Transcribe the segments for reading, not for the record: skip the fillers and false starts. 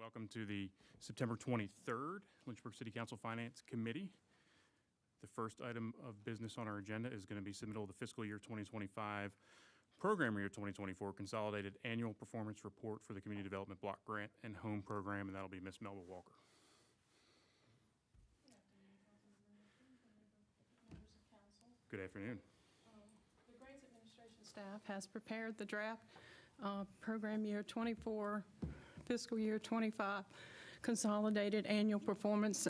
Welcome to the September 23rd Lynchburg City Council Finance Committee. The first item of business on our agenda is going to be submittal of the fiscal year 2025, program year 2024 consolidated annual performance report for the Community Development Block Grant and Home Program, and that'll be Ms. Melba Walker. Good afternoon. The Grants Administration staff has prepared the draft program year 24, fiscal year 25 consolidated annual performance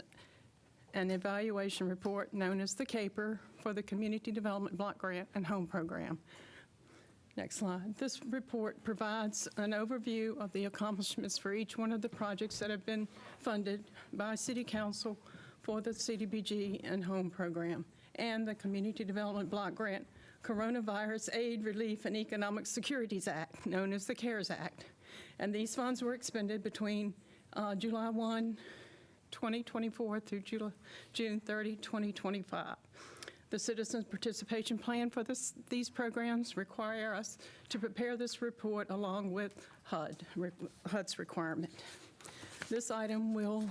and evaluation report known as the CAPER for the Community Development Block Grant and Home Program. Next slide. This report provides an overview of the accomplishments for each one of the projects that have been funded by City Council for the CDBG and Home Program and the Community Development Block Grant Coronavirus Aid, Relief, and Economic Securities Act, known as the CARES Act. And these funds were expended between July 1, 2024 through June 30, 2025. The Citizens Participation Plan for these programs require us to prepare this report along with HUD's requirement. This item will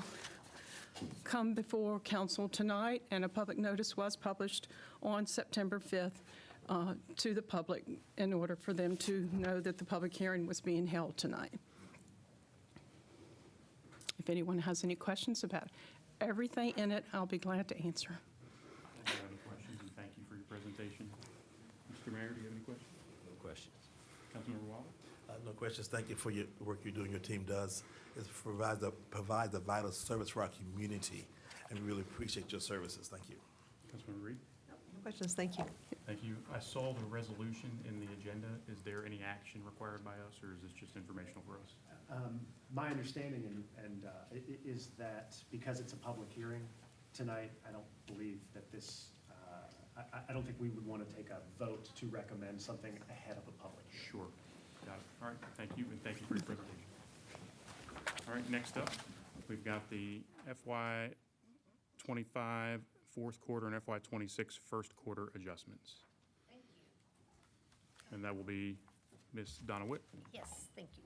come before council tonight, and a public notice was published on September 5th to the public in order for them to know that the public hearing was being held tonight. If anyone has any questions about everything in it, I'll be glad to answer. If you have any questions, and thank you for your presentation. Mr. Mayor, do you have any questions? No questions. Councilmember Waller? No questions. Thank you for your work you do and your team does. It provides a vital service for our community, and we really appreciate your services. Thank you. Councilmember Reed? No questions, thank you. Thank you. I saw the resolution in the agenda. Is there any action required by us, or is this just informational for us? My understanding is that because it's a public hearing tonight, I don't believe that this, I don't think we would want to take a vote to recommend something ahead of a public hearing. Sure. Got it. All right. Thank you, and thank you for your presentation. All right, next up, we've got the FY 25 fourth quarter and FY 26 first quarter adjustments. Thank you. And that will be Ms. Donna Witt. Yes, thank you.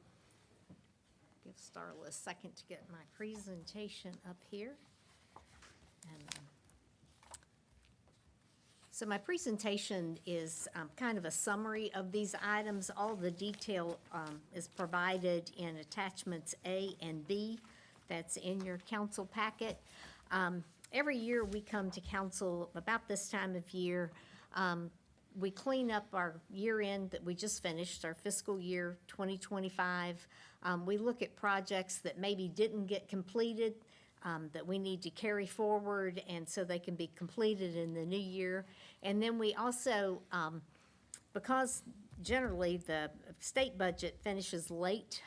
Give Starla a second to get my presentation up here. And, so my presentation is kind of a summary of these items. All the detail is provided in attachments A and B. That's in your council packet. Every year we come to council about this time of year. We clean up our year end that we just finished, our fiscal year 2025. We look at projects that maybe didn't get completed, that we need to carry forward, and so they can be completed in the new year. And then we also, because generally the state budget finishes late,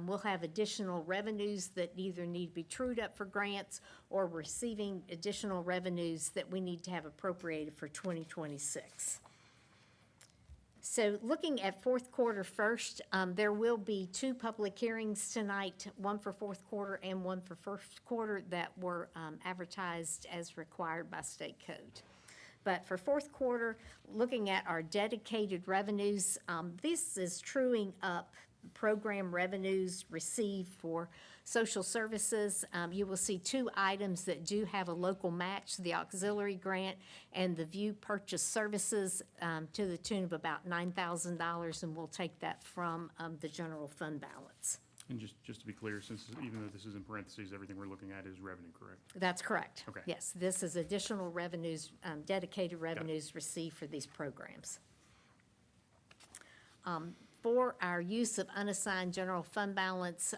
we'll have additional revenues that either need to be trued up for grants or receiving additional revenues that we need to have appropriated for 2026. So looking at fourth quarter first, there will be two public hearings tonight, one for fourth quarter and one for first quarter that were advertised as required by state code. But for fourth quarter, looking at our dedicated revenues, this is truing up program revenues received for social services. You will see two items that do have a local match, the auxiliary grant and the VIEW purchase services to the tune of about $9,000, and we'll take that from the general fund balance. And just to be clear, since even though this is in parentheses, everything we're looking at is revenue, correct? That's correct. Okay. Yes, this is additional revenues, dedicated revenues received for these programs. For our use of unassigned general fund balance,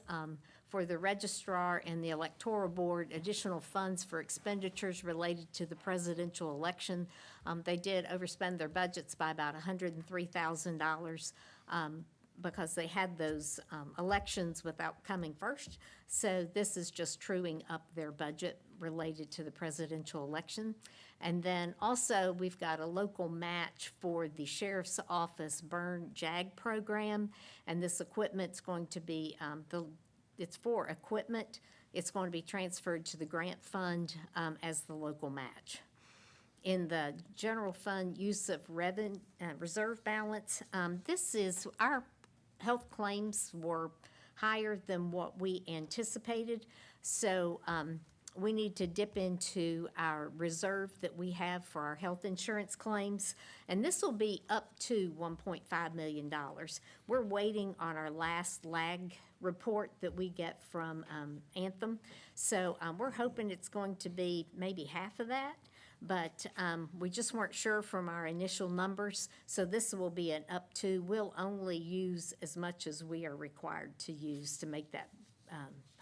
for the registrar and the electoral board, additional funds for expenditures related to the presidential election. They did overspend their budgets by about $103,000 because they had those elections without coming first. So this is just truing up their budget related to the presidential election. And then also we've got a local match for the Sheriff's Office Burn JAG program. And this equipment's going to be, it's for equipment. It's going to be transferred to the grant fund as the local match. In the general fund use of reserve balance, this is our health claims were higher than what we anticipated. So we need to dip into our reserve that we have for our health insurance claims, and this will be up to $1.5 million. We're waiting on our last lag report that we get from Anthem, so we're hoping it's going to be maybe half of that, but we just weren't sure from our initial numbers, so this will be an up to. We'll only use as much as we are required to use to make that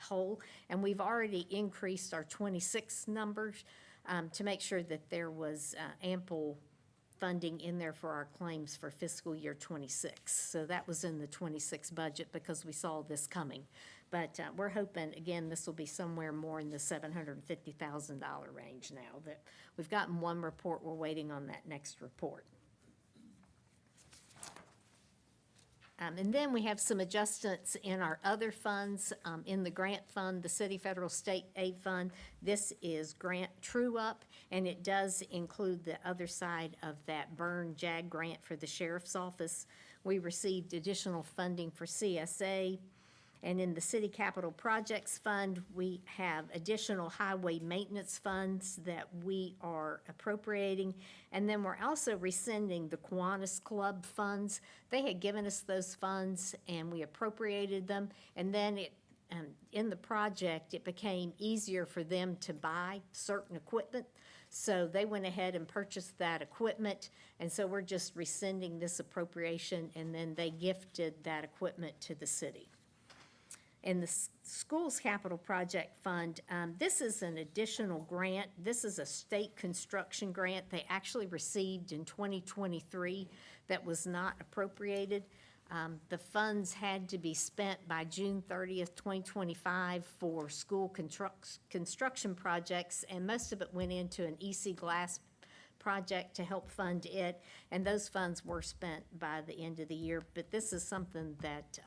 whole, and we've already increased our 26 numbers to make sure that there was ample funding in there for our claims for fiscal year 26. So that was in the 26 budget because we saw this coming. But we're hoping, again, this will be somewhere more in the $750,000 range now. That we've gotten one report, we're waiting on that next report. And then we have some adjustments in our other funds, in the grant fund, the city, federal, state aid fund. This is grant true-up, and it does include the other side of that burn JAG grant for the sheriff's office. We received additional funding for CSA. And in the City Capital Projects Fund, we have additional highway maintenance funds that we are appropriating. And then we're also rescinding the Kiwanis Club funds. They had given us those funds and we appropriated them. And then in the project, it became easier for them to buy certain equipment. So they went ahead and purchased that equipment. And so we're just rescinding this appropriation, and then they gifted that equipment to the city. In the Schools Capital Project Fund, this is an additional grant. This is a state construction grant they actually received in 2023 that was not appropriated. The funds had to be spent by June 30th, 2025 for school construction projects, and most of it went into an EC Glass project to help fund it, and those funds were spent by the end of the year. But this is something that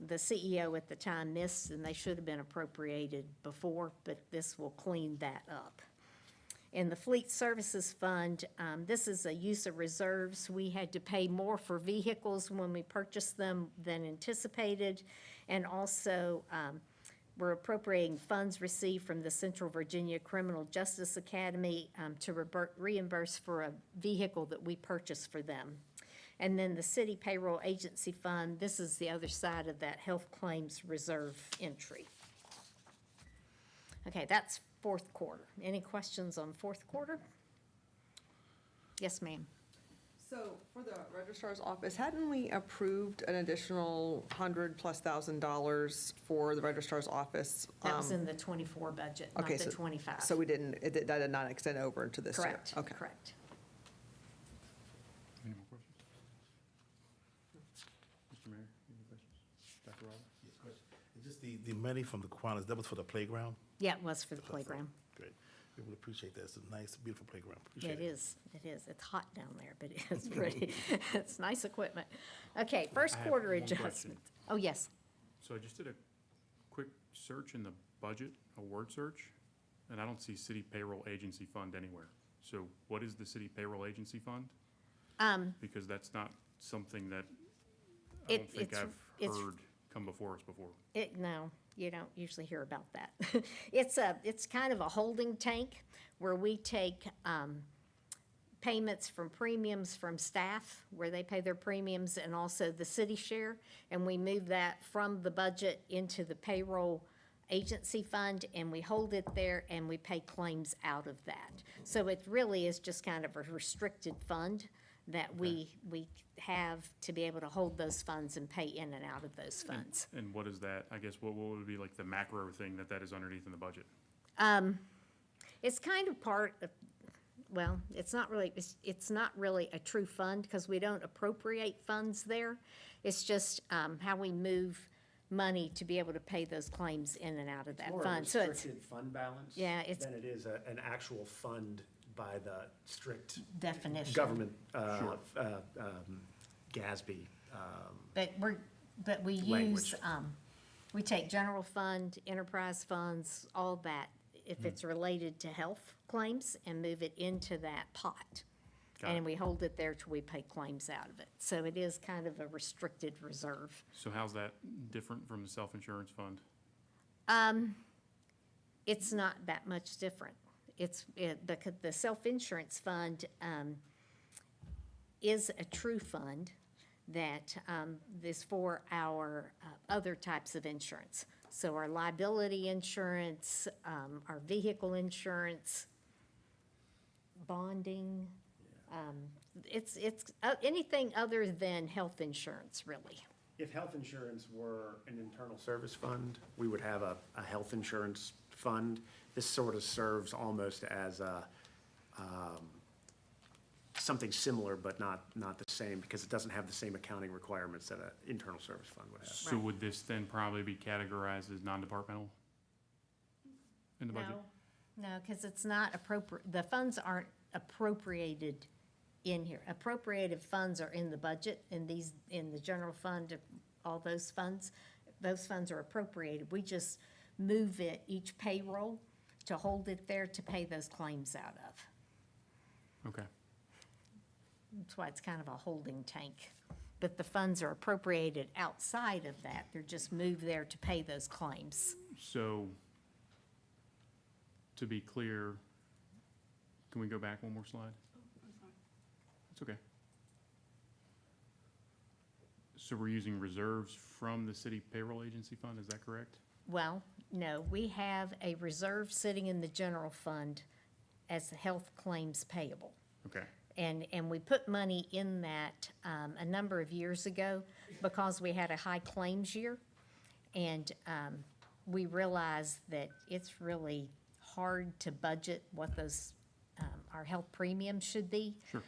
the CEO at the time missed, and they should have been appropriated before, but this will clean that up. In the Fleet Services Fund, this is a use of reserves. We had to pay more for vehicles when we purchased them than anticipated, and also we're appropriating funds received from the Central Virginia Criminal Justice Academy to reimburse for a vehicle that we purchased for them. And then the City Payroll Agency Fund, this is the other side of that health claims reserve entry. Okay, that's fourth quarter. Any questions on fourth quarter? Yes, ma'am. So for the registrar's office, hadn't we approved an additional $100,000+ for the registrar's office? That was in the 24 budget, not Okay, the so- 25. So we didn't, that did not extend over into this year? Correct, Okay. correct. Any more questions? Mr. Mayor, any questions? Dr. Rolla? Yes, question. Is just the money from the Kiwanis, that was for the playground? Yeah, it was for the playground. Great. We really appreciate that. It's a nice, beautiful playground. Yeah, Appreciate it is, it is. It's hot down there, but it's pretty. It's nice equipment. Okay, first I have quarter one question. adjustment. Oh, yes. So I just did a quick search in the budget, a word search, and I don't see City Payroll Agency Fund anywhere. So what is the City Payroll Agency Fund? Because that's not something that I don't think I've heard come before us before. No, you don't usually hear about that. It's kind of a holding tank where we take payments from premiums from staff, where they pay their premiums, and also the city share, and we move that from the budget into the payroll agency fund, and we hold it there, and we pay claims out of that. So it really is just kind of a restricted fund that we have to be able to hold those funds and pay in and out of those funds. And what is that? I guess what would be like the macro thing that is underneath in the budget? It's kind of part of, well, it's not really a true fund because we don't appropriate funds there. It's just how we move money to be able to pay those claims in and out of that More fund. a So it's, restricted fund balance Yeah, it's- than it is an actual fund by the strict definition. government, Sure. GASB. But we Language. use, we take general fund, enterprise funds, all that, if it's related to health claims, and move it into that pot. Got it. And we hold it there till we pay claims out of it. So it is kind of a restricted reserve. So how's that different from the self-insurance fund? It's not that much different. The self-insurance fund is a true fund that is for our other types of insurance. So our liability insurance, our vehicle insurance, bonding, it's anything other than health insurance, really. If health insurance were an internal service fund, we would have a health insurance fund. This sort of serves almost as something similar, but not the same, because it doesn't have the same accounting requirements that an internal service fund would have. So would this then probably be categorized as non-departmental in the budget? No, because it's not appropriate, the funds aren't appropriated in here. Appropriated funds are in the budget, in the general fund, all those funds are appropriated. We just move it each payroll to hold it there to pay those claims out of. Okay. That's why it's kind of a holding tank. But the funds are appropriated outside of that. They're just moved there to pay those claims. So, to be clear, can we go back one more slide? It's okay. So we're using reserves from the city payroll agency fund, is that correct? Well, no, we have a reserve sitting in the general fund as health claims payable. Okay. And we put money in that a number of years ago because we had a high claims year. And we realized that it's really hard to budget what those, our health premiums should be. Sure.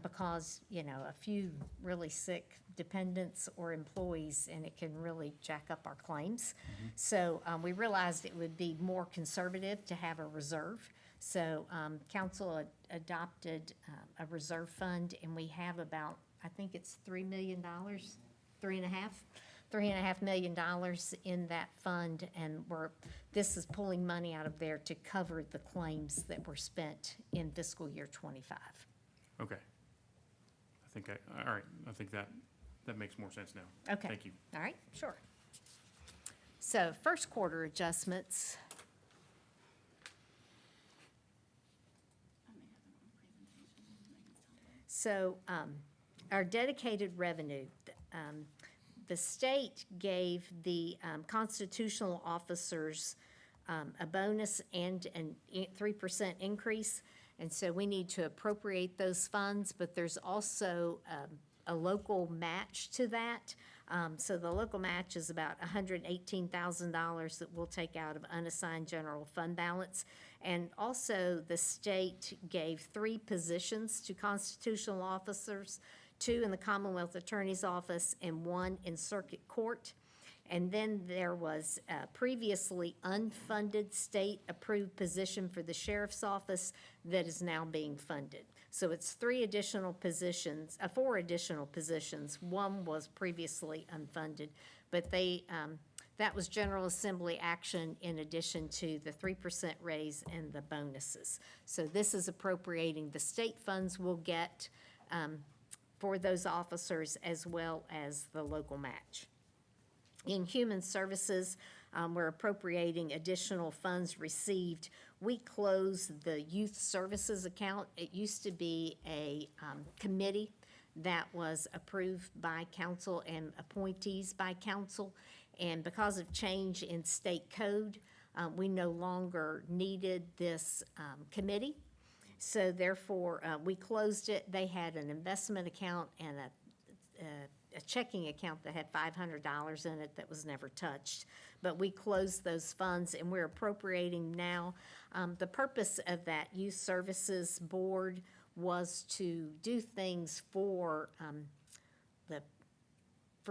Because, a few really sick dependents or employees, and it can really jack up our claims. So we realized it would be more conservative to have a reserve. So council adopted a reserve fund, and we have about, I think it's $3 million, $3.5 million in that fund, and this is pulling money out of there to cover the claims that were spent in fiscal year '25. Okay. All right, I think that makes more sense now. Okay. Thank you. All right, sure. So first quarter adjustments. So our dedicated revenue, the state gave the constitutional officers a bonus and a 3% increase. And so we need to appropriate those funds, but there's also a local match to that. So the local match is about $118,000 that we'll take out of unassigned general fund balance. And also, the state gave 3 positions to constitutional officers, 2 in the Commonwealth Attorney's Office and 1 in Circuit Court. And then there was a previously unfunded state-approved position for the Sheriff's Office that is now being funded. So it's 4 additional positions. 1 was previously unfunded, but that was General Assembly action in addition to the 3% raise and the bonuses. So this is appropriating the state funds we'll get for those officers as well as the local match. In Human Services, we're appropriating additional funds received. We closed the Youth Services account. It used to be a committee that was approved by council and appointees by council. And because of change in state code, we no longer needed this committee. So therefore, we closed it. They had an investment account and a checking account that had $500 in it that was never touched. But we closed those funds, and we're appropriating now. The purpose of that Youth Services Board was to do things for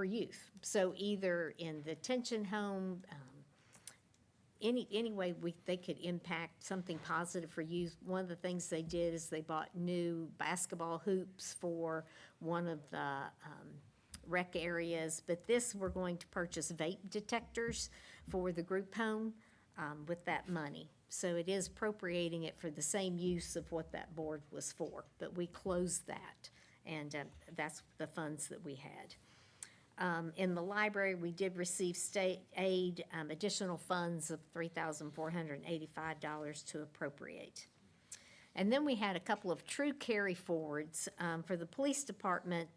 youth. So either in the detention home, any way they could impact something positive for youth. One of the things they did is they bought new basketball hoops for one of the rec areas. But we're going to purchase vape detectors for the group home with that money. So it is appropriating it for the same use of what that board was for, but we closed that, and that's the funds that we had. In the library, we did receive state aid, additional funds of $3,485 to appropriate. And then we had a couple of true carry forwards for the police department.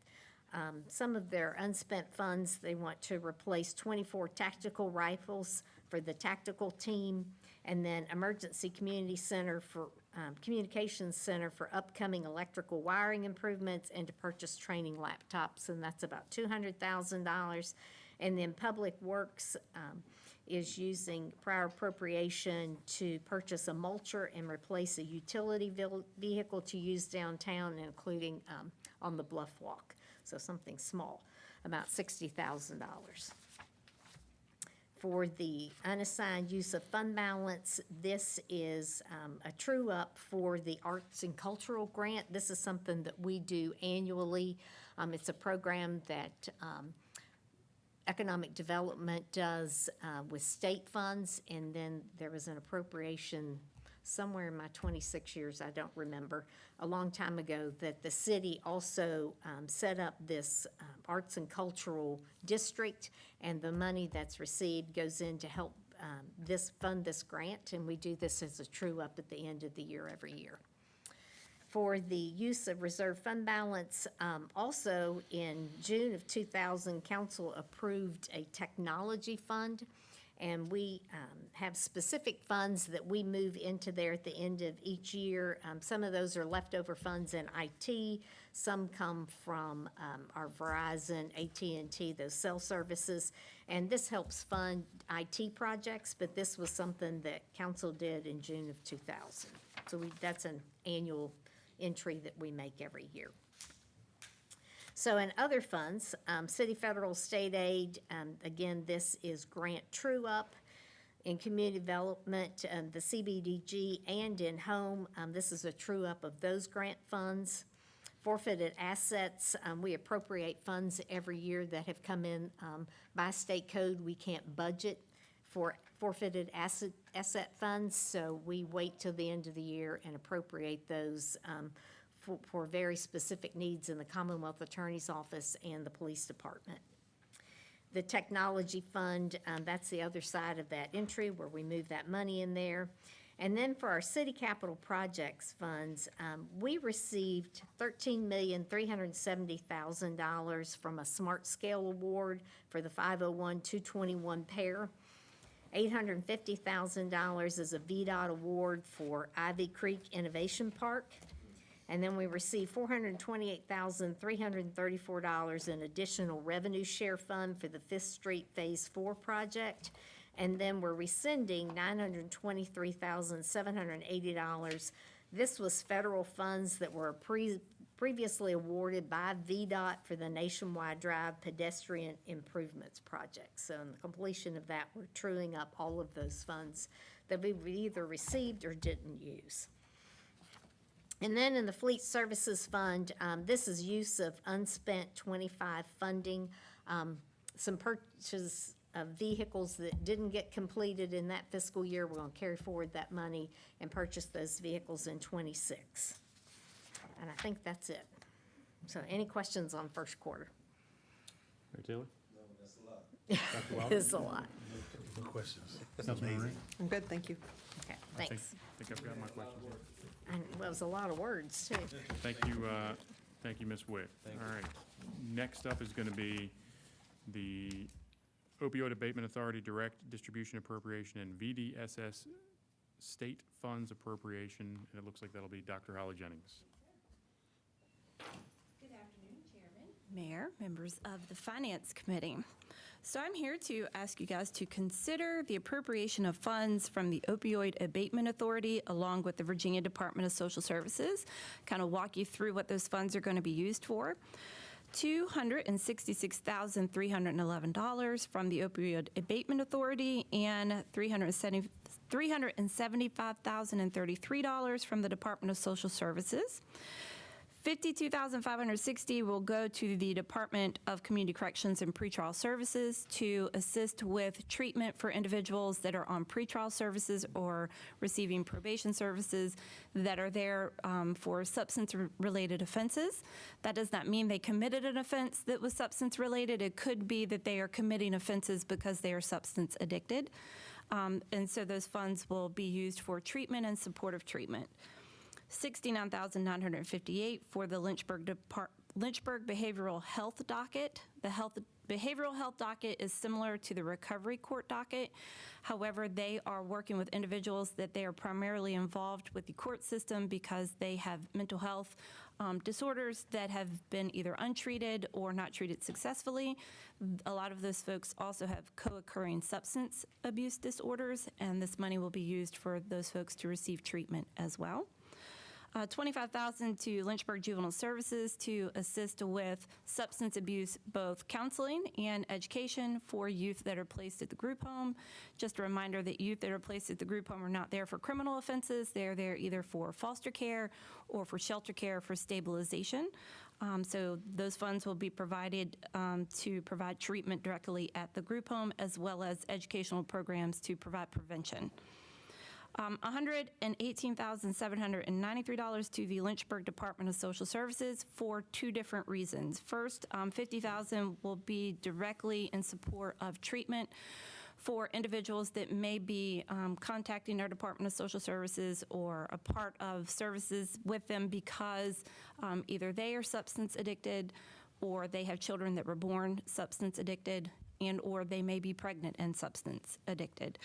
Some of their unspent funds, they want to replace 24 tactical rifles for the tactical team, and then Emergency Communications Center for upcoming electrical wiring improvements and to purchase training laptops, and that's about $200,000. And then Public Works is using prior appropriation to purchase a mulcher and replace a utility vehicle to use downtown, including on the Bluff Walk. So something small, about $60,000. For the unassigned use of fund balance, this is a true-up for the Arts and Cultural Grant. This is something that we do annually. It's a program that Economic Development does with state funds, and then there was an appropriation somewhere in my 26 years, I don't remember, a long time ago, that the city also set up this arts and cultural district, and the money that's received goes in to help fund this grant, and we do this as a true-up at the end of the year every year. For the use of reserve fund balance, also in June of 2000, council approved a technology fund, and we have specific funds that we move into there at the end of each year. Some of those are leftover funds in IT. Some come from our Verizon, AT&T, those cell services. And this helps fund IT projects, but this was something that council did in June of 2000. So that's an annual entry that we make every year. So in other funds, city, federal, state aid, again, this is grant true-up. In community development, the CBDG, and in home, this is a true-up of those grant funds. Forfeited assets, we appropriate funds every year that have come in by state code. We can't budget for forfeited asset funds, so we wait till the end of the year and appropriate those for very specific needs in the Commonwealth Attorney's Office and the Police Department. The Technology Fund, that's the other side of that entry where we move that money in there. And then for our City Capital Projects funds, we received $13,370,000 from a Smart Scale Award for the 501-221 pair. $850,000 is a VDOT award for Ivy Creek Innovation Park. And then we received $428,334 in additional revenue share fund for the Fifth Street Phase 4 project. And then we're rescinding $923,780. This was federal funds that were previously awarded by VDOT for the Nationwide Drive Pedestrian Improvements Project. So in the completion of that, we're truing up all of those funds that we either received or didn't use. And then in the Fleet Services Fund, this is use of unspent 25 funding, some purchase of vehicles that didn't get completed in that fiscal year. We're going to carry forward that money and purchase those vehicles in 26. And I think that's it. So any questions on first quarter? Mayor Taylor? No, that's a lot. Dr. Wilder? It's a lot. No questions. Councilman Ring? I'm good, thank you. Okay, I think thanks. I've got my questions here. And well, it was a lot of words, too. Thank you, Ms. Witt. All right. Next up is going to be the Opioid Abatement Authority Direct Distribution Appropriation and VDSS State Funds Appropriation, and it looks like that'll be Dr. Holly Jennings. Good afternoon, Chairman, Mayor, members of the Finance Committee. So I'm here to ask you guys to consider the appropriation of funds from the Opioid Abatement Authority along with the Virginia Department of Social Services, kind of walk you through what those funds are going to be used for. $266,311 from the Opioid Abatement Authority and $375,033 from the Department of Social Services. $52,560 will go to the Department of Community Corrections and Pretrial Services to assist with treatment for individuals that are on pretrial services or receiving probation services that are there for substance-related offenses. That does not mean they committed an offense that was substance-related. It could be that they are committing offenses because they are substance addicted. And so those funds will be used for treatment and supportive treatment. $69,958 for the Lynchburg Behavioral Health Docket. The behavioral health docket is similar to the recovery court docket. However, they are working with individuals that they are primarily involved with the court system because they have mental health disorders that have been either untreated or not treated successfully. A lot of those folks also have co-occurring substance abuse disorders, and this money will be used for those folks to receive treatment as well. $25,000 to Lynchburg Juvenile Services to assist with substance abuse, both counseling and education for youth that are placed at the group home. Just a reminder that youth that are placed at the group home are not there for criminal offenses. They're there either for foster care or for shelter care for stabilization. So those funds will be provided to provide treatment directly at the group home, as well as educational programs to provide prevention. $118,793 to the Lynchburg Department of Social Services for two different reasons. First, $50,000 will be directly in support of treatment for individuals that may be contacting our Department of Social Services or a part of services with them because either they are substance addicted or they have children that were born substance addicted, and or they may be pregnant and substance addicted.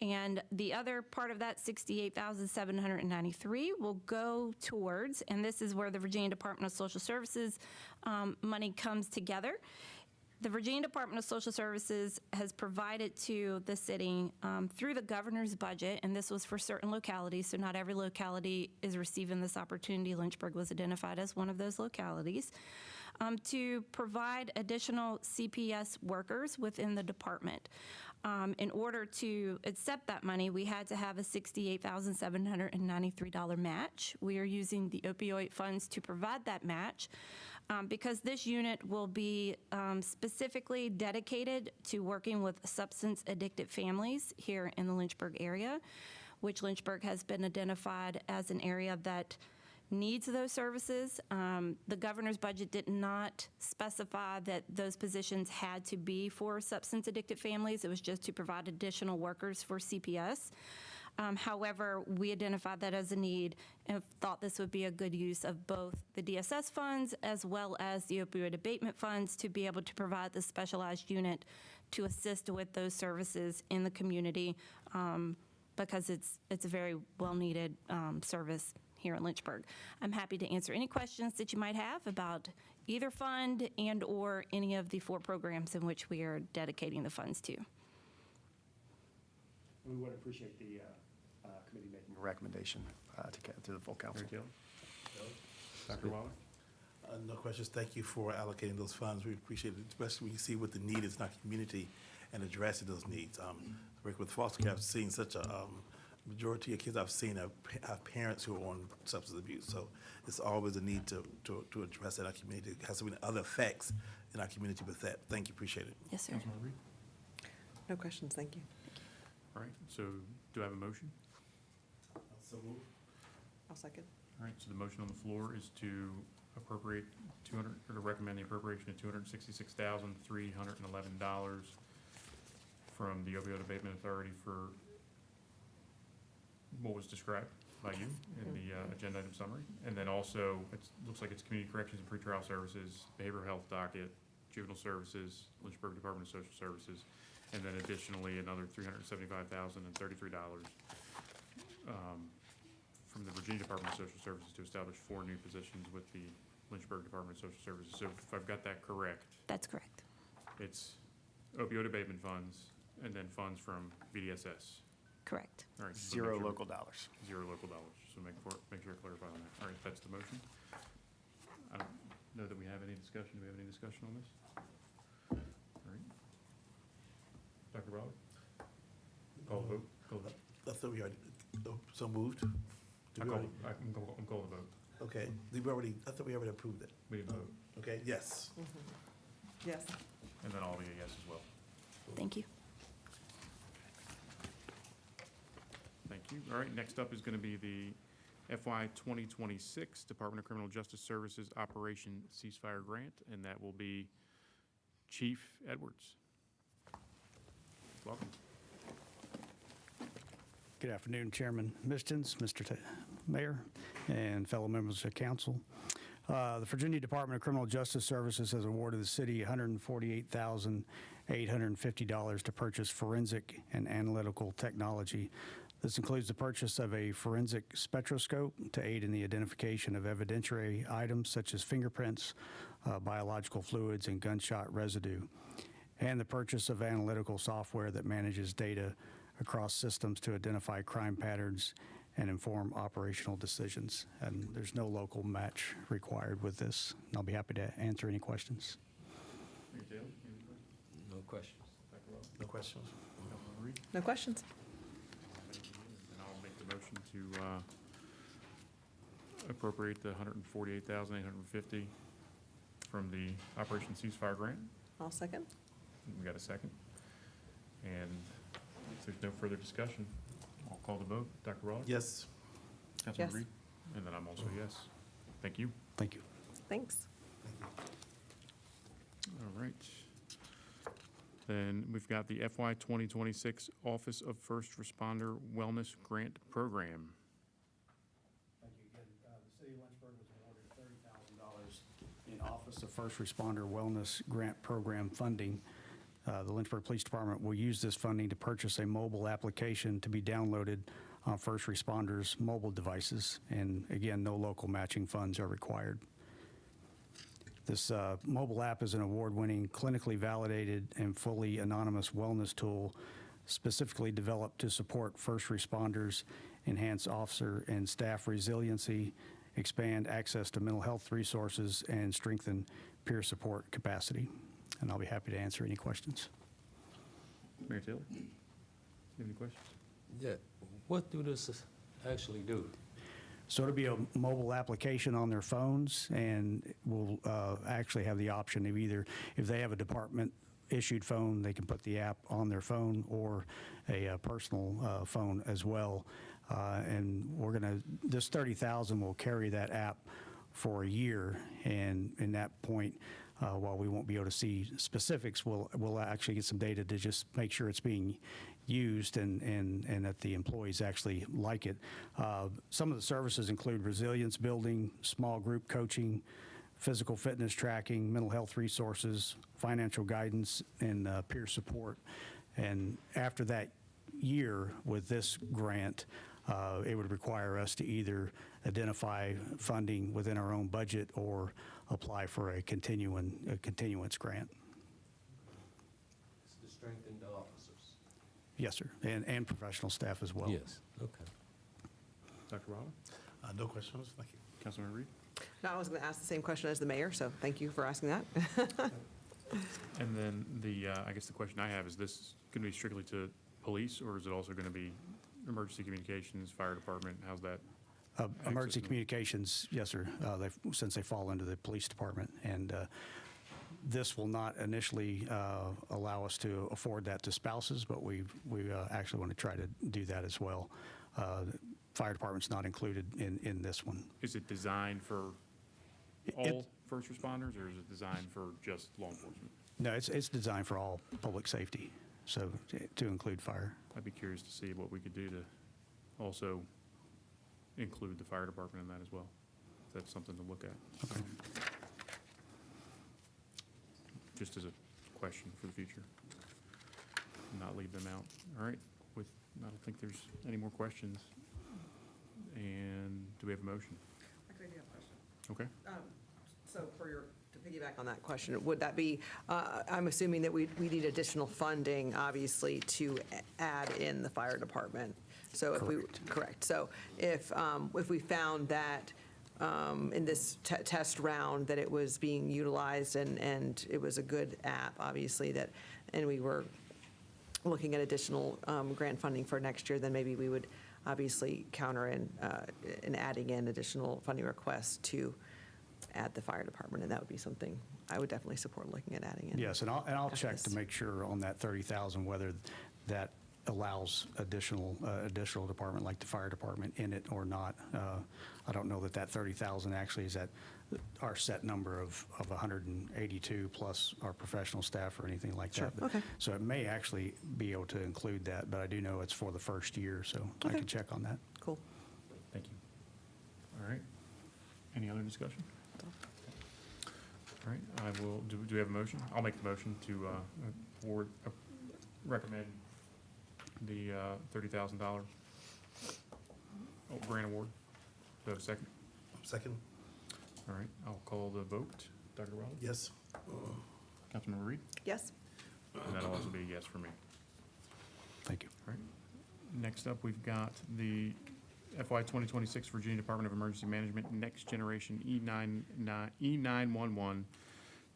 And the other part of that, $68,793, will go towards, and this is where the Virginia Department of Social Services money comes together. The Virginia Department of Social Services has provided to the city through the governor's budget, and this was for certain localities, so not every locality is receiving this opportunity. Lynchburg was identified as one of those localities, to provide additional CPS workers within the department. In order to accept that money, we had to have a $68,793 match. We are using the opioid funds to provide that match because this unit will be specifically dedicated to working with substance addicted families here in the Lynchburg area, which Lynchburg has been identified as an area that needs those services. The governor's budget did not specify that those positions had to be for substance addicted families. It was just to provide additional workers for CPS. However, we identified that as a need and thought this would be a good use of both the DSS funds as well as the opioid abatement funds to be able to provide the specialized unit to assist with those services in the community because it's a very well-needed service here in Lynchburg. I'm happy to answer any questions that you might have about either fund and or any of the four programs in which we are dedicating the funds to. We would appreciate the committee making a recommendation to the full council. Mary Taylor? Dr. Waller? No questions. Thank you for allocating those funds. We appreciate it, especially when you see what the need is in our community and addressing those needs. Working with foster care, I've seen such a majority of kids I've seen have parents who are on substance abuse. So it's always a need to address that in our community. It has so many other effects in our community with that. Thank you, appreciate it. Yes, sir. Councilmember Reed? No questions, thank you. All right, so do I have a motion? So move. I'll second. All right, so the motion on the floor is to appropriate or to recommend the appropriation of $266,311 from the Opioid Abatement Authority for what was described by you in the agenda item summary. And then also, it looks like it's Community Corrections and Pretrial Services, Behavioral Health Docket, Juvenile Services, Lynchburg Department of Social Services, and then additionally another $375,033 from the Virginia Department of Social Services to establish 4 new positions with the Lynchburg Department of Social Services. So if I've got that correct, That's correct. it's opioid abatement funds and then funds from VDSS. Correct. All right. so Zero make sure- local dollars. Zero local dollars. So make sure I clarify on that. All right, that's the motion. I don't know that we have any discussion. Do we have any discussion on this? All right. Dr. Rowley? Call the vote. Call the vote. I thought we already, so moved. Did we already- I'm calling the vote. Okay, I thought we already approved it. We did vote, Okay, yes. Yes. and then I'll be a yes as well. Thank you. Thank you. All right, next up is going to be the FY 2026 Department of Criminal Justice Services Operation Ceasefire Grant, and that will be Chief Edwards. Welcome. Good afternoon, Chairman Mishtins, Mayor, and fellow members of council. The Virginia Department of Criminal Justice Services has awarded the city $148,850 to purchase forensic and analytical technology. This includes the purchase of a forensic spectroscope to aid in the identification of evidentiary items such as fingerprints, biological fluids, and gunshot residue, and the purchase of analytical software that manages data across systems to identify crime patterns and inform operational decisions. And there's no local match required with this. And I'll be happy to answer any questions. Mayor Taylor, any questions? No questions. Dr. Ross? No questions? Councilman Reed? No questions? And I'll make the motion to appropriate the $148,850 from the Operation Ceasefire Grant. I'll second. We got a second. And if there's no further discussion, I'll call the vote. Dr. Ross? Yes. Councilman Yes. Reed? And then I'm also a yes. Thank you. Thank you. Thanks. All right. Then we've got the FY 2026 Office of First Responder Wellness Grant Program. Thank you again. The city of Lynchburg was awarded $30,000 in Office of First Responder Wellness Grant Program funding. The Lynchburg Police Department will use this funding to purchase a mobile application to be downloaded on first responders' mobile devices. And again, no local matching funds are required. This mobile app is an award-winning, clinically validated, and fully anonymous wellness tool specifically developed to support first responders, enhance officer and staff resiliency, expand access to mental health resources, and strengthen peer support capacity. And I'll be happy to answer any questions. Mayor Taylor? You have any questions? Yeah, what do this actually do? So it'll be a mobile application on their phones, and we'll actually have the option of either, if they have a department-issued phone, they can put the app on their phone, or a personal phone as well. And we're going to, this $30,000 will carry that app for a year, and in that point, while we won't be able to see specifics, we'll actually get some data to just make sure it's being used and that the employees actually like it. Some of the services include resilience building, small group coaching, physical fitness tracking, mental health resources, financial guidance, and peer support. And after that year with this grant, it would require us to either identify funding within our own budget or apply for a continuance grant. It's to strengthen the officers. Yes, sir, and professional staff as well. Yes, okay. Dr. Rolla? No questions? Thank you. Councilman Reed? No, I was going to ask the same question as the mayor, so thank you for asking that. And then I guess the question I have is this going to be strictly to police, or is it also going to be emergency communications, fire department? How's that? Emergency system? Communications, yes, sir, since they fall under the police department. And this will not initially allow us to afford that to spouses, but we actually want to try to do that as well. Fire department's not included in this one. Is it designed for It- all first responders, or is it designed for just law enforcement? No, it's designed for all public safety, so to include fire. I'd be curious to see what we could do to also include the fire department in that as well. That's something to look at. Okay. Just as a question for the future. Not leave them out. All right, I don't think there's any more questions. And do we have a motion? Actually, I do have a question. Okay. So to piggyback on that question, would that be, I'm assuming that we need additional funding, obviously, to add in the fire department. So if we, correct. So if we found that in this test round that it was being utilized and it was a good app, obviously, and we were looking at additional grant funding for next year, then maybe we would obviously counter in adding in additional funding requests to add the fire department, and that would be something I would definitely support looking at adding in. Yes, and I'll after check to this. make sure on that 30,000 whether that allows additional department like the fire department in it or not. I don't know that 30,000 actually is at our set number of 182 plus our professional staff or anything like Sure, that. But- okay. So it may actually be able to include that, but I do know it's for the first year, so I Okay. can check on that. Cool. Thank you. All right. Any other discussion? All right, do we have a motion? I'll make the motion to recommend the $30,000 grant award. Do I have a second? Second? All right, I'll call the vote. Dr. Rowley? Yes. Councilmember Reed? Yes? And that'll also be a yes for me. Thank you. All right. Next up, we've got the FY 2026 Virginia Department of Emergency Management Next Generation E911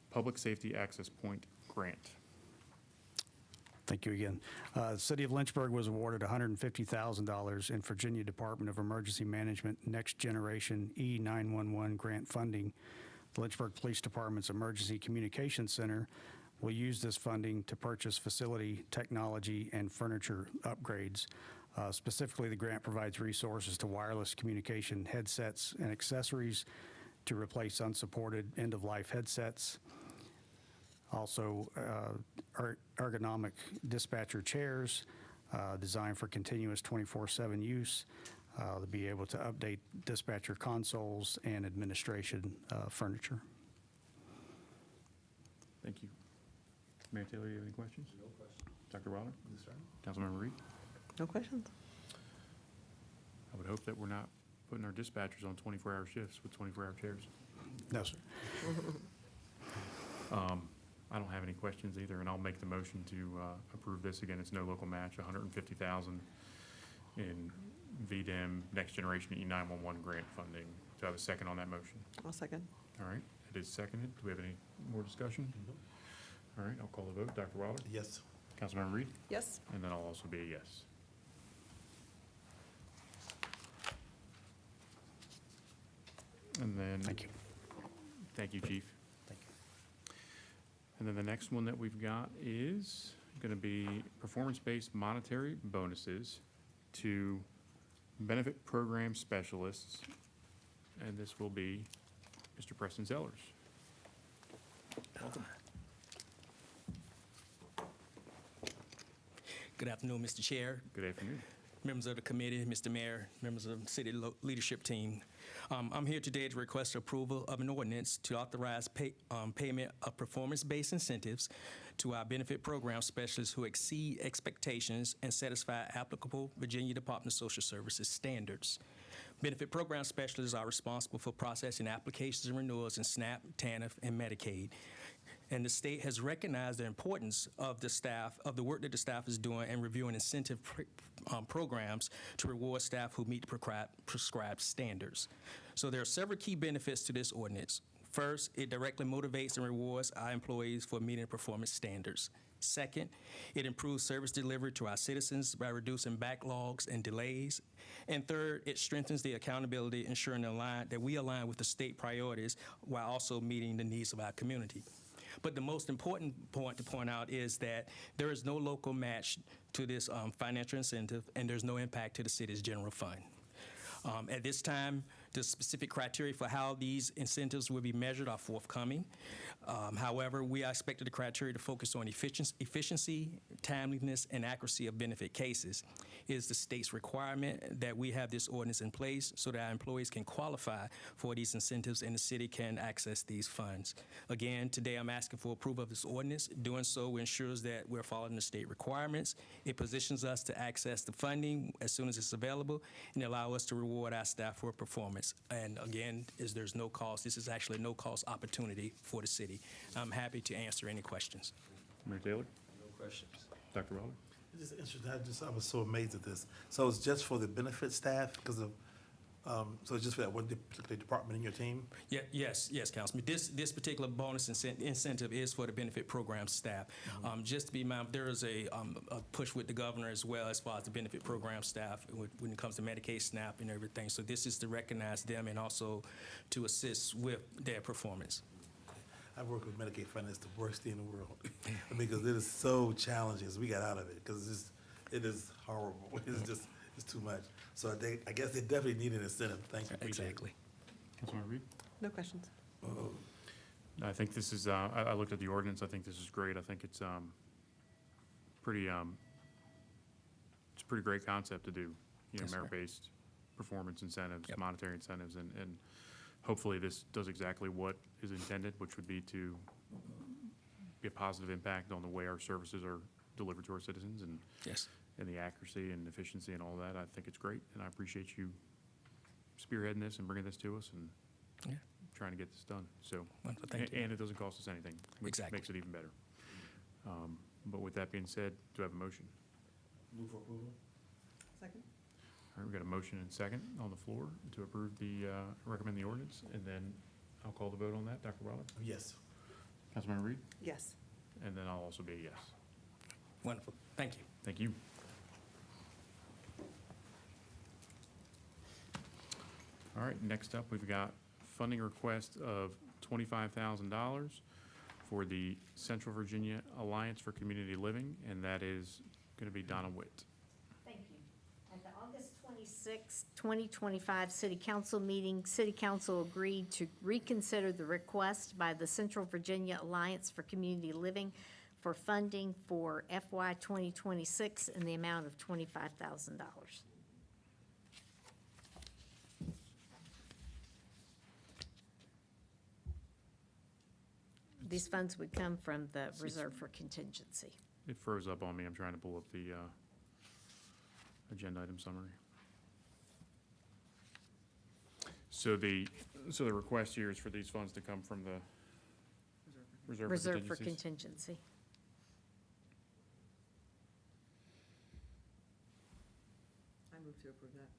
Public Safety Access Point Grant. Thank you again. The City of Lynchburg was awarded $150,000 in Virginia Department of Emergency Management Next Generation E911 grant funding. The Lynchburg Police Department's Emergency Communications Center will use this funding to purchase facility, technology, and furniture upgrades. Specifically, the grant provides resources to wireless communication headsets and accessories to replace unsupported end-of-life headsets. Also, ergonomic dispatcher chairs designed for continuous 24/7 use. They'll be able to update dispatcher consoles and administration furniture. Thank you. Mayor Taylor, do you have any questions? No questions. Dr. Wilder? Yes, sir. Councilmember Reed? No questions? I would hope that we're not putting our dispatchers on 24-hour shifts with 24-hour chairs. No, sir. I don't have any questions either, and I'll make the motion to approve this. Again, it's no local match, $150,000 in VDEM Next Generation E911 grant funding. Do I have a second on that motion? I'll second. All right, it is seconded. Do we have any more discussion? All right, I'll call the vote. Dr. Wilder? Yes. Councilmember Reed? Yes? And then I'll also be a yes. And then. Thank you. Thank you, Chief. Thank you. And then the next one that we've got is going to be performance-based monetary bonuses to benefit program specialists. And this will be Mr. Preston Zellers. Welcome. Good afternoon, Mr. Chair, Good afternoon. members of the committee, Mr. Mayor, members of the city leadership team. I'm here today to request approval of an ordinance to authorize payment of performance-based incentives to our benefit program specialists who exceed expectations and satisfy applicable Virginia Department of Social Services standards. Benefit program specialists are responsible for processing applications and renewals in SNAP, TANF, and Medicaid. And the state has recognized the importance of the work that the staff is doing and reviewing incentive programs to reward staff who meet prescribed standards. So there are several key benefits to this ordinance. First, it directly motivates and rewards our employees for meeting performance standards. Second, it improves service delivery to our citizens by reducing backlogs and delays. And third, it strengthens the accountability, ensuring that we align with the state priorities while also meeting the needs of our community. But the most important point to point out is that there is no local match to this financial incentive, and there's no impact to the city's general fund. At this time, the specific criteria for how these incentives will be measured are forthcoming. However, we are expecting the criteria to focus on efficiency, timeliness, and accuracy of benefit cases. It is the state's requirement that we have this ordinance in place so that our employees can qualify for these incentives and the city can access these funds. Again, today I'm asking for approval of this ordinance. Doing so ensures that we're following the state requirements. It positions us to access the funding as soon as it's available and allow us to reward our staff for performance. And again, there's no cost. This is actually a no-cost opportunity for the city. I'm happy to answer any questions. Mayor Taylor? No questions. Dr. Wilder? It's just interesting. I was so amazed at this. So it's just for the benefit staff because of So it's just for that one particular department in your team? Yeah, yes, Councilman. This particular bonus incentive is for the benefit program staff. Just to be mindful, there is a push with the governor as well as far as the benefit program staff when it comes to Medicaid, SNAP, and everything. So this is to recognize them and also to assist with their performance. I've worked with Medicaid finance, the worst thing in the world, because it is so challenging as we got out of it, because it is horrible. It's too much. So I guess they definitely need an incentive. Thank you. Appreciate it. Exactly. Councilmember Reed? No questions. I think this is, I looked at the ordinance, I think this is great. I think it's pretty, it's a pretty great concept to do, Yes, sir. merit-based performance incentives, Yep. monetary incentives, and hopefully this does exactly what is intended, which would be to be a positive impact on the way our services are delivered to our citizens and Yes. the accuracy and efficiency and all that. I think it's great, and I appreciate you spearheading this and bringing this to us and Yeah. trying to get this done. So, Wonderful. Thank you. and it doesn't cost us anything, which Exactly. makes it even better. But with that being said, do I have a motion? Move for approval? Second? All right, we've got a motion and second on the floor to approve recommend the ordinance, and then I'll call the vote on that. Dr. Wilder? Yes. Councilmember Reed? Yes. And then I'll also be a yes. Wonderful. Thank you. Thank you. All right, next up, we've got funding request of $25,000 for the Central Virginia Alliance for Community Living, and that is going to be Donna Witt. Thank you. At the August 26, 2025 City Council meeting, City Council agreed to reconsider the request by the Central Virginia Alliance for Community Living for funding for FY 2026 in the amount of $25,000. These funds would come from the reserve for contingency. It froze up on me. I'm trying to pull up the agenda item summary. So the request here is for these funds to come from the reserve Reserve for contingencies. contingency. I move to approve that.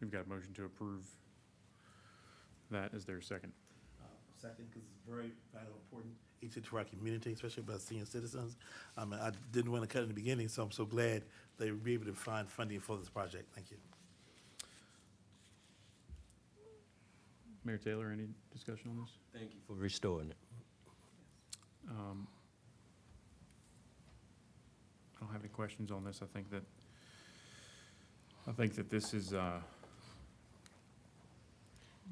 We've got a motion to approve that. Is there a second? Second, because it's very vital, important issue to our community, especially about senior citizens. I didn't want to cut in the beginning, so I'm so glad they were able to find funding for this project. Thank you. Mayor Taylor, any discussion on this? Thank you for restoring it. I don't have any questions on this. I think that this is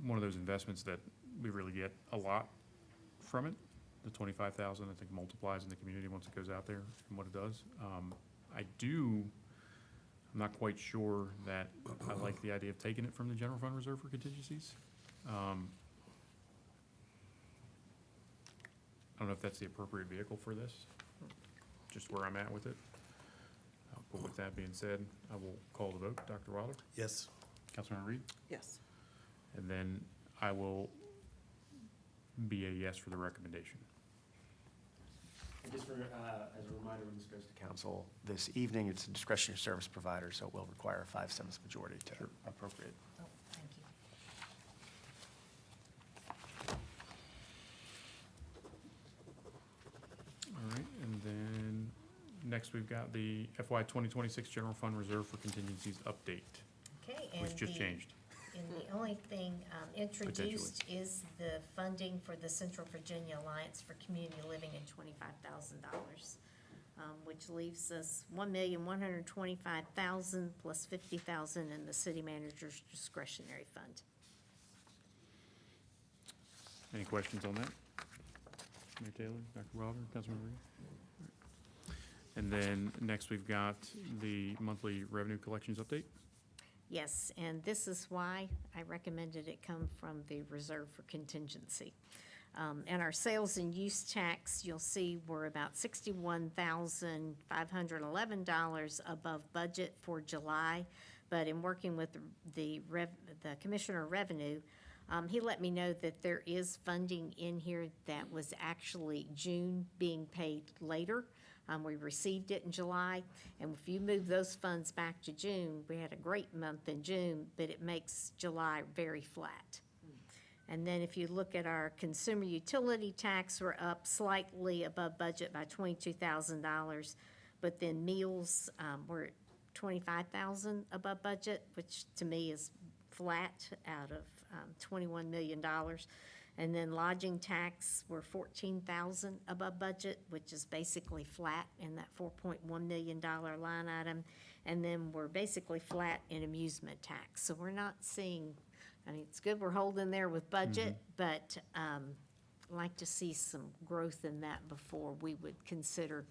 one of those investments that we really get a lot from it. The 25,000, I think, multiplies in the community once it goes out there and what it does. I'm not quite sure that I like the idea of taking it from the general fund reserve for contingencies. I don't know if that's the appropriate vehicle for this, just where I'm at with it. But with that being said, I will call the vote. Dr. Wilder? Yes. Councilmember Reed? Yes. And then I will be a yes for the recommendation. And just for, as a reminder, when this goes to council this evening, it's a discretionary service provider, so it will require a 5/7 majority to appropriate. Oh, thank you. All right, and then next we've got the FY 2026 General Fund Reserve for Contingencies update, Okay, and which just changed. And the only thing introduced is the funding for the Central Virginia Alliance for Community Living in $25,000, which leaves us $1,125,000 plus $50,000 in the city manager's discretionary fund. Any questions on that? Mayor Taylor, Dr. Wilder, Councilmember Reed? And then next we've got the monthly revenue collections update. Yes, and this is why I recommended it come from the reserve for contingency. And our sales and use tax, you'll see we're about $61,511 above budget for July. But in working with the Commissioner of Revenue, He let me know that there is funding in here that was actually June being paid later. We received it in July, and if you move those funds back to June, we had a great month in June, but it makes July very flat. And then if you look at our consumer utility tax, we're up slightly above budget by $22,000. But then meals, we're at $25,000 above budget, which to me is flat out of $21 million. And then lodging tax, we're $14,000 above budget, which is basically flat in that $4.1 million line item. And then we're basically flat in amusement tax. So we're not seeing, I mean, it's good we're holding there with budget, but I'd like to see some growth in that before we would consider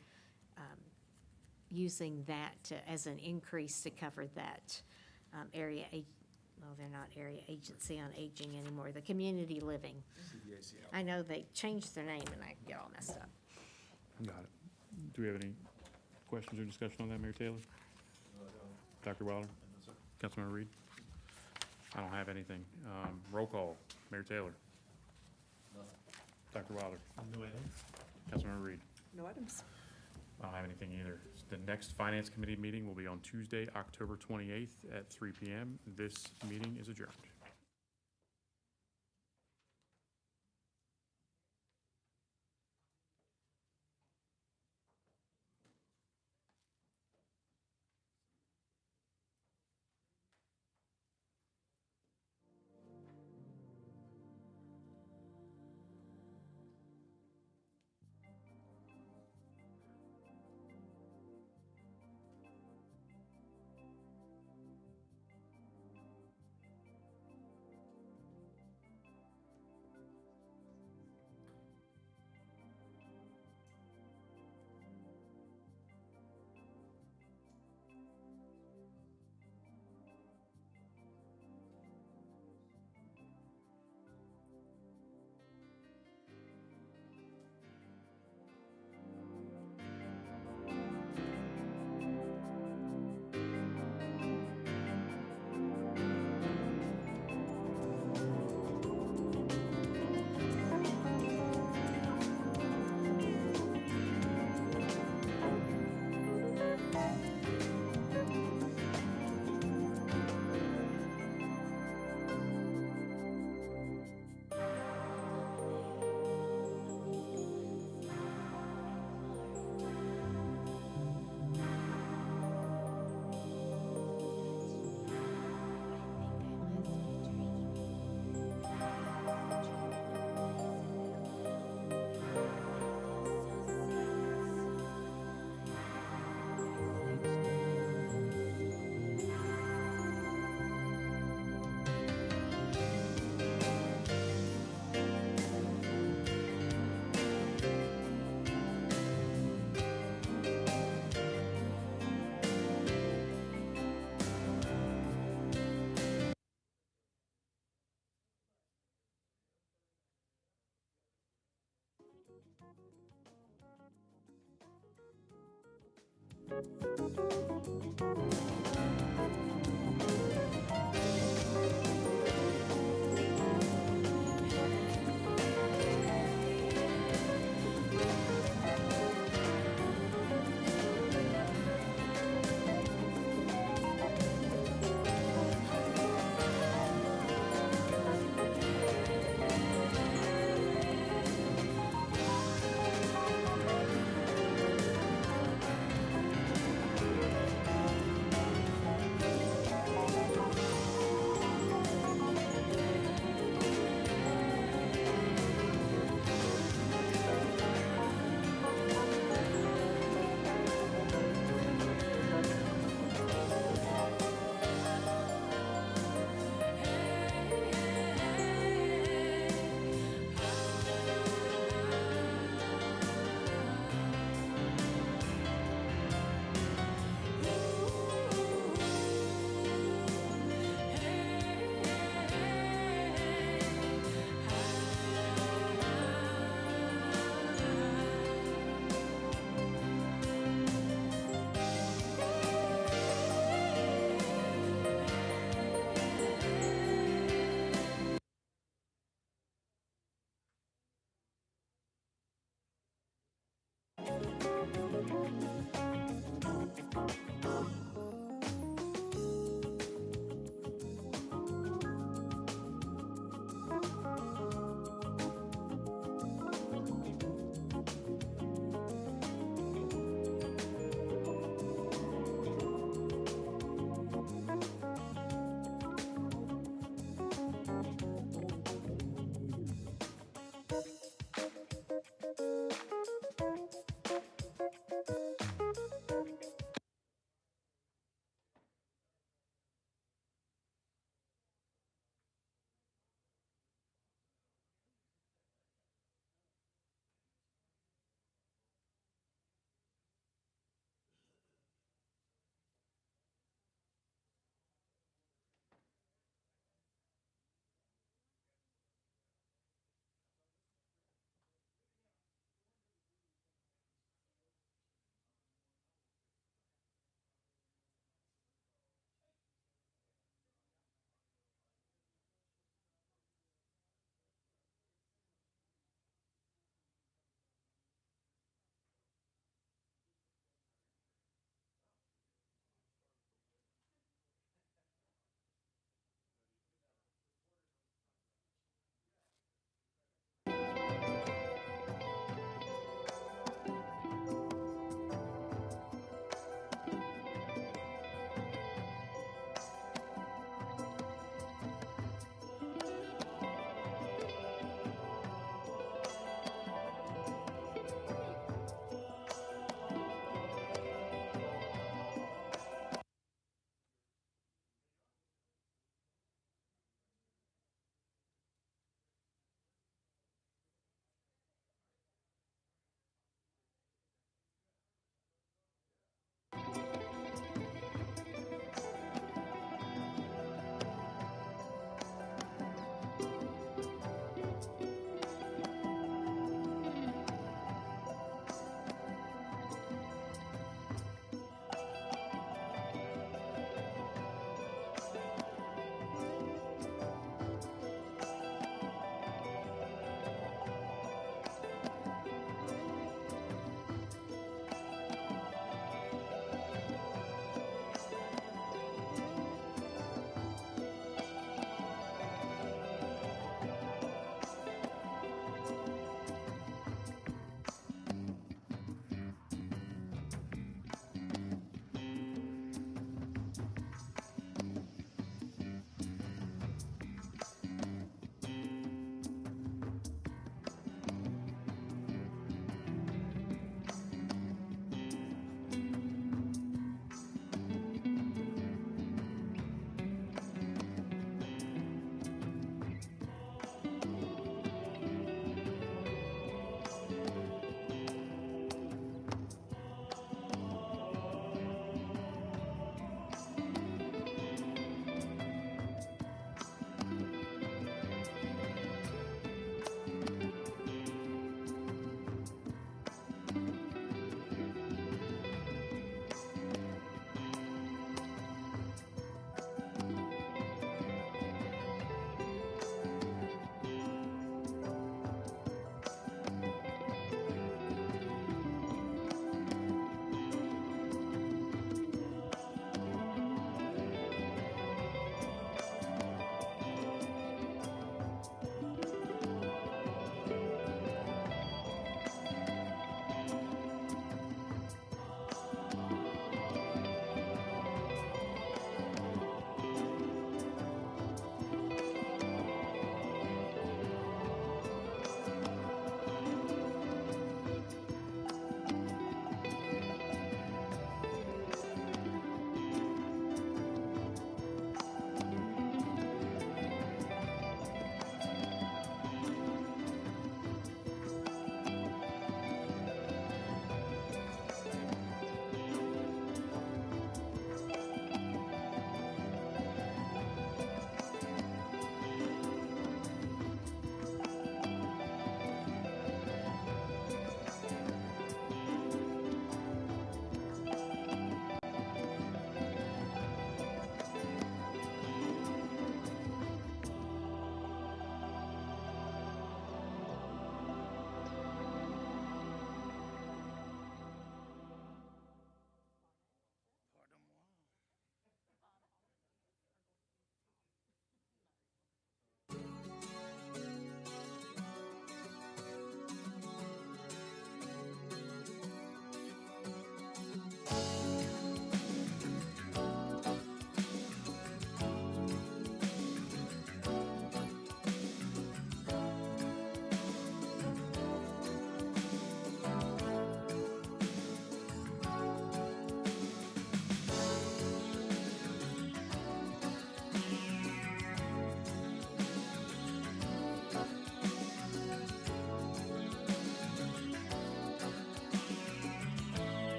using that as an increase to cover that well, they're not area agency on aging anymore, the community living. I know they changed their name and I get all messed up. Got it. Do we have any questions or discussion on that, Mayor Taylor? Dr. Wilder? Councilmember Reed? I don't have anything. Roll call, Mayor Taylor? Dr. Wilder? No items? Councilmember Reed? No items. I don't have anything either. The next Finance Committee meeting will be on Tuesday, October 28th at 3 p.m. This meeting is adjourned.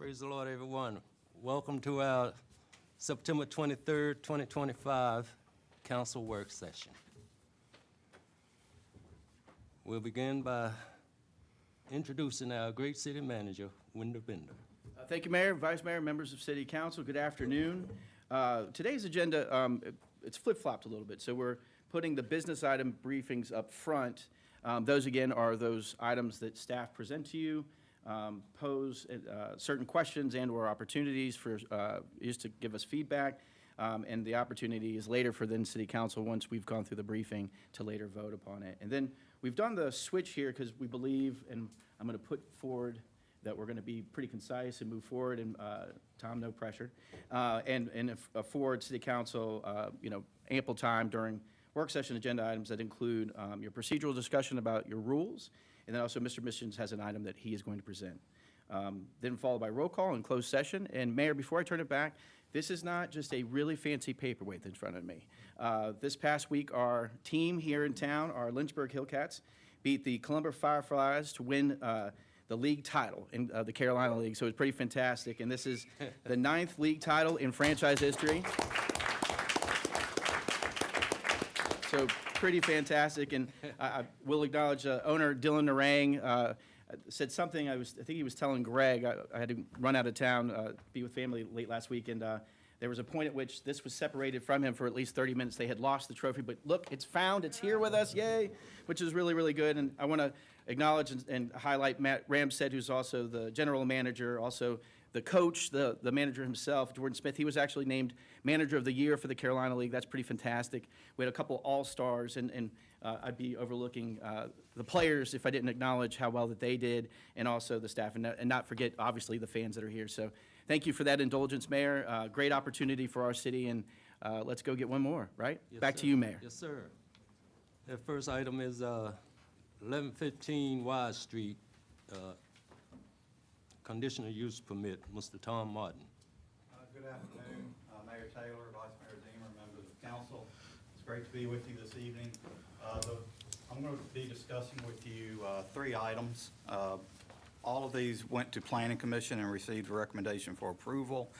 Praise the Lord, everyone. Welcome to our September 23rd, 2025 council work session. We'll begin by introducing our great city manager, Wendell Bender. Thank you, Mayor, Vice Mayor, members of City Council. Good afternoon. Today's agenda, it's flip-flopped a little bit. So we're putting the business item briefings up front. Those, again, are those items that staff present to you, pose certain questions and/or opportunities for just to give us feedback. And the opportunity is later for then City Council, once we've gone through the briefing, to later vote upon it. And then we've done the switch here because we believe, and I'm going to put forward that we're going to be pretty concise and move forward, and Tom, no pressure, and afford City Council, ample time during work session agenda items that include your procedural discussion about your rules, and then also Mr. Missions has an item that he is going to present. Then followed by roll call and closed session. And Mayor, before I turn it back, this is not just a really fancy paperweight in front of me. This past week, our team here in town, our Lynchburg Hillcats, beat the Columbia Fireflies to win the league title in the Carolina League, so it's pretty fantastic. And this is the 9th league title in franchise history. So pretty fantastic, and I will acknowledge owner Dylan Narang said something. I think he was telling Greg, I had to run out of town, be with family late last week, and there was a point at which this was separated from him for at least 30 minutes. They had lost the trophy, but look, it's found, it's here with us, yay, which is really, really good. And I want to acknowledge and highlight Matt Ramstead, who's also the general manager, also the coach, the manager himself, Jordan Smith. He was actually named Manager of the Year for the Carolina League. That's pretty fantastic. We had a couple all-stars, and I'd be overlooking the players if I didn't acknowledge how well that they did, and also the staff, and not forget, obviously, the fans that are here. So thank you for that indulgence, Mayor. Great opportunity for our city, and let's go get one more, right? Yes, Back sir. to you, Mayor. Yes, sir. The first item is 1115 Wise Street, conditional use permit, Mr. Tom Martin. Good afternoon, Mayor Taylor, Vice Mayor Deemer, members of council. It's great to be with you this evening. I'm going to be discussing with you 3 items. All of these went to Planning Commission and received a recommendation for approval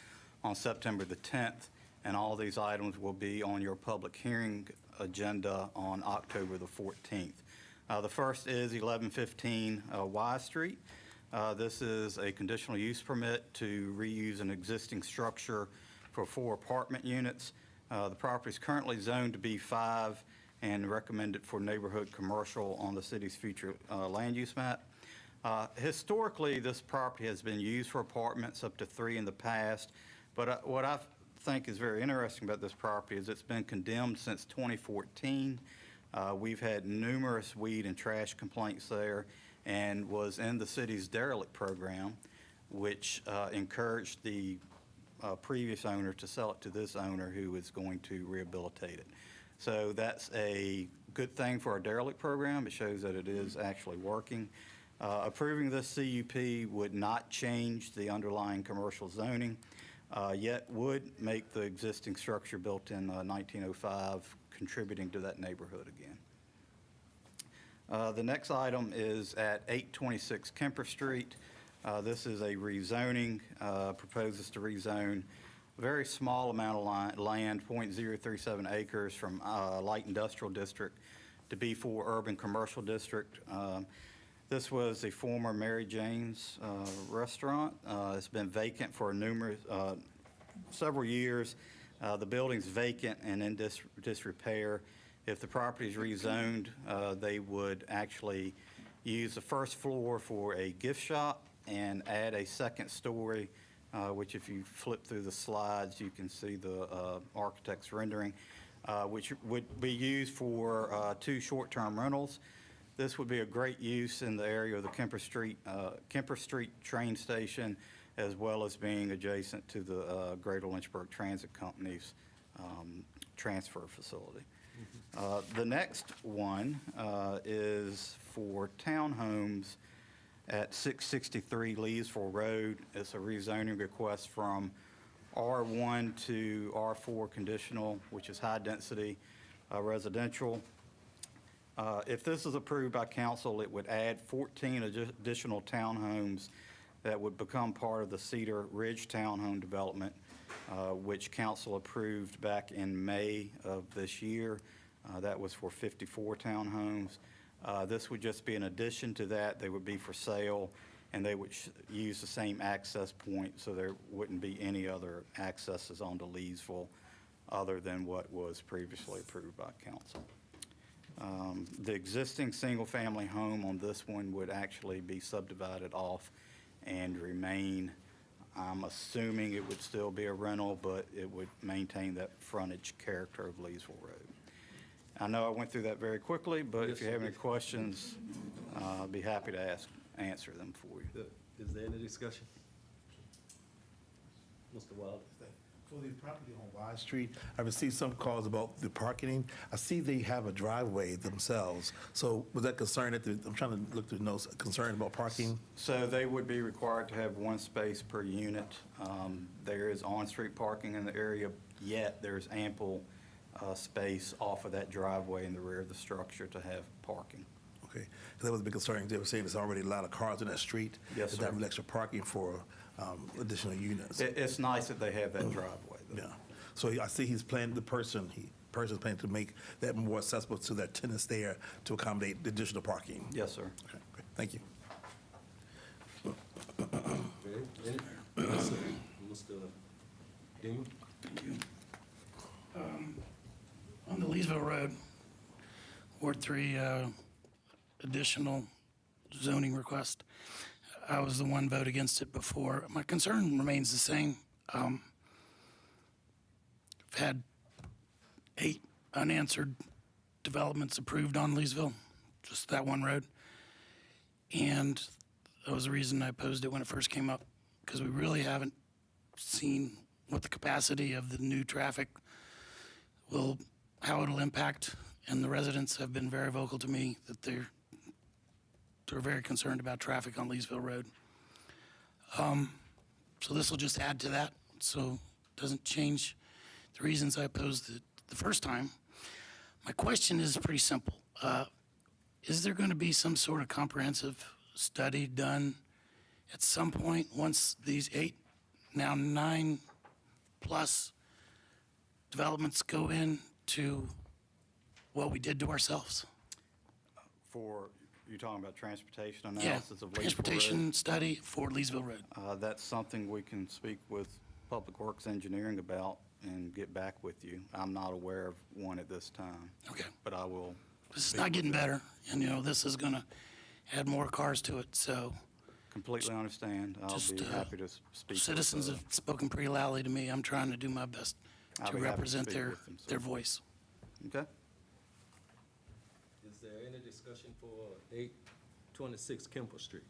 on September the 10th, and all of these items will be on your public hearing agenda on October the 14th. The first is 1115 Wise Street. This is a conditional use permit to reuse an existing structure for 4 apartment units. The property is currently zoned to B5 and recommended for neighborhood commercial on the city's future land use map. Historically, this property has been used for apartments, up to 3 in the past, but what I think is very interesting about this property is it's been condemned since 2014. We've had numerous weed and trash complaints there, and was in the city's derelict program, which encouraged the previous owner to sell it to this owner who is going to rehabilitate it. So that's a good thing for our derelict program. It shows that it is actually working. Approving this CUP would not change the underlying commercial zoning, yet would make the existing structure built in 1905 contributing to that neighborhood again. The next item is at 826 Kemper Street. This is a rezoning, proposes to rezone a very small amount of land, 0.037 acres, from light industrial district to B4 urban commercial district. This was a former Mary Jane's restaurant. It's been vacant for several years. The building's vacant and in disrepair. If the property is rezoned, they would actually use the first floor for a gift shop and add a second story, which if you flip through the slides, you can see the architect's rendering, which would be used for 2 short-term rentals. This would be a great use in the area of the Kemper Street train station, as well as being adjacent to the Greater Lynchburg Transit Company's transfer facility. The next one is for townhomes at 663 Leesville Road. It's a rezoning request from R1 to R4 conditional, which is high-density residential. If this is approved by council, it would add 14 additional townhomes that would become part of the Cedar Ridge Townhome development, which council approved back in May of this year. That was for 54 townhomes. This would just be an addition to that. They would be for sale, and they would use the same access point, so there wouldn't be any other accesses onto Leesville other than what was previously approved by council. The existing single-family home on this one would actually be subdivided off and remain. I'm assuming it would still be a rental, but it would maintain that frontage character of Leesville Road. I know I went through that very quickly, but if you have any questions, I'd be happy to answer them for you. Is there any discussion? Mr. Wilder? For the property on Wide Street, I received some calls about the parking. I see they have a driveway themselves. So was that concerned I'm trying to look through the notes, concerned about parking? So they would be required to have one space per unit. There is on-street parking in the area, yet there's ample space off of that driveway in the rear of the structure to have parking. Okay, that was a big concern. They were saying there's already a lot of cars in that street. Yes, Is sir. that extra parking for additional units? It's nice that they have that driveway, though. Yeah. So I see he's planning, person's planning to make that more accessible to their tenants there to accommodate the additional parking. Yes, sir. Okay, great. Thank you. Okay. Mr. Dean? On the Leesville Road, Ward 3, additional zoning request. I was the one vote against it before. My concern remains the same. I've had 8 unanswered developments approved on Leesville, just that one road. And that was the reason I opposed it when it first came up, because we really haven't seen what the capacity of the new traffic how it'll impact. And the residents have been very vocal to me that they're very concerned about traffic on Leesville Road. So this will just add to that, so it doesn't change the reasons I opposed it the first time. My question is pretty simple. Is there going to be some sort of comprehensive study done at some point once these 8, now 9+ developments go into what we did to ourselves? You're talking about transportation Yeah, analysis of Leesville Road? transportation study for Leesville Road. That's something we can speak with Public Works Engineering about and get back with you. I'm not aware of one at this time. Okay. But I will. This is not getting better, and, this is going to add more cars to it, so Completely understand. I'll Just, be happy to speak. citizens with, have spoken pretty loudly to me. I'm trying to do my best I'll to be happy to represent speak their with them, sir. their voice. Okay. Is there any discussion for 826 Kemper Street?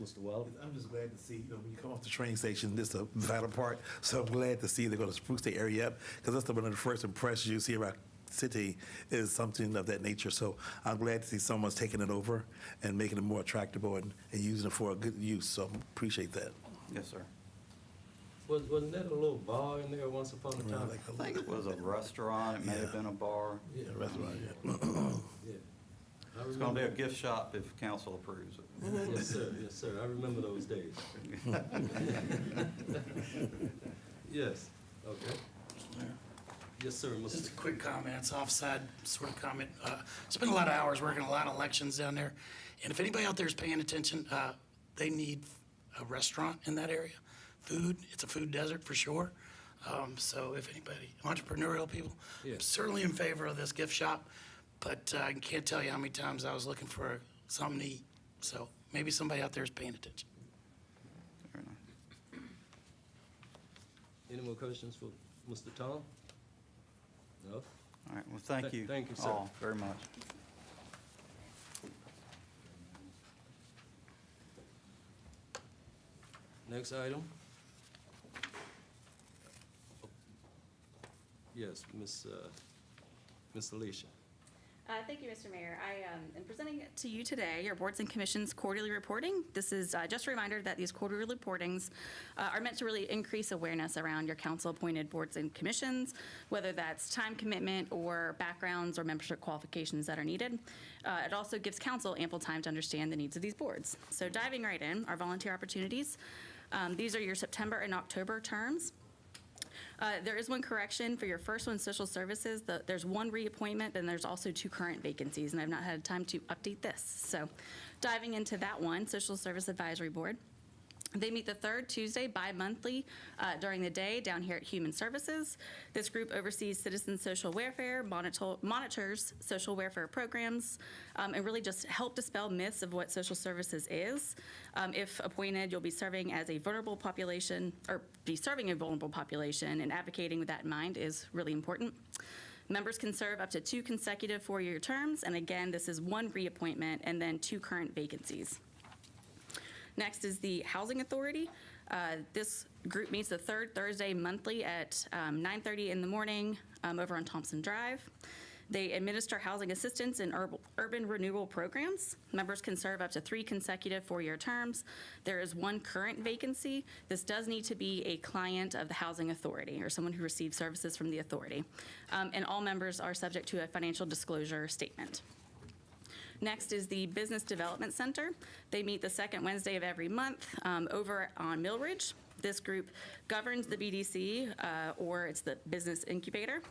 Mr. Wilder? I'm just glad to see, when you come off the train station, this is a vital part. So I'm glad to see they're going to spruce the area up, because that's one of the first impressions you see around city is something of that nature. So I'm glad to see someone's taking it over and making it more attractable and using it for a good use. So I appreciate that. Yes, sir. Wasn't that a little bar in there once upon a time? I think it was a restaurant. It may have been a bar. Yeah, Restaurant, yeah. yeah. I It's going to be a remember- gift shop if council approves it. Yes, sir, yes, sir. I remember those days. Yes, okay. Yes, sir, Just a Mr. quick comment, it's offside sort of comment. Spent a lot of hours working a lot of elections down there, and if anybody out there is paying attention, they need a restaurant in that area. Food, it's a food desert for sure. So if anybody, entrepreneurial people, Yeah. I'm certainly in favor of this gift shop, but I can't tell you how many times I was looking for something to eat. So maybe somebody out there is paying attention. Very nice. Any more questions for Mr. Tom? No? All right, well, thank you. Thank you, sir. All very much. Next item? Yes, Miss Alicia. Thank you, Mr. Mayor. I am presenting to you today your boards and commissions quarterly reporting. This is just a reminder that these quarterly reportings are meant to really increase awareness around your council-appointed boards and commissions, whether that's time commitment or backgrounds or membership qualifications that are needed. It also gives council ample time to understand the needs of these boards. So diving right in, our volunteer opportunities. These are your September and October terms. There is one correction for your first one, social services. There's one reappointment, and there's also 2 current vacancies, and I've not had time to update this. So diving into that one, Social Service Advisory Board. They meet the 3rd Tuesday bi-monthly during the day down here at Human Services. This group oversees citizen social welfare, monitors social welfare programs, and really just help dispel myths of what social services is. If appointed, you'll be serving as a vulnerable population, or be serving a vulnerable population, and advocating with that in mind is really important. Members can serve up to 2 consecutive 4-year terms, and again, this is 1 reappointment and then 2 current vacancies. Next is the Housing Authority. This group meets the 3rd Thursday monthly at 9:30 in the morning over on Thompson Drive. They administer housing assistance and urban renewal programs. Members can serve up to 3 consecutive 4-year terms. There is 1 current vacancy. This does need to be a client of the Housing Authority or someone who receives services from the authority. And all members are subject to a financial disclosure statement. Next is the Business Development Center. They meet the 2nd Wednesday of every month over on Mill Ridge. This group governs the BDC, or it's the Business Incubator.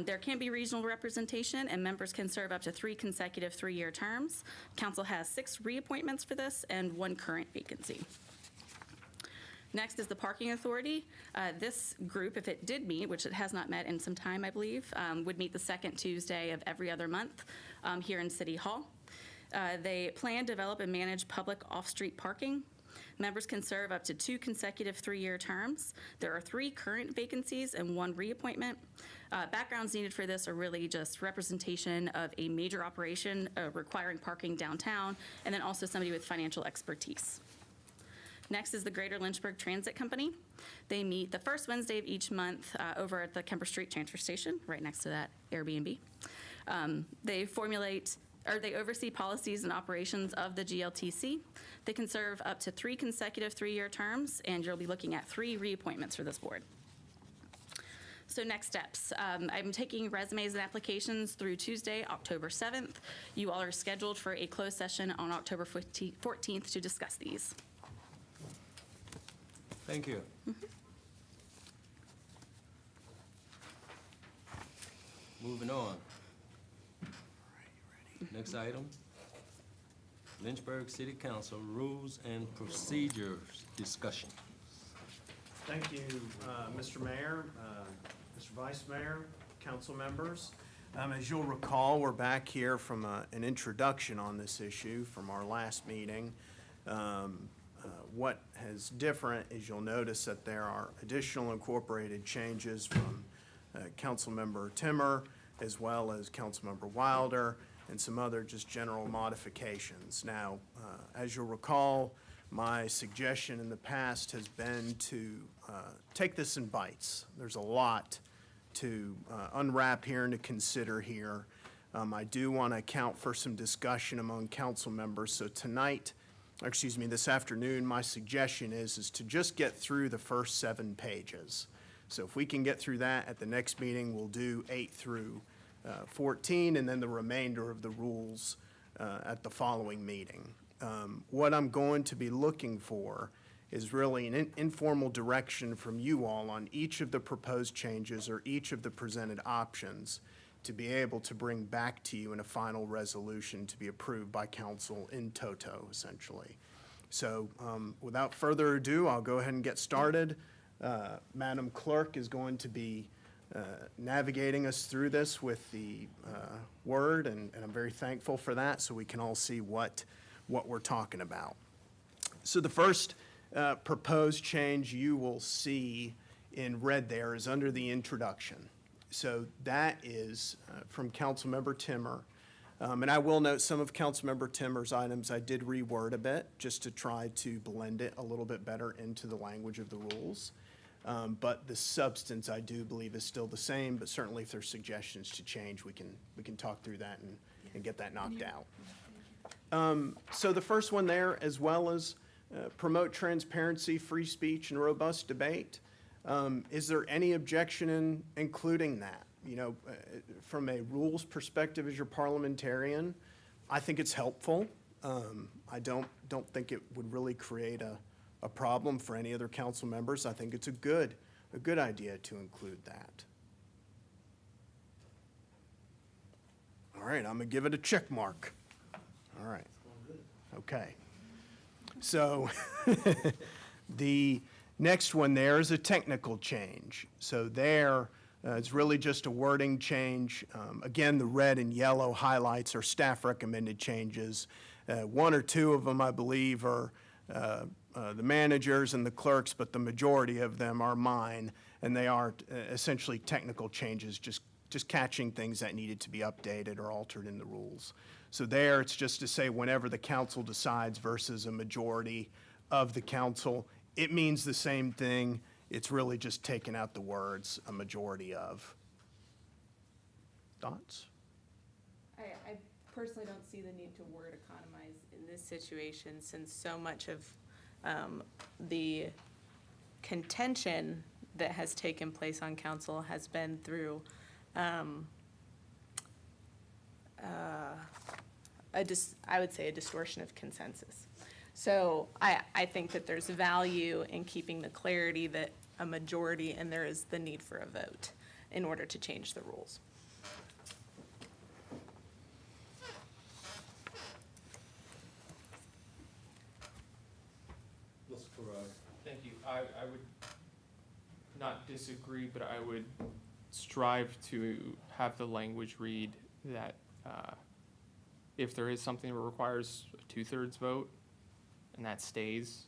There can be regional representation, and members can serve up to 3 consecutive 3-year terms. Council has 6 reappointments for this and 1 current vacancy. Next is the Parking Authority. This group, if it did meet, which it has not met in some time, I believe, would meet the 2nd Tuesday of every other month here in City Hall. They plan, develop, and manage public off-street parking. Members can serve up to 2 consecutive 3-year terms. There are 3 current vacancies and 1 reappointment. Backgrounds needed for this are really just representation of a major operation requiring parking downtown, and then also somebody with financial expertise. Next is the Greater Lynchburg Transit Company. They meet the 1st Wednesday of each month over at the Kemper Street Transfer Station, right next to that Airbnb. They oversee policies and operations of the GLTC. They can serve up to 3 consecutive 3-year terms, and you'll be looking at 3 reappointments for this board. So next steps. I'm taking resumes and applications through Tuesday, October 7th. You all are scheduled for a closed session on October 14th to discuss these. Thank you. Moving on. Next item, Lynchburg City Council Rules and Procedures Discussion. Thank you, Mr. Mayor, Mr. Vice Mayor, council members. As you'll recall, we're back here from an introduction on this issue from our last meeting. What is different is you'll notice that there are additional incorporated changes from Councilmember Timmer as well as Councilmember Wilder and some other just general modifications. Now, as you'll recall, my suggestion in the past has been to take this in bites. There's a lot to unwrap here and to consider here. I do want to account for some discussion among council members. So this afternoon, my suggestion is to just get through the first 7 pages. So if we can get through that at the next meeting, we'll do 8 through 14, and then the remainder of the rules at the following meeting. What I'm going to be looking for is really an informal direction from you all on each of the proposed changes or each of the presented options to be able to bring back to you in a final resolution to be approved by council in toto, essentially. So without further ado, I'll go ahead and get started. Madam Clerk is going to be navigating us through this with the word, and I'm very thankful for that, so we can all see what we're talking about. So the first proposed change you will see in red there is under the introduction. So that is from Councilmember Timmer. And I will note some of Councilmember Timmer's items I did reword a bit just to try to blend it a little bit better into the language of the rules. But the substance, I do believe, is still the same, but certainly if there's suggestions to change, we can talk through that and get that knocked out. So the first one there, as well as promote transparency, free speech, and robust debate. Is there any objection in including that? You know, from a rules perspective as your parliamentarian, I think it's helpful. I don't think it would really create a problem for any other council members. I think it's a good idea to include that. All right, I'm gonna give it a check mark. All right, okay. So the next one there is a technical change. So there, it's really just a wording change. Again, the red and yellow highlights are staff recommended changes. One or two of them, I believe, are the managers and the clerks, but the majority of them are mine, and they are essentially technical changes, just catching things that needed to be updated or altered in the rules. So there, it's just to say whenever the council decides versus a majority of the council, it means the same thing. It's really just taking out the words "a majority of." Thoughts? I personally don't see the need to word economize in this situation, since so much of the contention that has taken place on council has been through I would say a distortion of consensus. So I think that there's value in keeping the clarity that a majority, and there is the need for a vote in order to change the rules. Thank you. I would not disagree, but I would strive to have the language read that if there is something that requires a 2/3 vote and that stays,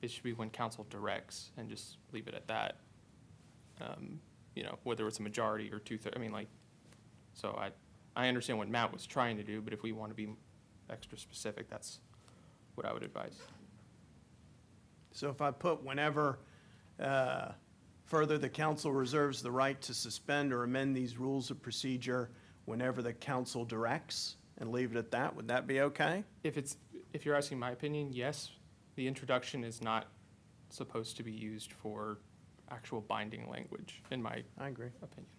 it should be when council directs, and just leave it at that. You know, whether it's a majority or 2/3, I mean, like, so I understand what Matt was trying to do, but if we want to be extra specific, that's what I would advise. So if I put whenever further the council reserves the right to suspend or amend these rules of procedure whenever the council directs, and leave it at that, would that be okay? If you're asking my opinion, yes. The introduction is not supposed to be used for actual binding language, in my I agree. opinion.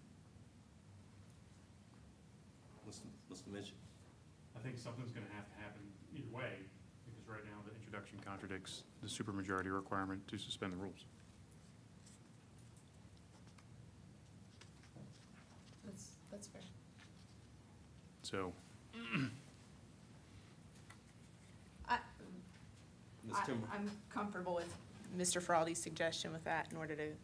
Mr. Mitchell? I think something's going to happen either way, because right now the introduction contradicts the supermajority requirement to suspend the rules. That's fair. So, I'm comfortable with Mr. Feraldi's suggestion with that in order to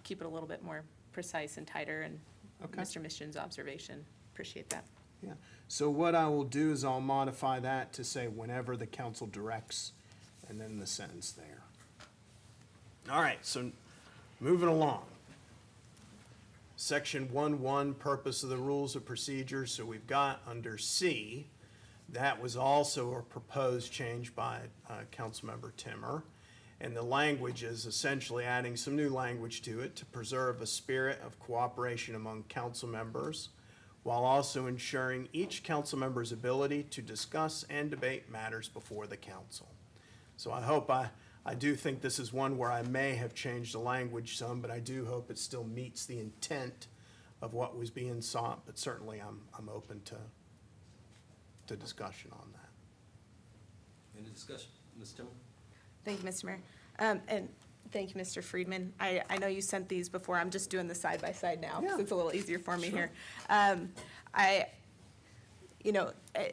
keep it a little bit more precise and tighter, and Okay. Mr. Mission's observation. Appreciate that. Yeah. So what I will do is I'll modify that to say whenever the council directs, and then the sentence there. All right, so moving along. Section 1.1, purpose of the rules of procedure. So we've got under C, that was also a proposed change by Councilmember Timmer. And the language is essentially adding some new language to it to preserve a spirit of cooperation among council members, while also ensuring each council member's ability to discuss and debate matters before the council. So I do think this is one where I may have changed the language some, but I do hope it still meets the intent of what was being sought, but certainly I'm open to discussion on that. Any discussion? Ms. Timmer? Thank you, Mr. Mayor. And thank you, Mr. Friedman. I know you sent these before. I'm just doing the side-by-side now, because Yeah. it's a little easier for me Sure. here.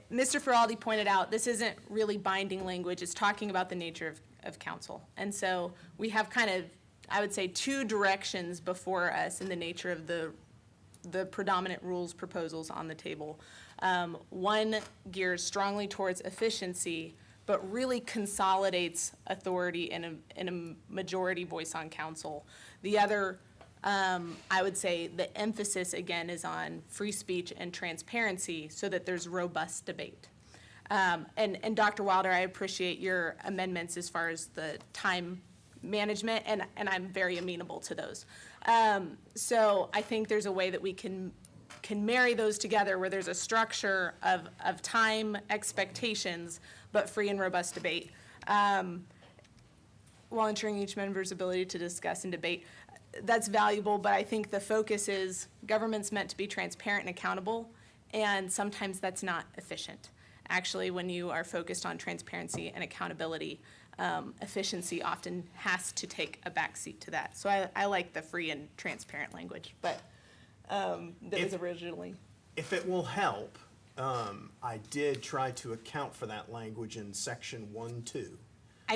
Mr. Feraldi pointed out, this isn't really binding language. It's talking about the nature of council. And so we have kind of, I would say, two directions before us in the nature of the predominant rules proposals on the table. One gears strongly towards efficiency, but really consolidates authority in a majority voice on council. The other, I would say, the emphasis again is on free speech and transparency so that there's robust debate. And Dr. Wilder, I appreciate your amendments as far as the time management, and I'm very amenable to those. So I think there's a way that we can marry those together where there's a structure of time expectations, but free and robust debate, while ensuring each member's ability to discuss and debate. That's valuable, but I think the focus is government's meant to be transparent and accountable, and sometimes that's not efficient. Actually, when you are focused on transparency and accountability, efficiency often has to take a backseat to that. So I like the free and transparent language, but that was originally. If it will help, I did try to account for that language in section 1.2.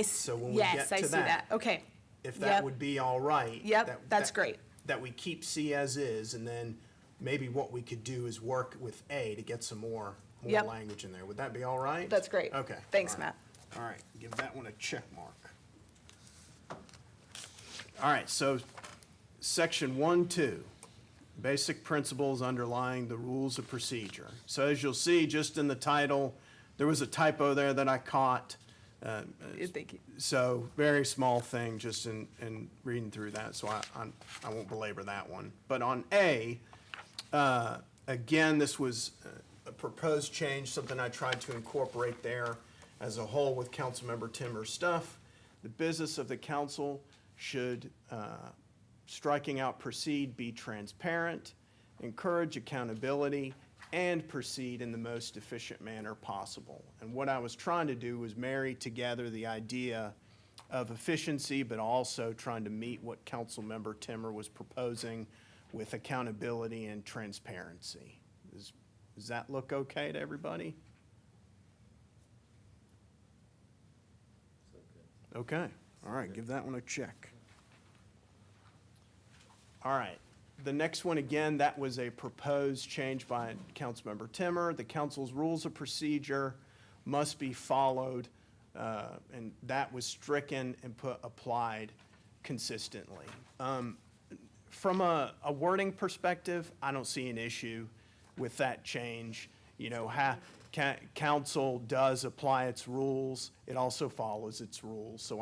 So when we Yes, get I to see that. Okay. if that Yep. would be all right. Yep, that's great. That we keep C as is, and then maybe what we could do is work with A to get some more Yep. language in there. Would that be all right? That's great. Okay. Thanks, all right. Matt. All right, give that one a check mark. All right, so section 1.2, basic principles underlying the rules of procedure. So as you'll see, just in the title, there was a typo there that I caught. Thank you. So very small thing, just in reading through that, so I won't belabor that one. But on A, again, this was a proposed change, something I tried to incorporate there as a whole with Councilmember Timmer's stuff. The business of the council should, striking out proceed, be transparent, encourage accountability, and proceed in the most efficient manner possible. And what I was trying to do was marry together the idea of efficiency, but also trying to meet what Councilmember Timmer was proposing with accountability and transparency. Does that look okay to everybody? Okay, all right, give that one a check. All right, the next one, again, that was a proposed change by Councilmember Timmer. The council's rules of procedure must be followed, and that was stricken and applied consistently. From a wording perspective, I don't see an issue with that change. You know, council does apply its rules. It also follows its rules. So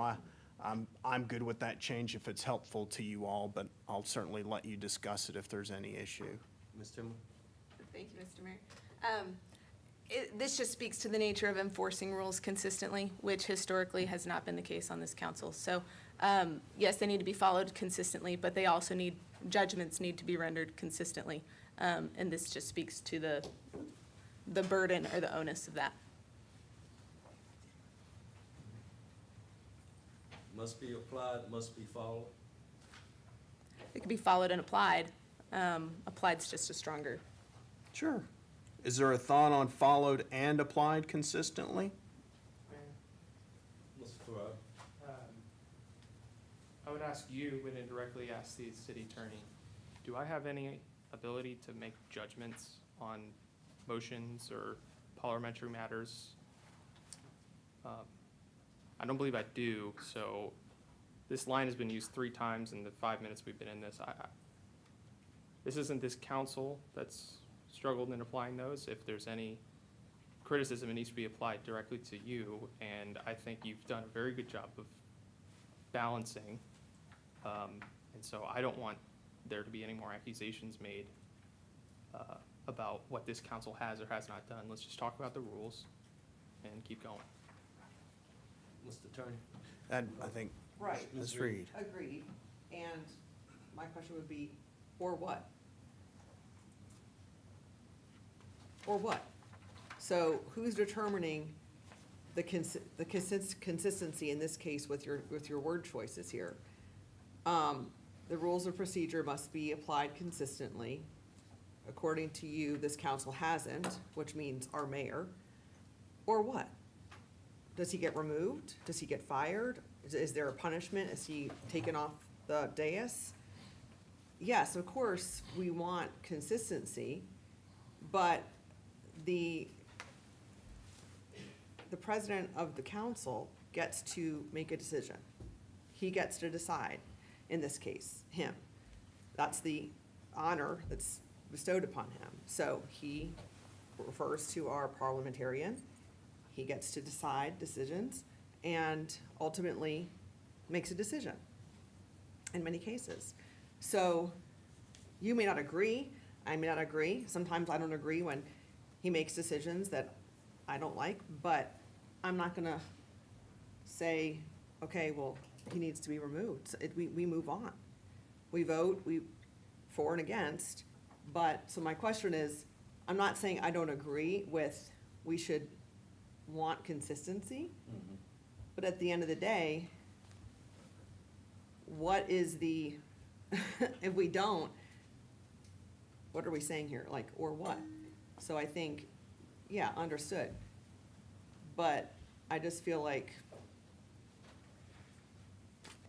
I'm good with that change if it's helpful to you all, but I'll certainly let you discuss it if there's any issue. Ms. Timmer? Thank you, Mr. Mayor. This just speaks to the nature of enforcing rules consistently, which historically has not been the case on this council. So, yes, they need to be followed consistently, but they also judgments need to be rendered consistently. And this just speaks to the burden or the onus of that. Must be applied, must be followed. It could be followed and applied. Applied's just a stronger. Sure. Is there a thought on followed and applied consistently? Mr. Farrar? I would ask you, and indirectly ask the city attorney, do I have any ability to make judgments on motions or parliamentary matters? I don't believe I do, so this line has been used 3 times in the 5 minutes we've been in this. This isn't this council that's struggled in applying those. If there's any criticism, it needs to be applied directly to you, and I think you've done a very good job of balancing. And so I don't want there to be any more accusations made about what this council has or has not done. Let's just talk about the rules and keep going. Mr. Attorney? I think, Right. Ms. Reed. Agreed. And my question would be, or what? Or what? So who's determining the consistency in this case with your word choices here? The rules of procedure must be applied consistently. According to you, this council hasn't, which means our mayor. Or what? Does he get removed? Does he get fired? Is there a punishment? Is he taken off the dais? Yes, of course, we want consistency, but the president of the council gets to make a decision. He gets to decide, in this case, him. That's the honor that's bestowed upon him. So he refers to our parliamentarian. He gets to decide decisions, and ultimately, makes a decision in many cases. So you may not agree, I may not agree. Sometimes I don't agree when he makes decisions that I don't like, but I'm not gonna say, okay, well, he needs to be removed. We move on. We vote, for and against, but, so my question is, I'm not saying I don't agree with, we should want consistency, but at the end of the day, what is the, if we don't, what are we saying here, like, or what? So I think, yeah, understood, but I just feel like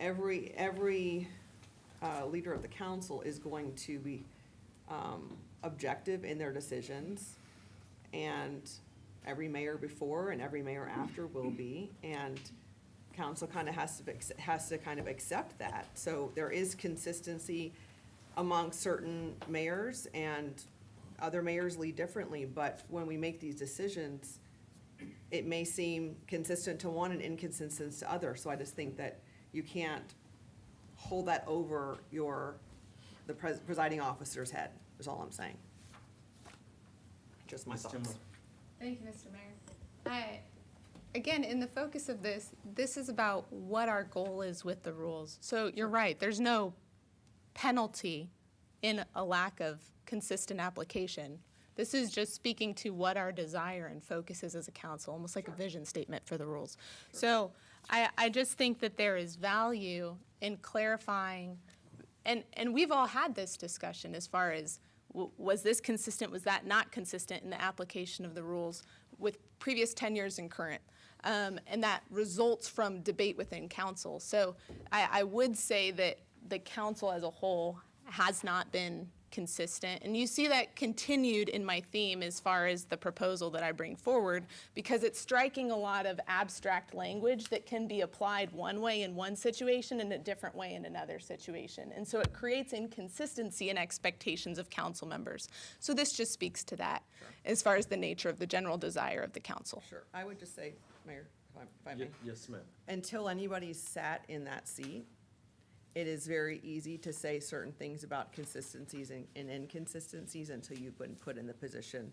every leader of the council is going to be objective in their decisions, and every mayor before and every mayor after will be, and council kind of has to kind of accept that. So there is consistency among certain mayors, and other mayors lead differently, but when we make these decisions, it may seem consistent to one and inconsistent to other. So I just think that you can't hold that over the presiding officer's head, is all I'm saying. Just my thoughts. Thank you, Mr. Mayor. Again, in the focus of this is about what our goal is with the rules. So you're right, there's no penalty in a lack of consistent application. This is just speaking to what our desire and focus is as a council, almost like a vision statement for the rules. So I just think that there is value in clarifying, and we've all had this discussion as far as, was this consistent, was that not consistent in the application of the rules with previous tenures and current? And that results from debate within council. So I would say that the council as a whole has not been consistent. And you see that continued in my theme as far as the proposal that I bring forward, because it's striking a lot of abstract language that can be applied one way in one situation and a different way in another situation. And so it creates inconsistency in expectations of council members. So this just speaks to that as far as the nature of the general desire of the council. Sure, I would just say, Mayor, if I may. Yes, ma'am. Until anybody's sat in that seat, it is very easy to say certain things about consistencies and inconsistencies until you've been put in the position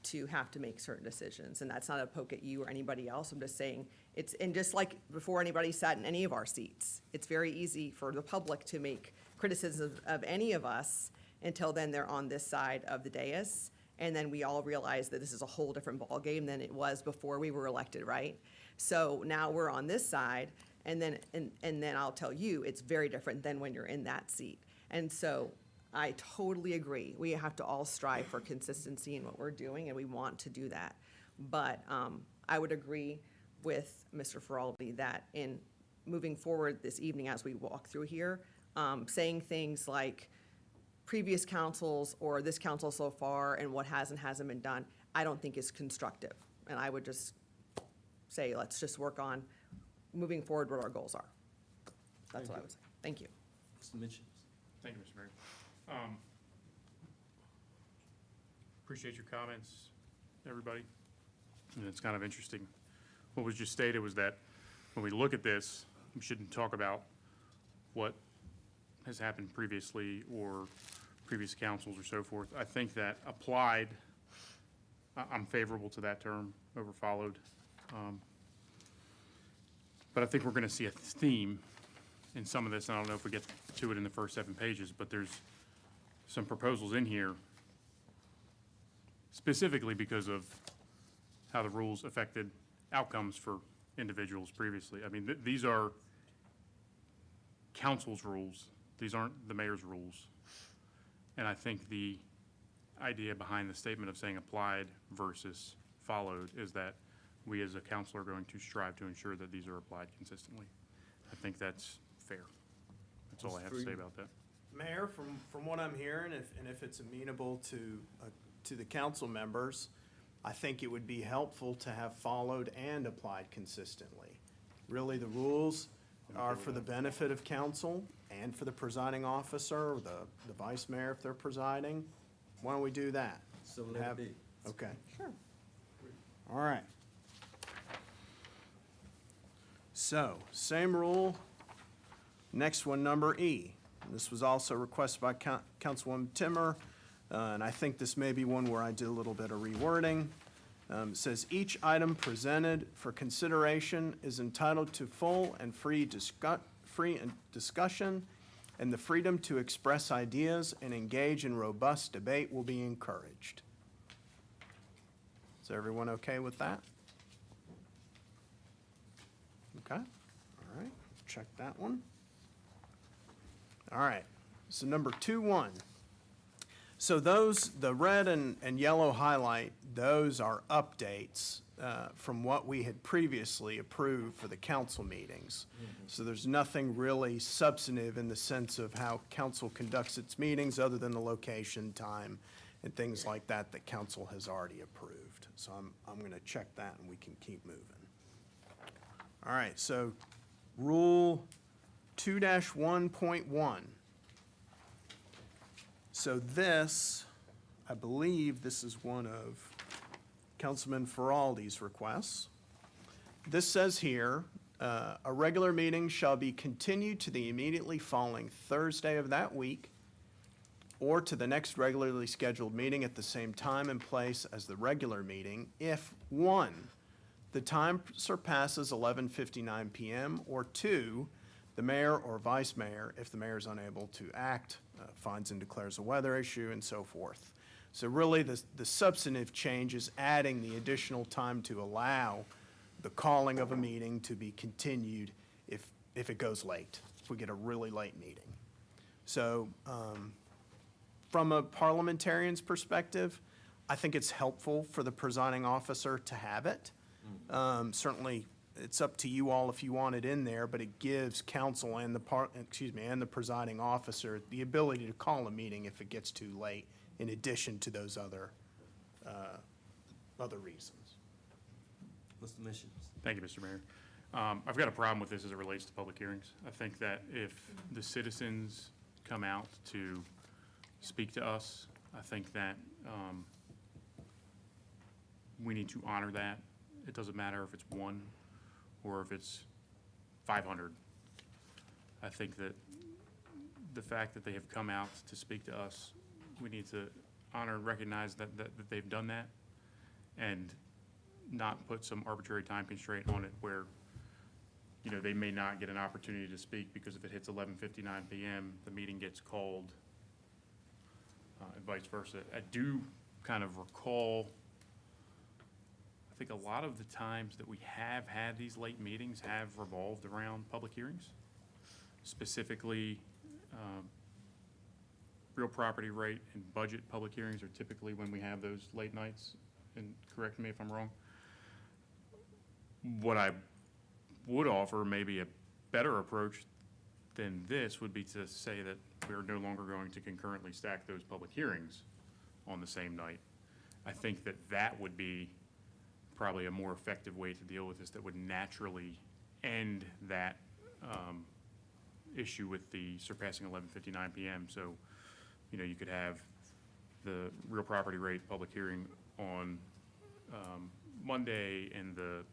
to have to make certain decisions. And that's not a poke at you or anybody else. I'm just saying, and just like before anybody sat in any of our seats, it's very easy for the public to make criticisms of any of us until then they're on this side of the dais. And then we all realize that this is a whole different ballgame than it was before we were elected, right? So now we're on this side, and then I'll tell you, it's very different than when you're in that seat. And so I totally agree. We have to all strive for consistency in what we're doing, and we want to do that. But I would agree with Mr. Feraldi that in moving forward this evening as we walk through here, saying things like previous councils or this council so far and what has and hasn't been done, I don't think is constructive. And I would just say, let's just work on moving forward what our goals are. That's what I would say. Thank you. Mr. Mitchell? Thank you, Mr. Mayor. Appreciate your comments, everybody. And it's kind of interesting. What was just stated was that when we look at this, we shouldn't talk about what has happened previously or previous councils or so forth. I think that applied, I'm favorable to that term over followed. But I think we're going to see a theme in some of this, and I don't know if we get to it in the first 7 pages, but there's some proposals in here specifically because of how the rules affected outcomes for individuals previously. I mean, these are council's rules. These aren't the mayor's rules. And I think the idea behind the statement of saying applied versus followed is that we as a council are going to strive to ensure that these are applied consistently. I think that's fair. That's all I have to say about that. Mayor, from what I'm hearing, if it's amenable to the council members, I think it would be helpful to have followed and applied consistently. Really, the rules are for the benefit of council and for the presiding officer, or the vice mayor if they're presiding. Why don't we do that? So let it be. Okay. Sure. All right. So, same rule Next one, number E. This was also requested by Councilwoman Timmer, and I think this may be one where I did a little bit of rewording. It says, each item presented for consideration is entitled to full and free discussion, and the freedom to express ideas and engage in robust debate will be encouraged. Is everyone okay with that? Okay, all right, check that one. All right, so number 2.1. So those, the red and yellow highlight, those are updates from what we had previously approved for the council meetings. So there's nothing really substantive in the sense of how council conducts its meetings, other than the location, time, and things like that that council has already approved. So I'm going to check that and we can keep moving. All right, so Rule 2-1.1. So this, I believe this is one of Councilman Feraldi's requests. This says here, a regular meeting shall be continued to the immediately following Thursday of that week, or to the next regularly scheduled meeting at the same time and place as the regular meeting if, 1, the time surpasses 11:59 p.m., or 2, the mayor or vice mayor, if the mayor is unable to act, finds and declares a weather issue, and so forth. So really, the substantive change is adding the additional time to allow the calling of a meeting to be continued if it goes late, if we get a really late meeting. So from a parliamentarian's perspective, I think it's helpful for the presiding officer to have it. Certainly, it's up to you all if you want it in there, but it gives council and the presiding officer the ability to call a meeting if it gets too late, in addition to those other reasons. Mr. Missions. Thank you, Mr. Mayor. I've got a problem with this as it relates to public hearings. I think that if the citizens come out to speak to us, I think that we need to honor that. It doesn't matter if it's 1 or if it's 500. I think that the fact that they have come out to speak to us, we need to honor and recognize that they've done that, and not put some arbitrary time constraint on it where, you know, they may not get an opportunity to speak because if it hits 11:59 p.m., the meeting gets called, and vice versa. I do kind of recall, I think a lot of the times that we have had these late meetings have revolved around public hearings. Specifically, real property rate and budget public hearings are typically when we have those late nights, and correct me if I'm wrong. What I would offer, maybe a better approach than this, would be to say that we're no longer going to concurrently stack those public hearings on the same night. I think that that would be probably a more effective way to deal with this, that would naturally end that issue with the surpassing 11:59 p.m. So, you know, you could have the real property rate public hearing on Monday, and the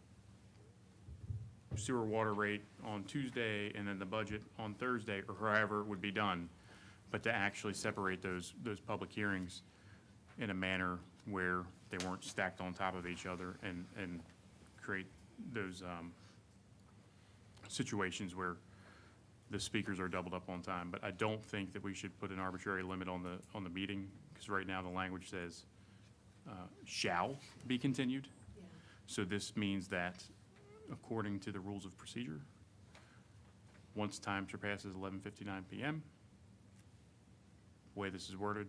sewer water rate on Tuesday, and then the budget on Thursday, or however it would be done. But to actually separate those public hearings in a manner where they weren't stacked on top of each other, and create those situations where the speakers are doubled up on time. But I don't think that we should put an arbitrary limit on the meeting, because right now the language says shall be continued. Yeah. So this means that, according to the rules of procedure, once time surpasses 11:59 p.m., the way this is worded,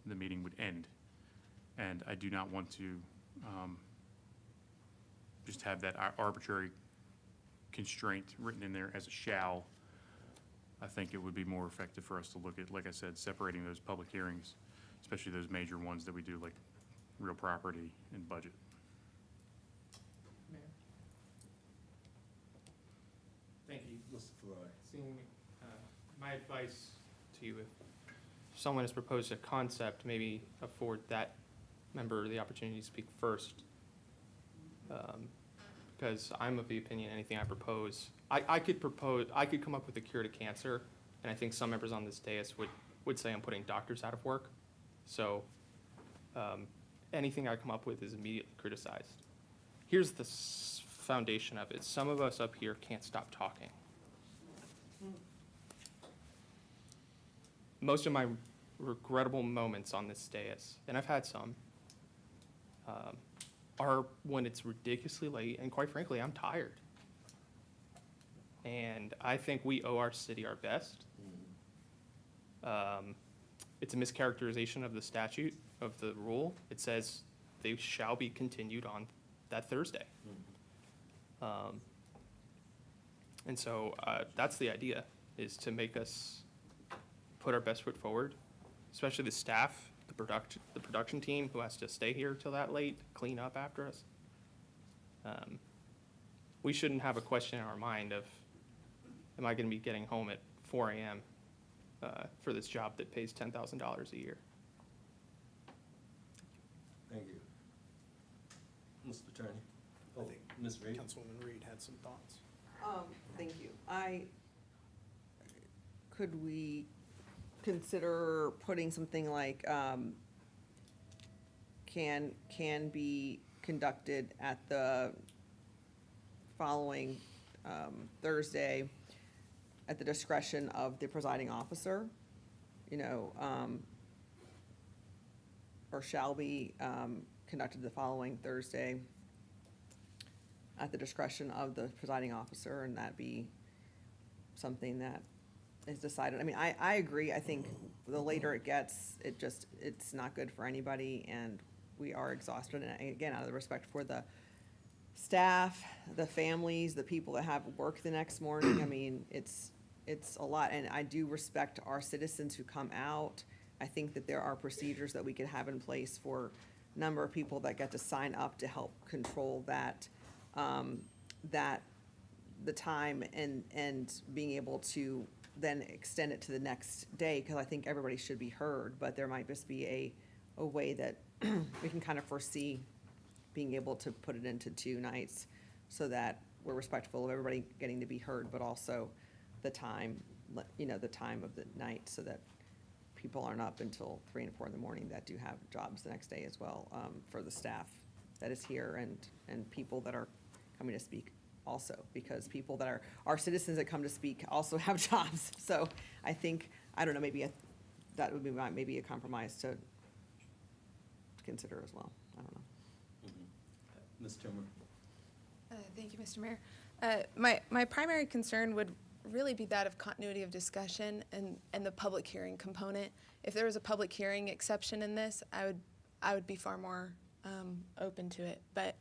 the meeting would end. And I do not want to just have that arbitrary constraint written in there as a shall. I think it would be more effective for us to look at, like I said, separating those public hearings, especially those major ones that we do, like real property and budget. Thank you, Mr. Floyd. My advice to you, if someone has proposed a concept, maybe afford that member the opportunity to speak first. Because I'm of the opinion anything I propose I could propose, I could come up with a cure to cancer, and I think some members on this dais would say I'm putting doctors out of work. So anything I come up with is immediately criticized. Here's the foundation of it. Some of us up here can't stop talking. Most of my regrettable moments on this dais, and I've had some, are when it's ridiculously late, and quite frankly, I'm tired. And I think we owe our city our best. It's a mischaracterization of the statute, of the rule. It says they shall be continued on that Thursday. And so that's the idea, is to make us put our best foot forward, especially the staff, the production team who has to stay here till that late, clean up after us. We shouldn't have a question in our mind of, am I going to be getting home at 4 a.m. For this job that pays $10,000 a year? Thank you. Mr. Attorney? I think Ms. Reed? Councilwoman Reed had some thoughts. Thank you. Could we consider putting something like, can be conducted at the following Thursday at the discretion of the presiding officer, or shall be conducted the following Thursday at the discretion of the presiding officer, and that be something that is decided. I mean, I agree. I think the later it gets, it's not good for anybody, and we are exhausted. And again, out of the respect for the staff, the families, the people that have work the next morning, I mean, it's a lot. And I do respect our citizens who come out. I think that there are procedures that we could have in place for a number of people that get to sign up to help control that, the time and being able to then extend it to the next day, because I think everybody should be heard, but there might just be a way that we can kind of foresee being able to put it into 2 nights so that we're respectful of everybody getting to be heard, but also the time, the time of the night, so that people aren't up until 3 and 4 in the morning that do have jobs the next day as well, for the staff that is here and people that are coming to speak also, because people that are our citizens that come to speak also have jobs. So I think, I don't know, maybe that would be maybe a compromise to consider as well. I don't know. Ms. Timmer? Thank you, Mr. Mayor. My primary concern would really be that of continuity of discussion and the public hearing component. If there was a public hearing exception in this, I would be far more open to it. But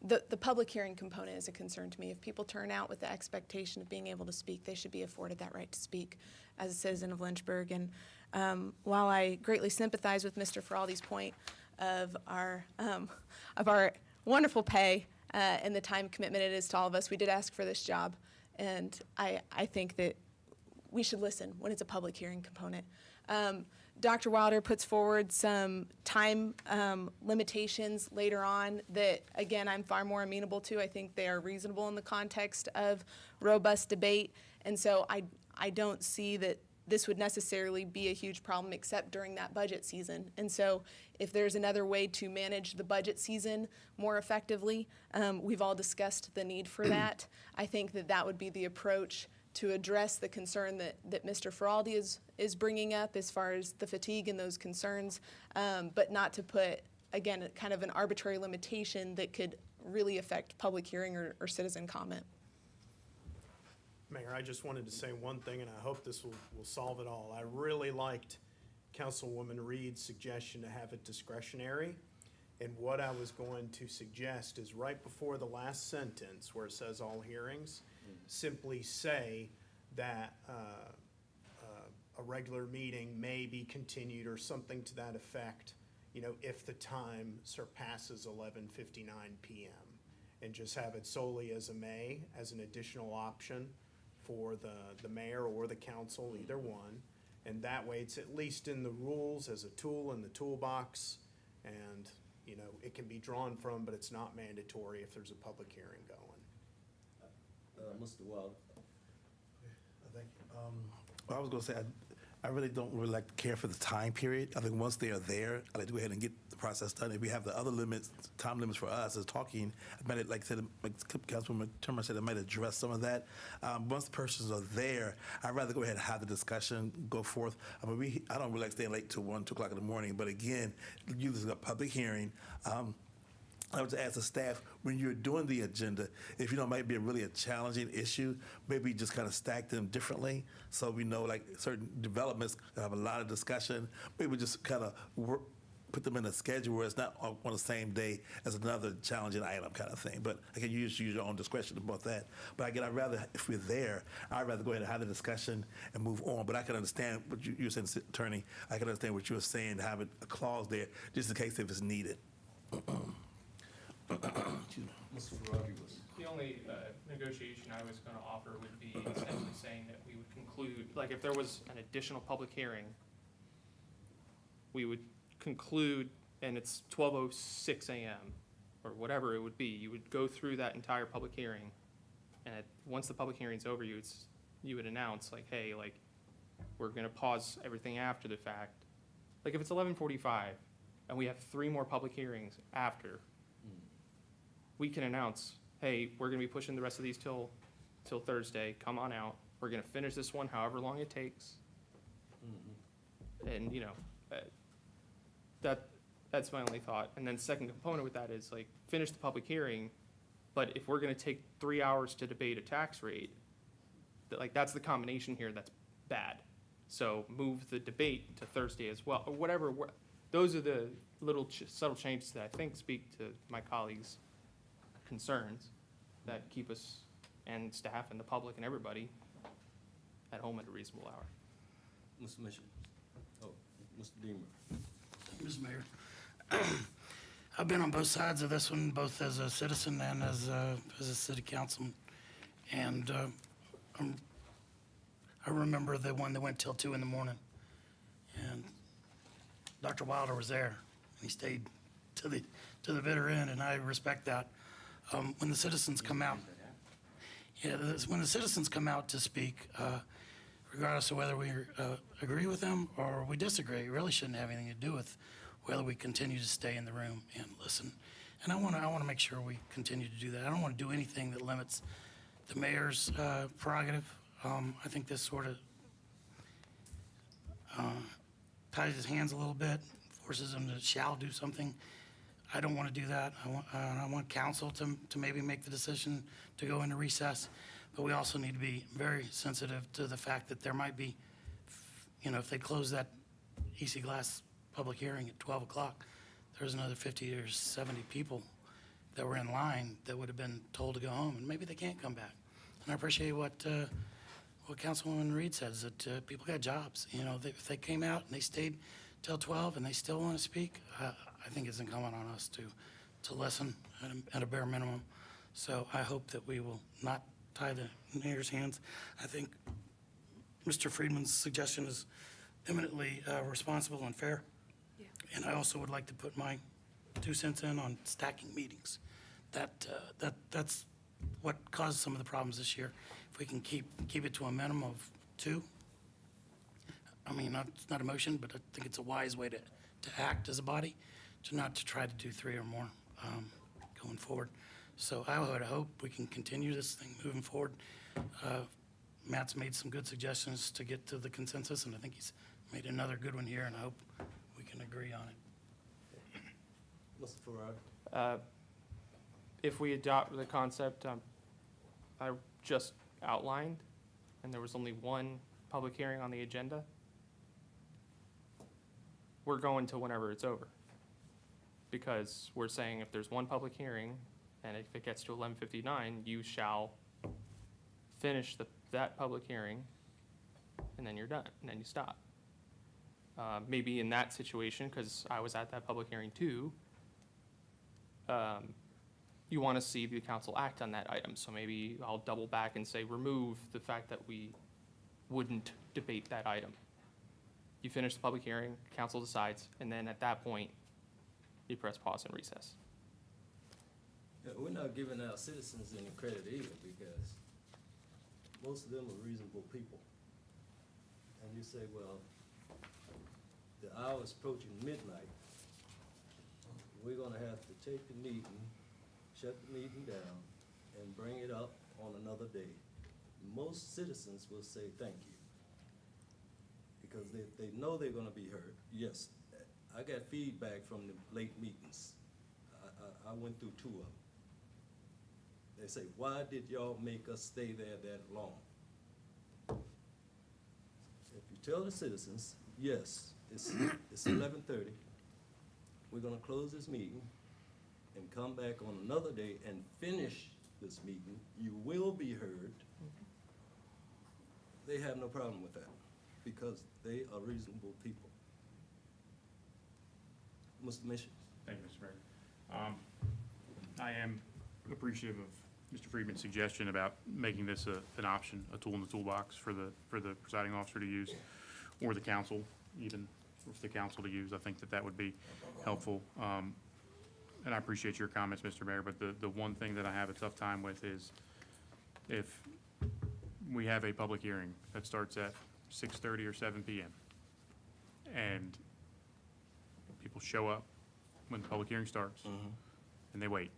the public hearing component is a concern to me. If people turn out with the expectation of being able to speak, they should be afforded that right to speak as a citizen of Lynchburg. And while I greatly sympathize with Mr. Feraldi's point of our wonderful pay and the time commitment it is to all of us, we did ask for this job. And I think that we should listen when it's a public hearing component. Dr. Wilder puts forward some time limitations later on that, again, I'm far more amenable to. I think they are reasonable in the context of robust debate. And so I don't see that this would necessarily be a huge problem except during that budget season. And so if there's another way to manage the budget season more effectively, we've all discussed the need for that. I think that would be the approach to address the concern that Mr. Feraldi is bringing up as far as the fatigue and those concerns, but not to put, again, kind of an arbitrary limitation that could really affect public hearing or citizen comment. Mayor, I just wanted to say one thing, and I hope this will solve it all. I really liked Councilwoman Reed's suggestion to have it discretionary. And what I was going to suggest is right before the last sentence where it says all hearings, simply say that a regular meeting may be continued or something to that effect, if the time surpasses 11:59 p.m. and just have it solely as a may, as an additional option for the mayor or the council, either one. And that way it's at least in the rules as a tool in the toolbox, and it can be drawn from, but it's not mandatory if there's a public hearing going. Mr. Wilder. Thank you. I was going to say, I really don't really like to care for the time period. I think once they are there, I like to go ahead and get the process done. If we have the other limits, time limits for us as talking, I might, like I said, like Councilwoman Turner said, I might address some of that. Once the persons are there, I'd rather go ahead and have the discussion, go forth. I mean, I don't really like staying late till 1, 2 o'clock in the morning, but again, this is a public hearing. I would ask the staff, when you're doing the agenda, if you know it might be a challenging issue, maybe just kind of stack them differently so we know like certain developments have a lot of discussion. Maybe just kind of put them in a schedule where it's not on the same day as another challenging item kind of thing. But again, you just use your own discretion about that. But again, I'd rather, if we're there, I'd rather go ahead and have the discussion and move on. But I can understand what you're saying, Attorney. I can understand what you're saying, having a clause there just in case if it's needed. Mr. Rodriguez. The only negotiation I was going to offer would be essentially saying that we would conclude, like if there was an additional public hearing, we would conclude, and it's 12:06 a.m. or whatever it would be, you would go through that entire public hearing, and once the public hearing's over, you would announce like, hey, like we're going to pause everything after the fact. Like if it's 11:45 and we have 3 more public hearings after, we can announce, hey, we're gonna be pushing the rest of these till Thursday, come on out. We're gonna finish this one however long it takes. And, you know, that's my only thought. And then second component with that is like, finish the public hearing, but if we're gonna take 3 hours to debate a tax rate, that's the combination here that's bad. So move the debate to Thursday as well, or whatever. Those are the little subtle changes that I think speak to my colleagues' concerns that keep us and staff and the public and everybody at home at a reasonable hour. Mr. Mitchell. Oh, Mr. Deemer. Mr. Mayor. I've been on both sides of this one, both as a citizen and as a city councilman. And I remember the one that went till 2 in the morning. And Dr. Wilder was there, and he stayed to the bitter end, and I respect that. When the citizens come out, when the citizens come out to speak, regardless of whether we agree with them or we disagree, it really shouldn't have anything to do with whether we continue to stay in the room and listen. And I want to make sure we continue to do that. I don't want to do anything that limits the mayor's prerogative. I think this sort of ties his hands a little bit, forces him to shall do something. I don't want to do that. I want council to maybe make the decision to go into recess, but we also need to be very sensitive to the fact that there might be, you know, if they close that EC Glass public hearing at 12 o'clock, there's another 50 or 70 people that were in line that would have been told to go home, and maybe they can't come back. And I appreciate what Councilwoman Reed says, that people got jobs. You know, if they came out and they stayed till 12 and they still want to speak, I think it's incumbent on us to listen at a bare minimum. So I hope that we will not tie the mayor's hands. I think Mr. Friedman's suggestion is eminently responsible and fair. Yeah. And I also would like to put my 2 cents in on stacking meetings. That's what caused some of the problems this year. If we can keep it to a minimum of 2, I mean, it's not a motion, but I think it's a wise way to act as a body, to try to do 3 or more going forward. So I would hope we can continue this thing moving forward. Matt's made some good suggestions to get to the consensus, and I think he's made another good one here, and I hope we can agree on it. Mr. Farrar. If we adopt the concept I just outlined, and there was only 1 public hearing on the agenda, we're going to whenever it's over. Because we're saying if there's 1 public hearing, and if it gets to 11:59, you shall finish that public hearing, and then you're done, and then you stop. Maybe in that situation, because I was at that public hearing too, you want to see the council act on that item. So maybe I'll double back and say remove the fact that we wouldn't debate that item. You finish the public hearing, council decides, and then at that point, you press pause and recess. Yeah, we're not giving our citizens any credit either, because most of them are reasonable people. And you say, well, the hour's approaching midnight. We're gonna have to take the meeting, shut the meeting down, and bring it up on another day. Most citizens will say thank you, because they know they're gonna be heard. Yes, I got feedback from the late meetings. I went through 2 of them. They say, why did y'all make us stay there that long? If you tell the citizens, yes, it's 11:30, we're gonna close this meeting and come back on another day and finish this meeting, you will be heard. They have no problem with that, because they are reasonable people. Mr. Mission? Thank you, Mr. Mayor. I am appreciative of Mr. Friedman's suggestion about making this an option, a tool in the toolbox for the presiding officer to use, or the council, even if the council to use. I think that would be helpful. And I appreciate your comments, Mr. Mayor, but the one thing that I have a tough time with is if we have a public hearing that starts at 6:30 or 7 p.m. and people show up when the public hearing starts, and they wait,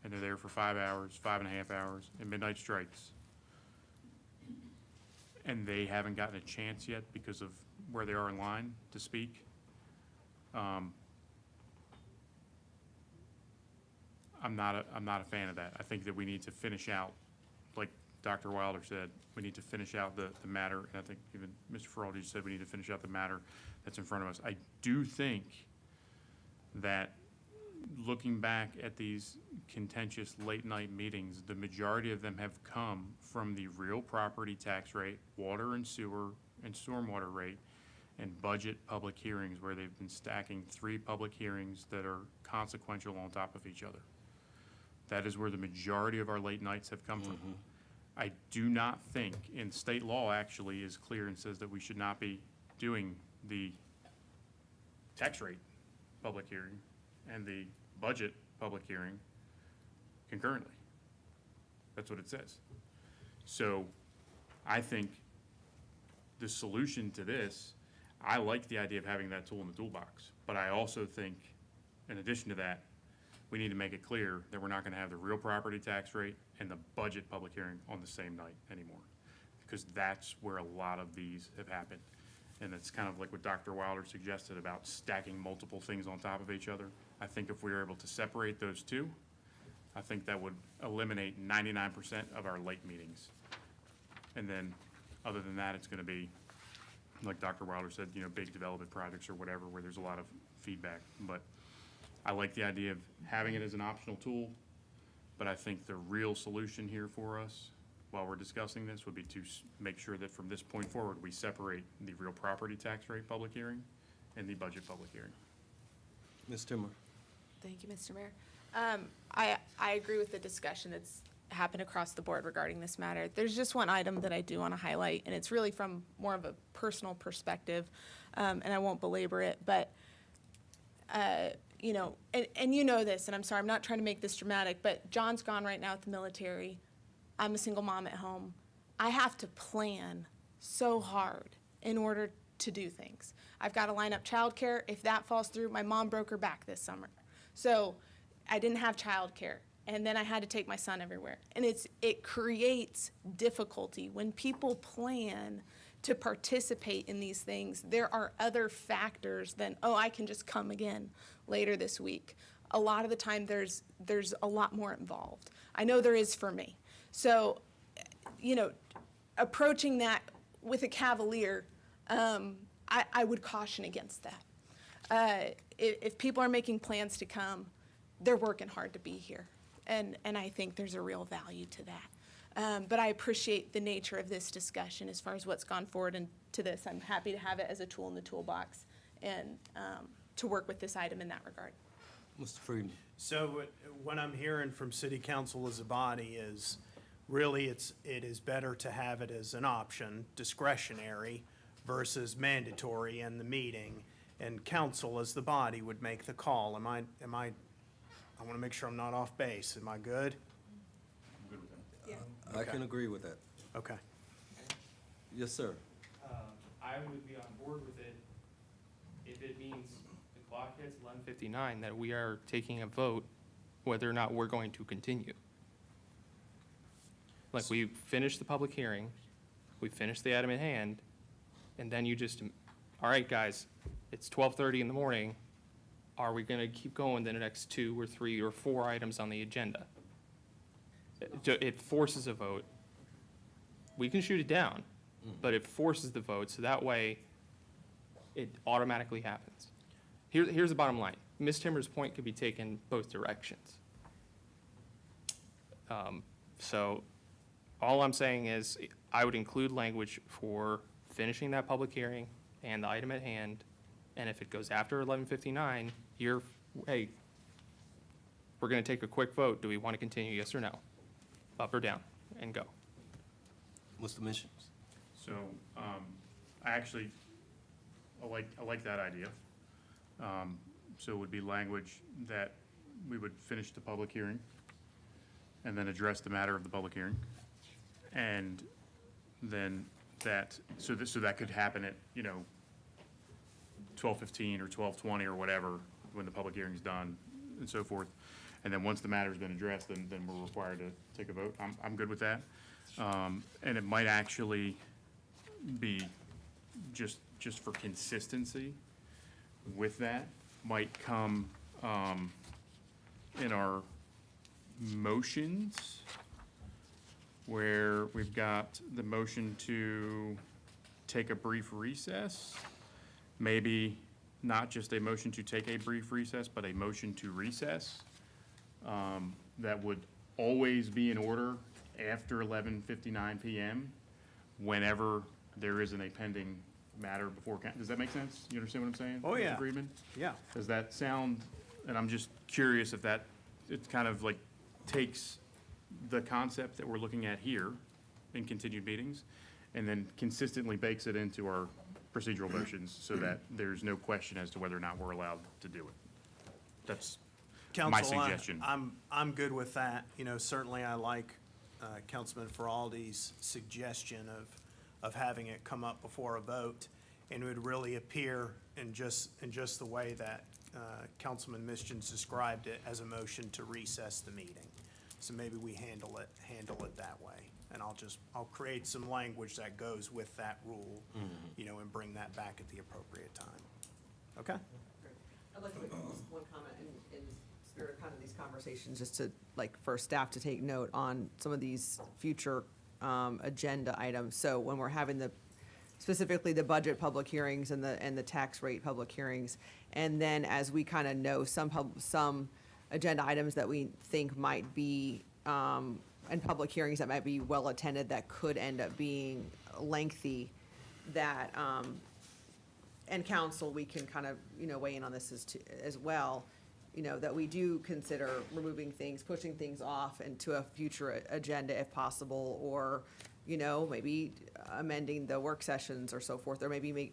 and they're there for 5 hours, 5.5 hours, and midnight strikes, and they haven't gotten a chance yet because of where they are in line to speak. I'm not a fan of that. I think that we need to finish out, like Dr. Wilder said, we need to finish out the matter, and I think even Mr. Feraldi said we need to finish out the matter that's in front of us. I do think that looking back at these contentious late-night meetings, the majority of them have come from the real property tax rate, water and sewer and stormwater rate, and budget public hearings, where they've been stacking 3 public hearings that are consequential on top of each other. That is where the majority of our late nights have come from. I do not think, and state law actually is clear and says that we should not be doing the tax rate public hearing and the budget public hearing concurrently. That's what it says. So I think the solution to this, I like the idea of having that tool in the toolbox, but I also think, in addition to that, we need to make it clear that we're not gonna have the real property tax rate and the budget public hearing on the same night anymore, because that's where a lot of these have happened. And it's kind of like what Dr. Wilder suggested about stacking multiple things on top of each other. I think if we were able to separate those two, I think that would eliminate 99% of our late meetings. And then, other than that, it's gonna be, like Dr. Wilder said, you know, big development projects or whatever, where there's a lot of feedback. But I like the idea of having it as an optional tool, but I think the real solution here for us, while we're discussing this, would be to make sure that from this point forward, we separate the real property tax rate public hearing and the budget public hearing. Ms. Timmer? Thank you, Mr. Mayor. I agree with the discussion that's happened across the board regarding this matter. There's just one item that I do want to highlight, and it's really from more of a personal perspective, and I won't belabor it, but you know, and you know this, and I'm sorry, I'm not trying to make this dramatic, but John's gone right now at the military. I'm a single mom at home. I have to plan so hard in order to do things. I've got to line up childcare. If that falls through, my mom broke her back this summer. So I didn't have childcare, and then I had to take my son everywhere. And it creates difficulty when people plan to participate in these things. There are other factors than, oh, I can just come again later this week. A lot of the time, there's a lot more involved. I know there is for me. So, you know, approaching that with a cavalier, I would caution against that. If people are making plans to come, they're working hard to be here. And I think there's a real value to that. But I appreciate the nature of this discussion as far as what's gone forward into this. I'm happy to have it as a tool in the toolbox and to work with this item in that regard. Mr. Freeman? So what I'm hearing from city council as a body is really it is better to have it as an option, discretionary, versus mandatory in the meeting, and council as the body would make the call. I want to make sure I'm not off base. Am I good? I can agree with that. Okay. Yes, sir. I would be on board with it if it means the clock hits 11:59, that we are taking a vote whether or not we're going to continue. Like, we finished the public hearing, we finished the item at hand, and then you just, all right, guys, it's 12:30 in the morning. Are we gonna keep going the next 2 or 3 or 4 items on the agenda? It forces a vote. We can shoot it down, but it forces the vote, so that way it automatically happens. Here's the bottom line. Ms. Timmer's point could be taken both directions. So all I'm saying is I would include language for finishing that public hearing and the item at hand, and if it goes after 11:59, hey, we're gonna take a quick vote. Do we want to continue, yes or no? Up or down, and go. Mr. Mission? So, I like that idea. So it would be language that we would finish the public hearing and then address the matter of the public hearing. And then so that could happen at, 12:15 or 12:20 or whatever, when the public hearing's done and so forth. And then once the matter's been addressed, then we're required to take a vote. I'm good with that. And it might actually be just for consistency with that, might come in our motions, where we've got the motion to take a brief recess, maybe not just a motion to take a brief recess, but a motion to recess. That would always be in order after 11:59 PM, whenever there isn't a pending matter before, does that make sense? You understand what I'm saying? Oh, yeah. Mr. Friedman? Yeah. Does that sound, and I'm just curious if that, it kind of like takes the concept that we're looking at here in continued meetings, and then consistently bakes it into our procedural motions so that there's no question as to whether or not we're allowed to do it. That's my Council, suggestion. I'm good with that. Certainly I like Councilman Feraldi's suggestion of having it come up before a vote, and it would really appear in just the way that Councilman Mischins described it, as a motion to recess the meeting. So maybe we handle it that way. And I'll create some language that goes with that rule, and bring that back at the appropriate time. Okay? I'd like to make one comment in spirit of kind of these conversations, just to, for staff to take note on some of these future agenda items. So when we're having specifically the budget public hearings and the tax rate public hearings, and then as we kind of know some agenda items that we think might be, and public hearings that might be well attended, that could end up being lengthy, that, and council, we can kind of, weigh in on this as well, that we do consider removing things, pushing things off into a future agenda if possible, or, maybe amending the work sessions or so forth, or maybe we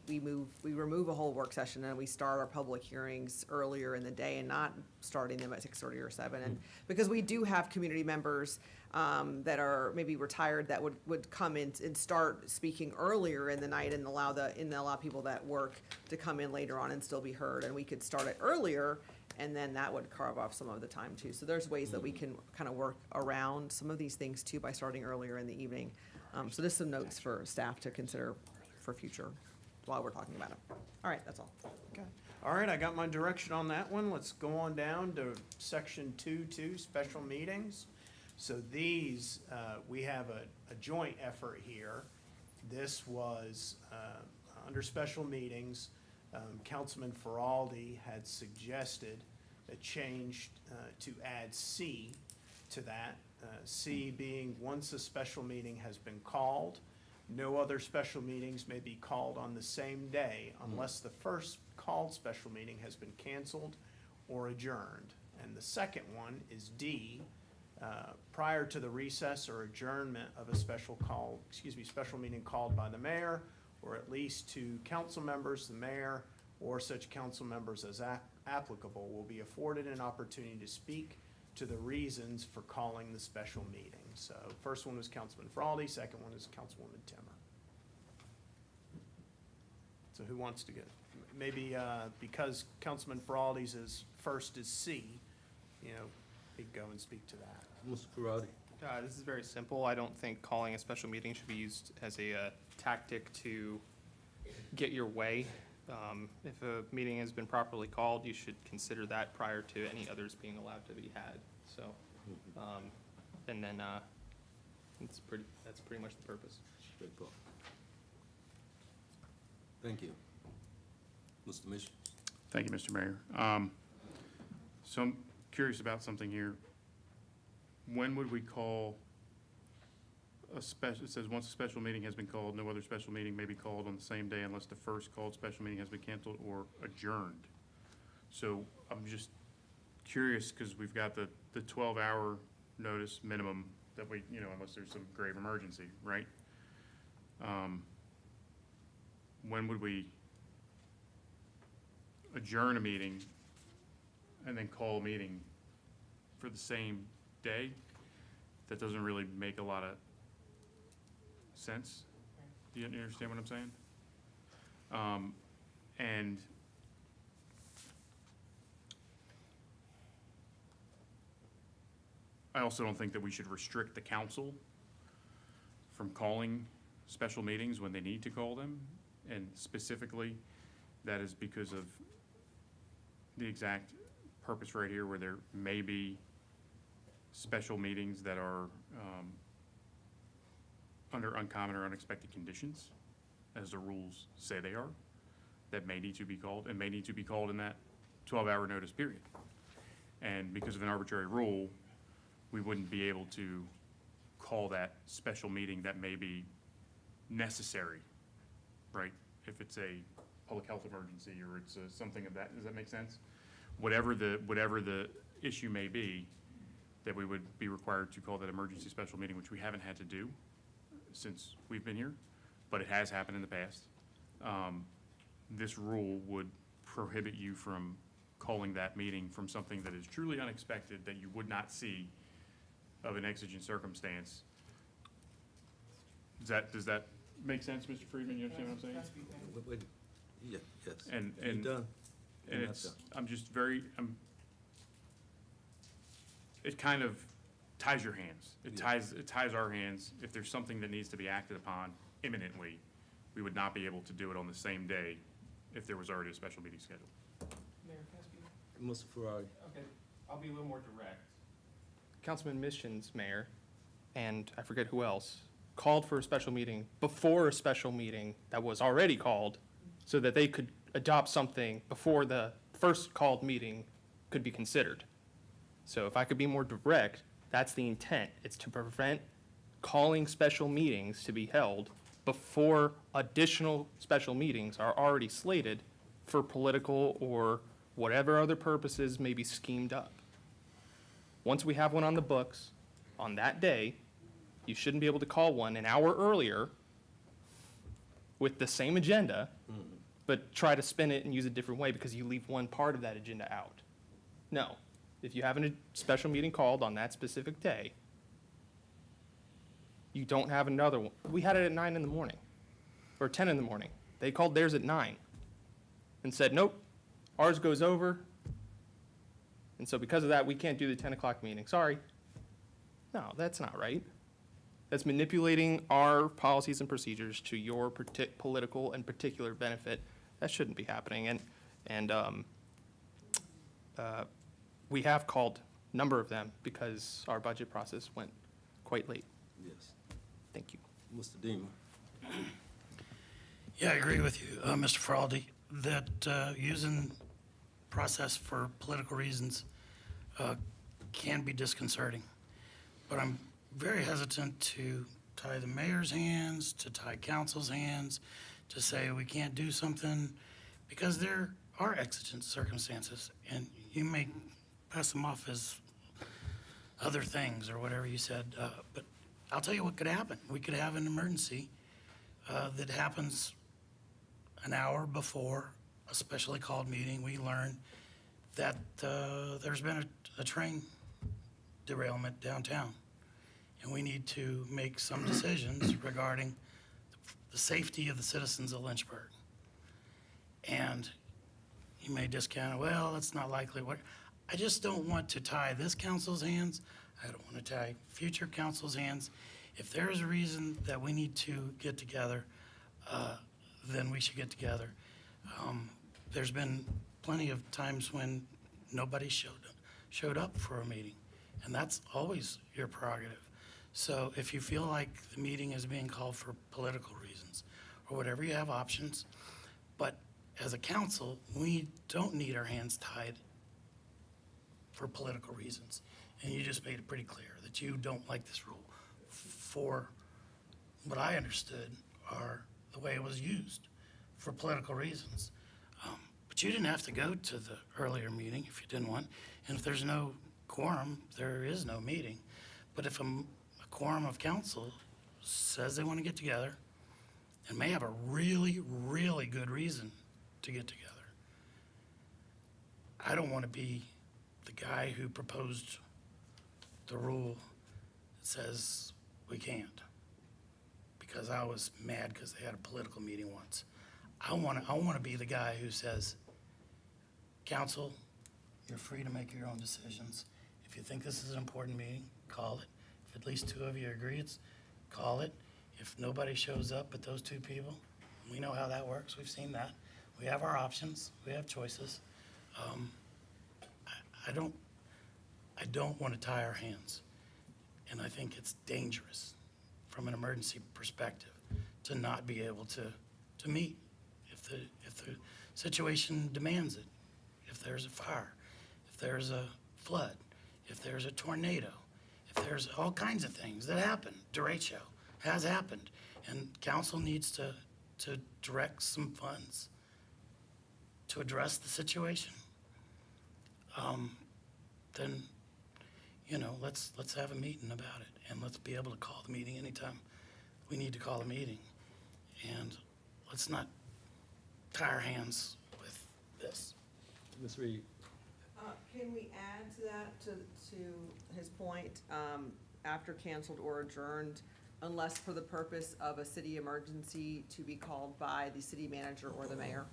remove a whole work session and we start our public hearings earlier in the day and not starting them at 6:30 or 7. And because we do have community members that are maybe retired that would come in and start speaking earlier in the night, and allow people that work to come in later on and still be heard, and we could start it earlier, and then that would carve off some of the time too. So there's ways that we can kind of work around some of these things too by starting earlier in the evening. So there's some notes for staff to consider for future while we're talking about it. All right, that's all. Okay. All right, I got my direction on that one. Let's go on down to section 2.2, special meetings. So these, we have a joint effort here. This was, under special meetings, Councilman Feraldi had suggested a change to add C to that. C being, once a special meeting has been called, no other special meetings may be called on the same day unless the first called special meeting has been canceled or adjourned. And the second one is D, prior to the recess or adjournment of a special meeting called by the mayor, or at least two council members, the mayor, or such council members as applicable, will be afforded an opportunity to speak to the reasons for calling the special meeting. So first one was Councilman Fraldy, second one is Councilwoman Timmer. So who wants to go? Maybe because Councilman Fraldy's is first is C, you know, he'd go and speak to that. Mr. Parati? This is very simple. I don't think calling a special meeting should be used as a tactic to get your way. If a meeting has been properly called, you should consider that prior to any others being allowed to be had. So, and then that's pretty much the purpose. Straightforward. Thank you. Mr. Mission? Thank you, Mr. Mayor. So I'm curious about something here. When would we call a special, it says once a special meeting has been called, no other special meeting may be called on the same day unless the first called special meeting has been canceled or adjourned. So I'm just curious, because we've got the 12-hour notice minimum that we, you know, unless there's some grave emergency, right? When would we adjourn a meeting and then call a meeting for the same day? That doesn't really make a lot of sense. Do you understand what I'm saying? And I also don't think that we should restrict the council from calling special meetings when they need to call them. And specifically, that is because of the exact purpose right here, where there may be special meetings that are under uncommon or unexpected conditions, as the rules say they are, that may need to be called, and may need to be called in that 12-hour notice period. And because of an arbitrary rule, we wouldn't be able to call that special meeting that may be necessary, right? If it's a public health emergency or it's something of that, does that make sense? Whatever the issue may be, that we would be required to call that emergency special meeting, which we haven't had to do since we've been here, but it has happened in the past. This rule would prohibit you from calling that meeting from something that is truly unexpected, that you would not see of an exigent circumstance. Does that make sense, Mr. Friedman? You understand what I'm saying? Wait. Yeah, yes. And You done? And You're not it's, done. I'm just very, it kind of ties your hands. It ties our hands. If there's something that needs to be acted upon imminently, we would not be able to do it on the same day if there was already a special meeting scheduled. Mayor, can I speak? Mr. Ferrari? Okay, I'll be a little more direct. Councilman Missions, Mayor, and I forget who else, called for a special meeting before a special meeting that was already called, so that they could adopt something before the first called meeting could be considered. So if I could be more direct, that's the intent. It's to prevent calling special meetings to be held before additional special meetings are already slated for political or whatever other purposes may be schemed up. Once we have one on the books on that day, you shouldn't be able to call one an hour earlier with the same agenda, but try to spin it and use a different way because you leave one part of that agenda out. No. If you have a special meeting called on that specific day, you don't have another one. We had it at 9 in the morning, or 10 in the morning. They called theirs at 9 and said, nope, ours goes over. And so because of that, we can't do the 10 o'clock meeting. Sorry. No, that's not right. That's manipulating our policies and procedures to your political and particular benefit. That shouldn't be happening. And we have called a number of them because our budget process went quite late. Yes. Thank you. Mr. Deemer? Yeah, I agree with you, Mr. Fraldy, that using process for political reasons can be disconcerting. But I'm very hesitant to tie the mayor's hands, to tie council's hands, to say we can't do something, because there are exigent circumstances, and you may pass them off as other things or whatever you said. But I'll tell you what could happen. We could have an emergency that happens an hour before a specially called meeting. We learn that there's been a train derailment downtown. And we need to make some decisions regarding the safety of the citizens of Lynchburg. And you may discount it, well, that's not likely. What I just don't want to tie this council's hands. I don't want to tie future council's hands. If there's a reason that we need to get together, then we should get together. There's been plenty of times when nobody showed up for a meeting, and that's always your prerogative. So if you feel like the meeting is being called for political reasons or whatever, you have options. But as a council, we don't need our hands tied for political reasons. And you just made it pretty clear that you don't like this rule for what I understood are the way it was used for political reasons. But you didn't have to go to the earlier meeting if you didn't want. And if there's no quorum, there is no meeting. But if a quorum of council says they want to get together and may have a really, really good reason to get together, I don't want to be the guy who proposed the rule that says we can't, because I was mad because they had a political meeting once. I want to be the guy who says, council, you're free to make your own decisions. If you think this is an important meeting, call it. If at least two of you agree, call it. If nobody shows up but those two people, we know how that works. We've seen that. We have our options. We have choices. I don't want to tie our hands. And I think it's dangerous from an emergency perspective to not be able to meet if the situation demands it. If there's a fire, if there's a flood, if there's a tornado, if there's all kinds of things that happen. Derecho has happened, and council needs to direct some funds to address the situation. Then, let's have a meeting about it, and let's be able to call the meeting anytime we need to call a meeting. And let's not tie our hands with this. Ms. Reed? Can we add to that, to his point, after canceled or adjourned, unless for the purpose of a city emergency to be called by the city manager or the mayor?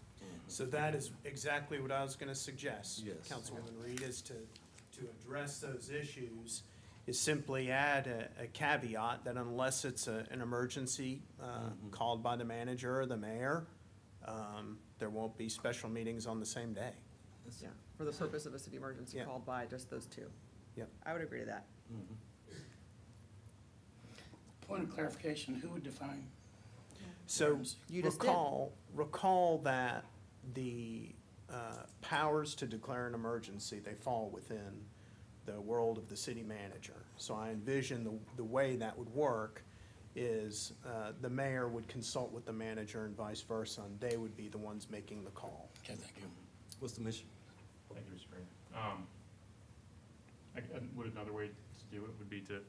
So that is exactly what I was going to suggest, Yes. Councilwoman Reed, is to address those issues, is simply add a caveat that unless it's an emergency called by the manager or the mayor, there won't be special meetings on the same day. Yeah, for the purpose of a city emergency Yeah. called by just those two. Yep. I would agree to that. Point of clarification, who would define? So You just did. recall that the powers to declare an emergency, they fall within the world of the city manager. So I envision the way that would work is the mayor would consult with the manager and vice versa, and they would be the ones making the call. Okay, thank you. What's the mission? Thank you, Mr. Mayor. Would another way to do it would be to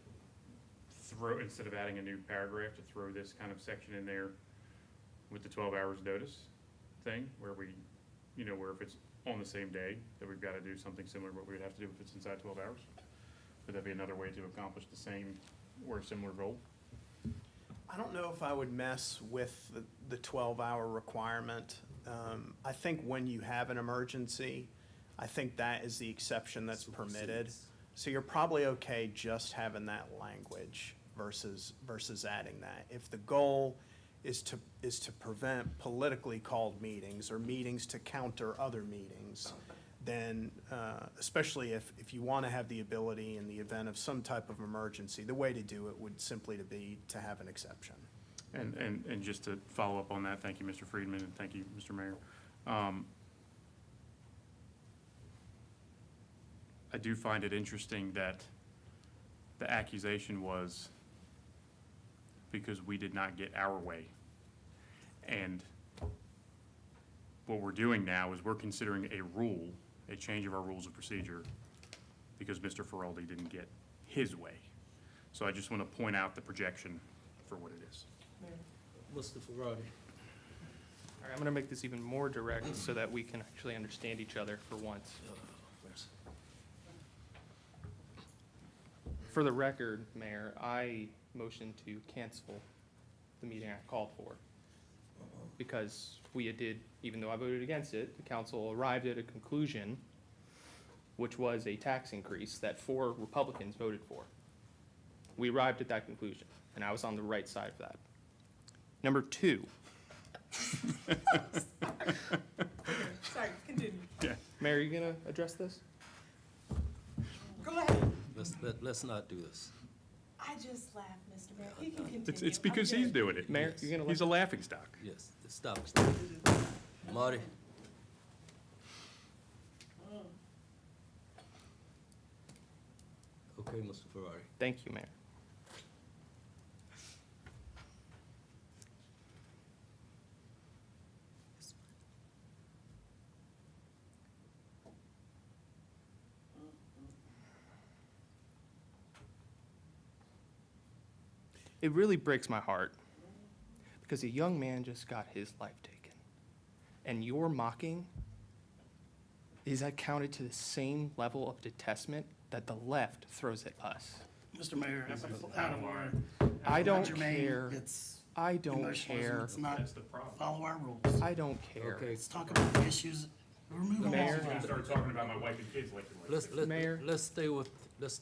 throw, instead of adding a new paragraph, to throw this kind of section in there with the 12 hours notice thing, where we, where if it's on the same day, that we've got to do something similar to what we would have to do if it's inside 12 hours? Would that be another way to accomplish the same or a similar goal? I don't know if I would mess with the 12-hour requirement. I think when you have an emergency, I think that is the exception that's permitted. So you're probably okay just having that language versus adding that. If the goal is to prevent politically called meetings or meetings to counter other meetings, then especially if you want to have the ability in the event of some type of emergency, the way to do it would simply be to have an exception. And just to follow up on that, thank you, Mr. Friedman, and thank you, Mr. Mayor. I do find it interesting that the accusation was because we did not get our way. And what we're doing now is we're considering a rule, a change of our rules of procedure, because Mr. Feraldi didn't get his way. So I just want to point out the projection for what it is. Mr. Ferrari? All right, I'm going to make this even more direct so that we can actually understand each other for once. For the record, Mayor, I motioned to cancel the meeting I called for. Because we did, even though I voted against it, the council arrived at a conclusion, which was a tax increase that 4 Republicans voted for. We arrived at that conclusion, and I was on the right side of that. Number 2. Sorry, continue. Mayor, are you gonna address this? Go ahead. Let's not do this. I just laughed, Mr. Mayor. He can continue. It's because he's doing it. Mayor, you're gonna He's a laughing stock. Yes, stop. Marty? Okay, Mr. Ferrari. Thank you, Mayor. It really breaks my heart because a young man just got his life taken. And your mocking, is that counted to the same level of detestment that the left throws at us? Mr. Mayor, This is out of our. I don't germane, care. It's I don't emotionalism. care. It's not That's the problem. follow our rules. I don't care. Okay, Let's talk about the issues. Remove them Mayor. all. I started talking about my wife and kids like Mayor, let's stay with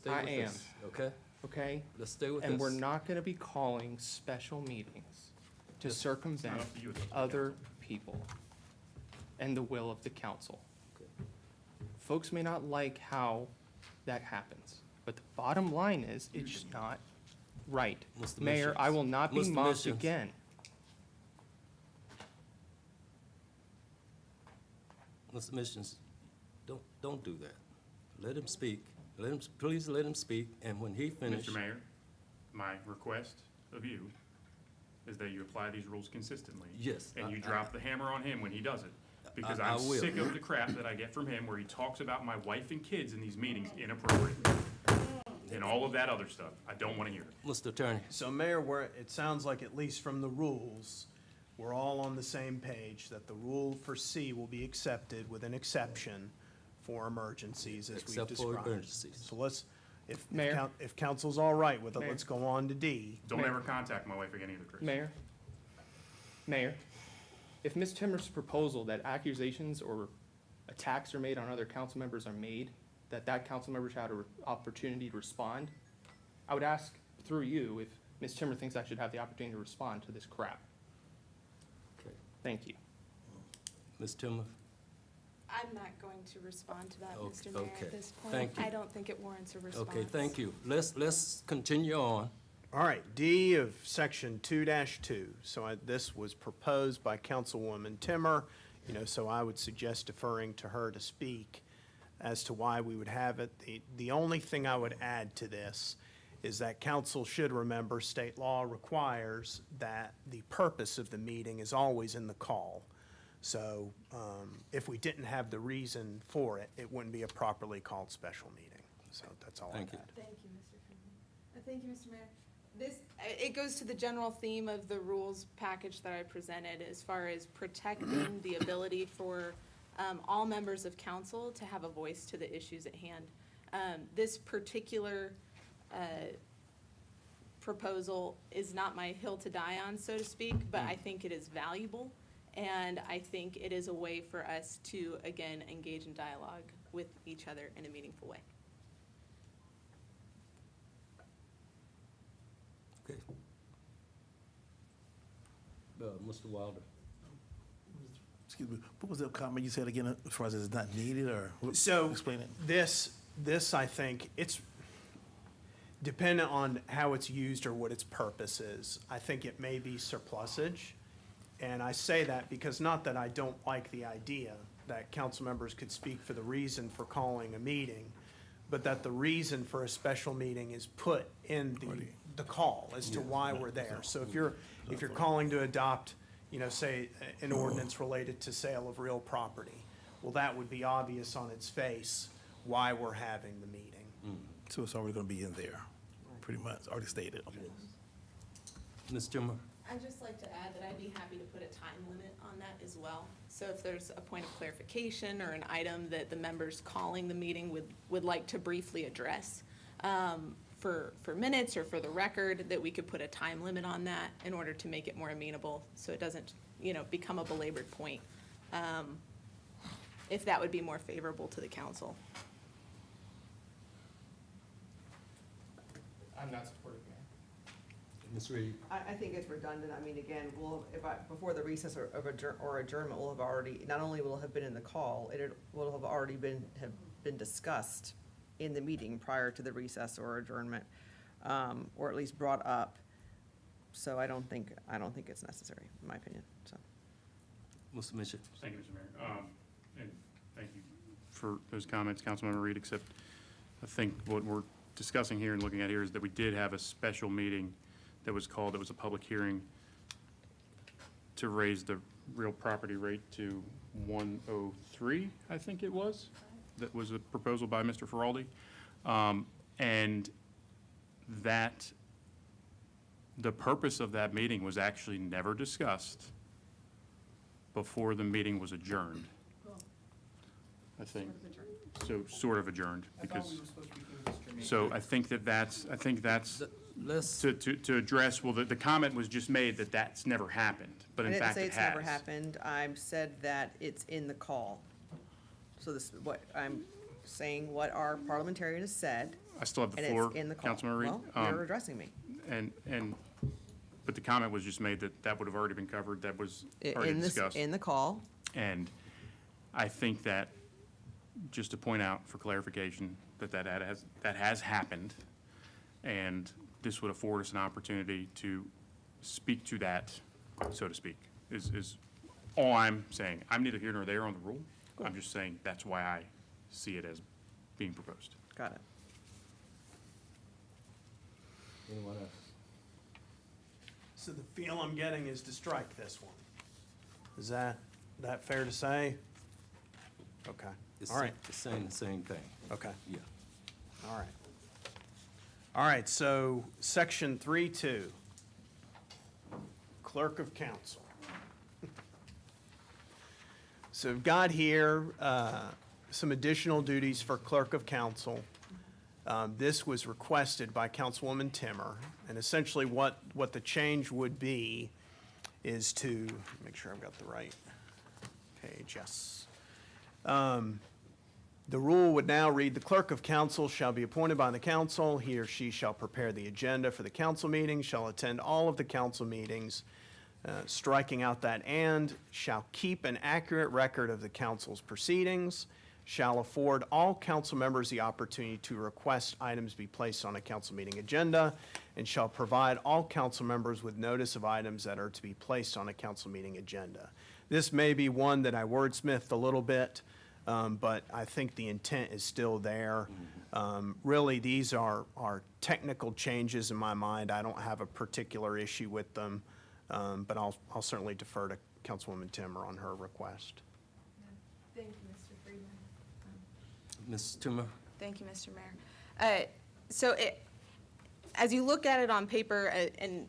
I this, am. okay? Okay? Let's stay with this. And we're not gonna be calling special meetings to circumvent up to you, it's up to the other people and the will of the council. Folks may not like how that happens, but the bottom line is, it's not right. Mr. Mayor, Missions. I will not be Mr. mocked Missions. again. Mr. Missions, don't do that. Let him speak. Please let him speak, and when he finishes. Mr. Mayor, my request of you is that you apply these rules consistently. Yes, And you I- drop the hammer on him when he does it. Because I I'm will. sick of the crap that I get from him where he talks about my wife and kids in these meetings inappropriately. And all of that other stuff. I don't want to hear it. Mr. Attorney, So Mayor, it sounds like at least from the rules, we're all on the same page, that the rule for C will be accepted with an exception for emergencies as we've Except for described. emergencies. So let's, Mayor. if council's all right with it, Mayor. let's go on to D. Don't Mayor. ever contact my wife again either, Chris. Mayor, if Ms. Timmer's proposal that accusations or attacks are made on other council members are made, that council member should have an opportunity to respond, I would ask through you if Ms. Timmer thinks I should have the opportunity to respond to this crap. Okay. Thank you. Ms. Timmer? I'm not going to respond to that, Okay, Mr. Mayor, okay. at this point. Thank you. I don't think it warrants a response. Okay, thank you. Let's continue on. All right, D of section 2-2. So this was proposed by Councilwoman Timmer, so I would suggest deferring to her to speak as to why we would have it. The only thing I would add to this is that council should remember state law requires that the purpose of the meeting is always in the call. So if we didn't have the reason for it, it wouldn't be a properly called special meeting. So that's all I had. Thank you. Thank you, Mr. Finley. Thank you, Mr. Mayor. It goes to the general theme of the rules package that I presented as far as protecting the ability for all members of council to have a voice to the issues at hand. This particular proposal is not my hill to die on, so to speak, but I think it is valuable. And I think it is a way for us to, again, engage in dialogue with each other in a meaningful way. Okay. Mr. Wilder? Excuse me, what was the comment you said again, as far as it's not needed, or? So, Explain it. this, I think, it's dependent on how it's used or what its purpose is. I think it may be surplusage, and I say that because not that I don't like the idea that council members could speak for the reason for calling a meeting, but that the reason for a special meeting is put in the call as to why we're there. So if you're calling to adopt, say, an ordinance related to sale of real property, well, that would be obvious on its face why we're having the meeting. So it's already gonna be in there, pretty much, already stated. Ms. Timmer? I'd just like to add that I'd be happy to put a time limit on that as well. So if there's a point of clarification or an item that the members calling the meeting would like to briefly address, for minutes or for the record, that we could put a time limit on that in order to make it more amenable, so it doesn't, become a belabored point. If that would be more favorable to the council. I'm not supportive, Mayor. Ms. Reed? I think it's redundant. I mean, again, before the recess or adjournment, will have already, not only will it have been in the call, it will have already have been discussed in the meeting prior to the recess or adjournment, or at least brought up. So I don't think it's necessary, in my opinion, so. Mr. Mitchell? Thank you, Mr. Mayor. And thank you for those comments, Councilmember Reed, except I think what we're discussing here and looking at here is that we did have a special meeting that was called, that was a public hearing to raise the real property rate to 103, I think it was. That was a proposal by Mr. Feraldi. And that, the purpose of that meeting was actually never discussed before the meeting was adjourned. I think, so sort of adjourned, because, so I think that's to address, well, the comment was just made that that's never happened, but in fact it has. I didn't say it's never happened. I said that it's in the call. So this, what I'm saying, what our parliamentarian has said. I still have the and floor, it's in the call. Councilmember Reed. Well, you're addressing me. But the comment was just made that would have already been covered, that was already discussed. In the call. And I think that, just to point out for clarification, that has happened, and this would afford us an opportunity to speak to that, so to speak, is all I'm saying. I'm neither here nor there on the rule. I'm just saying that's why I see it as being proposed. Got it. Anyone else? So the feel I'm getting is to strike this one. Is that fair to say? Okay, all right. It's saying the same thing. Okay, Yeah. all right. All right, so section 3.2, clerk of council. So we've got here some additional duties for clerk of council. This was requested by Councilwoman Timmer, and essentially what the change would be is to, make sure I've got the right page, yes. The rule would now read, the clerk of council shall be appointed by the council. He or she shall prepare the agenda for the council meeting, shall attend all of the council meetings, striking out that and, shall keep an accurate record of the council's proceedings, shall afford all council members the opportunity to request items be placed on a council meeting agenda, and shall provide all council members with notice of items that are to be placed on a council meeting agenda. This may be one that I wordsmithed a little bit, but I think the intent is still there. Really, these are technical changes in my mind. I don't have a particular issue with them, but I'll certainly defer to Councilwoman Timmer on her request. Thank you, Mr. Friedman. Ms. Toomer? Thank you, Mr. Mayor. So as you look at it on paper, and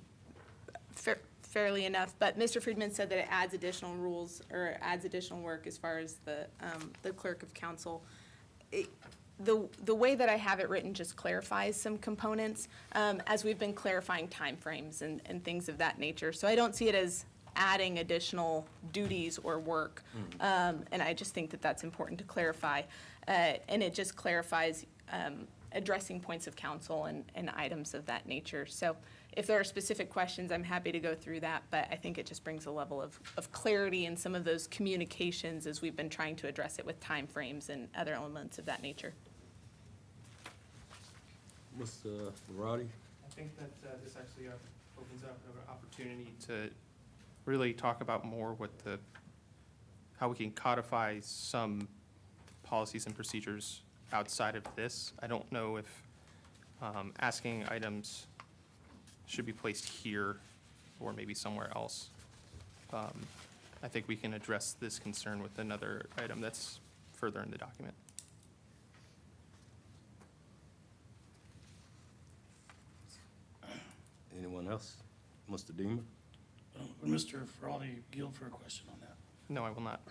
fairly enough, but Mr. Friedman said that it adds additional rules or adds additional work as far as the clerk of council. The way that I have it written just clarifies some components, as we've been clarifying timeframes and things of that nature. So I don't see it as adding additional duties or work. And I just think that that's important to clarify. And it just clarifies addressing points of council and items of that nature. So if there are specific questions, I'm happy to go through that, but I think it just brings a level of clarity in some of those communications as we've been trying to address it with timeframes and other elements of that nature. Mr. Ferrari? I think that this actually opens up an opportunity to really talk about more how we can codify some policies and procedures outside of this. I don't know if asking items should be placed here or maybe somewhere else. I think we can address this concern with another item that's further in the document. Anyone else? Mr. Deemer? Mr. Feraldi yield for a question on that? No, I will not.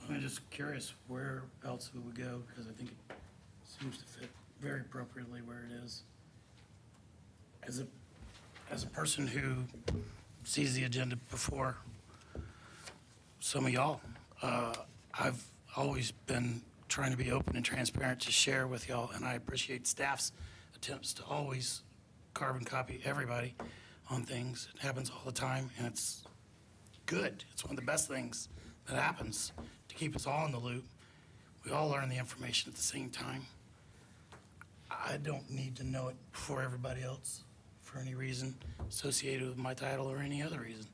I'm just curious where else we would go, because I think it seems to fit very appropriately where it is. As a person who sees the agenda before some of y'all, I've always been trying to be open and transparent to share with y'all, and I appreciate staff's attempts to always carbon copy everybody on things. It happens all the time, and it's good. It's one of the best things that happens to keep us all in the loop. We all learn the information at the same time. I don't need to know it before everybody else for any reason associated with my title or any other reason.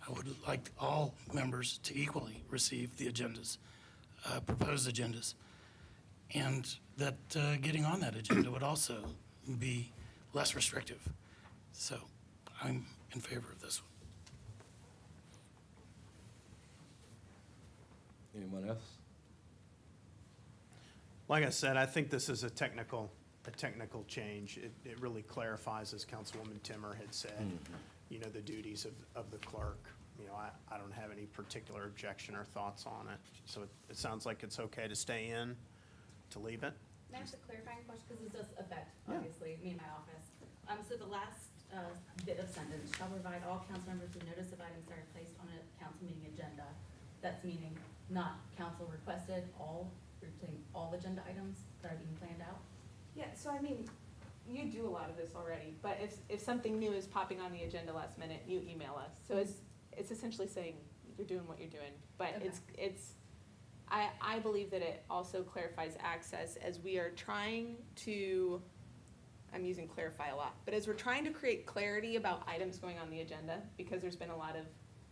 I would like all members to equally receive the agendas, proposed agendas, and that getting on that agenda would also be less restrictive. So I'm in favor of this one. Anyone else? Like I said, I think this is a technical change. It really clarifies, as Councilwoman Timmer had said, you know, the duties of the clerk. You know, I don't have any particular objection or thoughts on it. So it sounds like it's okay to stay in, to leave it? Can I ask a clarifying question, because this does affect, obviously, me and my office. So the last bit of sentence, shall provide all council members with notice of items that are placed on a council meeting agenda. That's meaning not council requested, you're saying all agenda items that are being planned out? Yeah, so I mean, you do a lot of this already, but if something new is popping on the agenda last minute, you email us. So it's essentially saying you're doing what you're doing. But Okay. I believe that it also clarifies access as we are trying to, I'm using clarify a lot, but as we're trying to create clarity about items going on the agenda, because there's been a lot of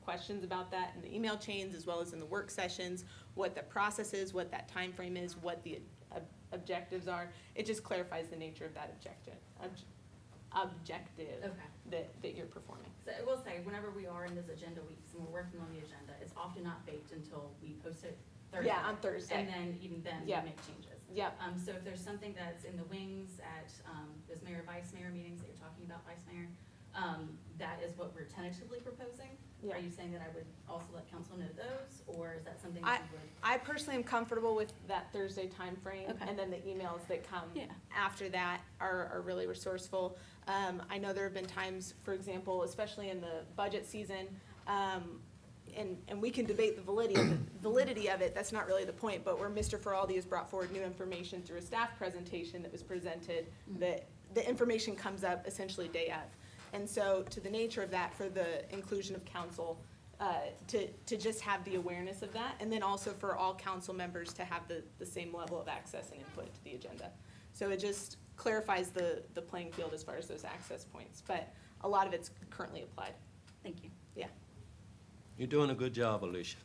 questions about that in the email chains as well as in the work sessions, what the process is, what that time frame is, what the objectives are. It just clarifies the nature of that objective that you're performing. So I will say, whenever we are in those agenda weeks and we're working on the agenda, it's often not baked until we post it Thursday. Yeah, on Thursday. And then, even then, we Yep. make changes. Yep. So if there's something that's in the wings at those mayor, vice mayor meetings that you're talking about, vice mayor, that is what we're tentatively proposing. Yeah. Are you saying that I would also let council know those, or is that something that you would? I personally am comfortable with that Thursday timeframe, Okay. and then the emails that come Yeah. after that are really resourceful. I know there have been times, for example, especially in the budget season, and we can debate the validity of it, that's not really the point, but where Mr. Feraldi has brought forward new information through a staff presentation that was presented, that the information comes up essentially day of. And so to the nature of that, for the inclusion of council, to just have the awareness of that, and then also for all council members to have the same level of access and input to the agenda. So it just clarifies the playing field as far as those access points, but a lot of it's currently applied. Thank you. Yeah. You're doing a good job, Alicia.